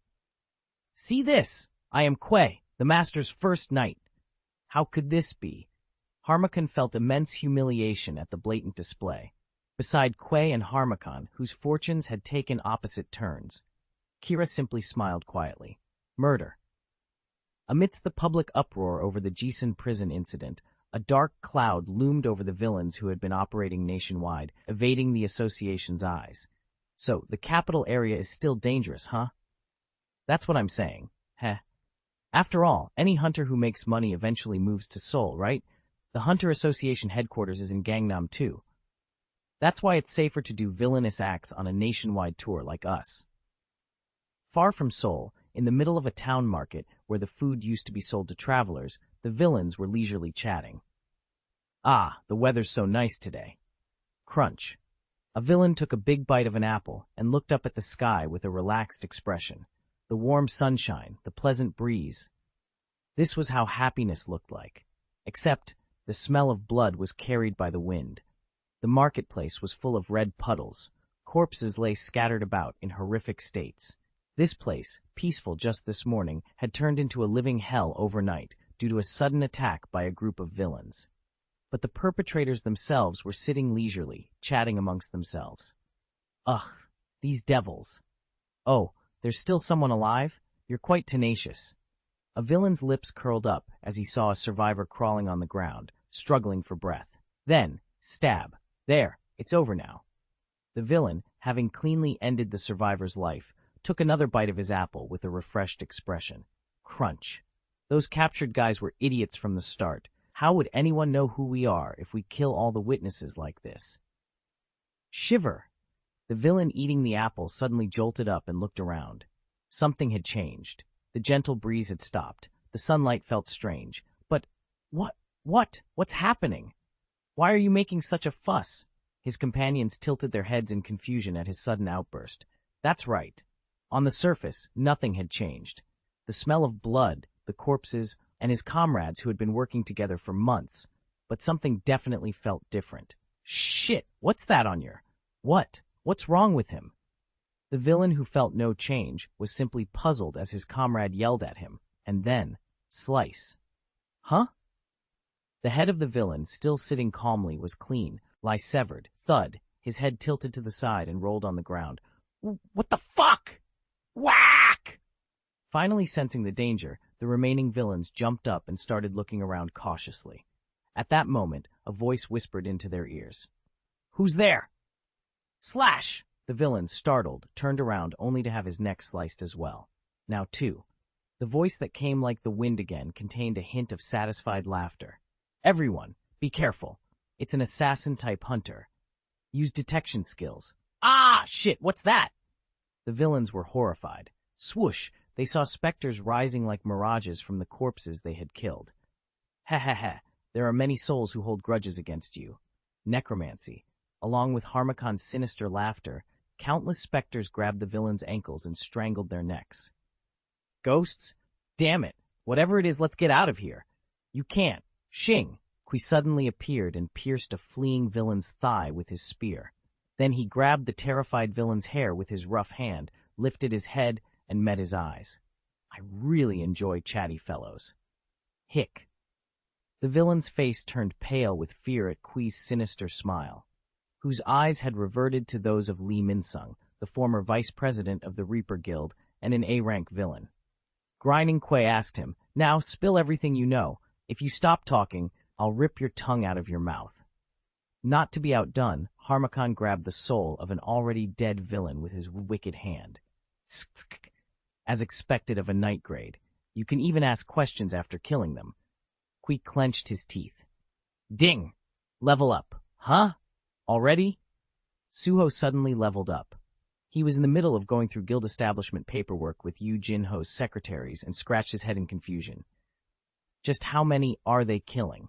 See this! I am Quay, the master's first knight. How could this be? Harmakan felt immense humiliation at the blatant display. Beside Quay and Harmakan, whose fortunes had taken opposite turns, Kira simply smiled quietly. Murder. Amidst the public uproar over the Jisun prison incident, a dark cloud loomed over the villains who had been operating nationwide, evading the association's eyes. So, the capital area is still dangerous, huh? That's what I'm saying. Heh. After all, any hunter who makes money eventually moves to Seoul, right? The Hunter Association headquarters is in Gangnam too. That's why it's safer to do villainous acts on a nationwide tour like us. Far from Seoul, in the middle of a town market where the food used to be sold to travelers, the villains were leisurely chatting. Ah, the weather's so nice today. Crunch. A villain took a big bite of an apple and looked up at the sky with a relaxed expression. The warm sunshine, the pleasant breeze. This was how happiness looked like. Except, the smell of blood was carried by the wind. The marketplace was full of red puddles. Corpses lay scattered about in horrific states. This place, peaceful just this morning, had turned into a living hell overnight due to a sudden attack by a group of villains. But the perpetrators themselves were sitting leisurely, chatting amongst themselves. Ugh, these devils. Oh, there's still someone alive? You're quite tenacious. A villain's lips curled up as he saw a survivor crawling on the ground, struggling for breath. Then, stab. There, it's over now. The villain, having cleanly ended the survivor's life, took another bite of his apple with a refreshed expression. Crunch. Those captured guys were idiots from the start. How would anyone know who we are if we kill all the witnesses like this? Shiver. The villain eating the apple suddenly jolted up and looked around. Something had changed. The gentle breeze had stopped. The sunlight felt strange. But what's happening? Why are you making such a fuss? His companions tilted their heads in confusion at his sudden outburst. That's right. On the surface, nothing had changed. The smell of blood, the corpses, and his comrades who had been working together for months. But something definitely felt different. Shit, what's that on your... What's wrong with him? The villain, who felt no change, was simply puzzled as his comrade yelled at him, and then, slice. Huh? The head of the villain, still sitting calmly, was clean, lie severed, thud, his head tilted to the side and rolled on the ground. What the fuck? Whack! Finally sensing the danger, the remaining villains jumped up and started looking around cautiously. At that moment, a voice whispered into their ears. Who's there? Slash! The villain, startled, turned around only to have his neck sliced as well. Now, too. The voice that came like the wind again contained a hint of satisfied laughter. Everyone, be careful. It's an assassin-type hunter. Use detection skills. Ah, shit, what's that? The villains were horrified. Swoosh, they saw specters rising like mirages from the corpses they had killed. Ha ha ha, there are many souls who hold grudges against you. Necromancy. Along with Harmakon's sinister laughter, countless specters grabbed the villains' ankles and strangled their necks. Ghosts? Damn it. Whatever it is, let's get out of here. You can't. Shing! Qui suddenly appeared and pierced a fleeing villain's thigh with his spear. Then he grabbed the terrified villain's hair with his rough hand, lifted his head, and met his eyes. I really enjoy chatty fellows. Hick. The villain's face turned pale with fear at Qui's sinister smile, whose eyes had reverted to those of Lee Minsung, the former vice president of the Reaper Guild and an A-rank villain. Grinning, Kui asked him, Now, spill everything you know. If you stop talking, I'll rip your tongue out of your mouth. Not to be outdone, Harmacon grabbed the soul of an already dead villain with his wicked hand. As expected of a night grade. You can even ask questions after killing them. Kui clenched his teeth. Ding! Level up. Huh? Already? Suho suddenly leveled up. He was in the middle of going through guild establishment paperwork with Yu Jinho's secretaries and scratched his head in confusion. Just how many are they killing?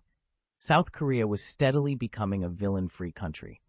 South Korea was steadily becoming a villain-free country.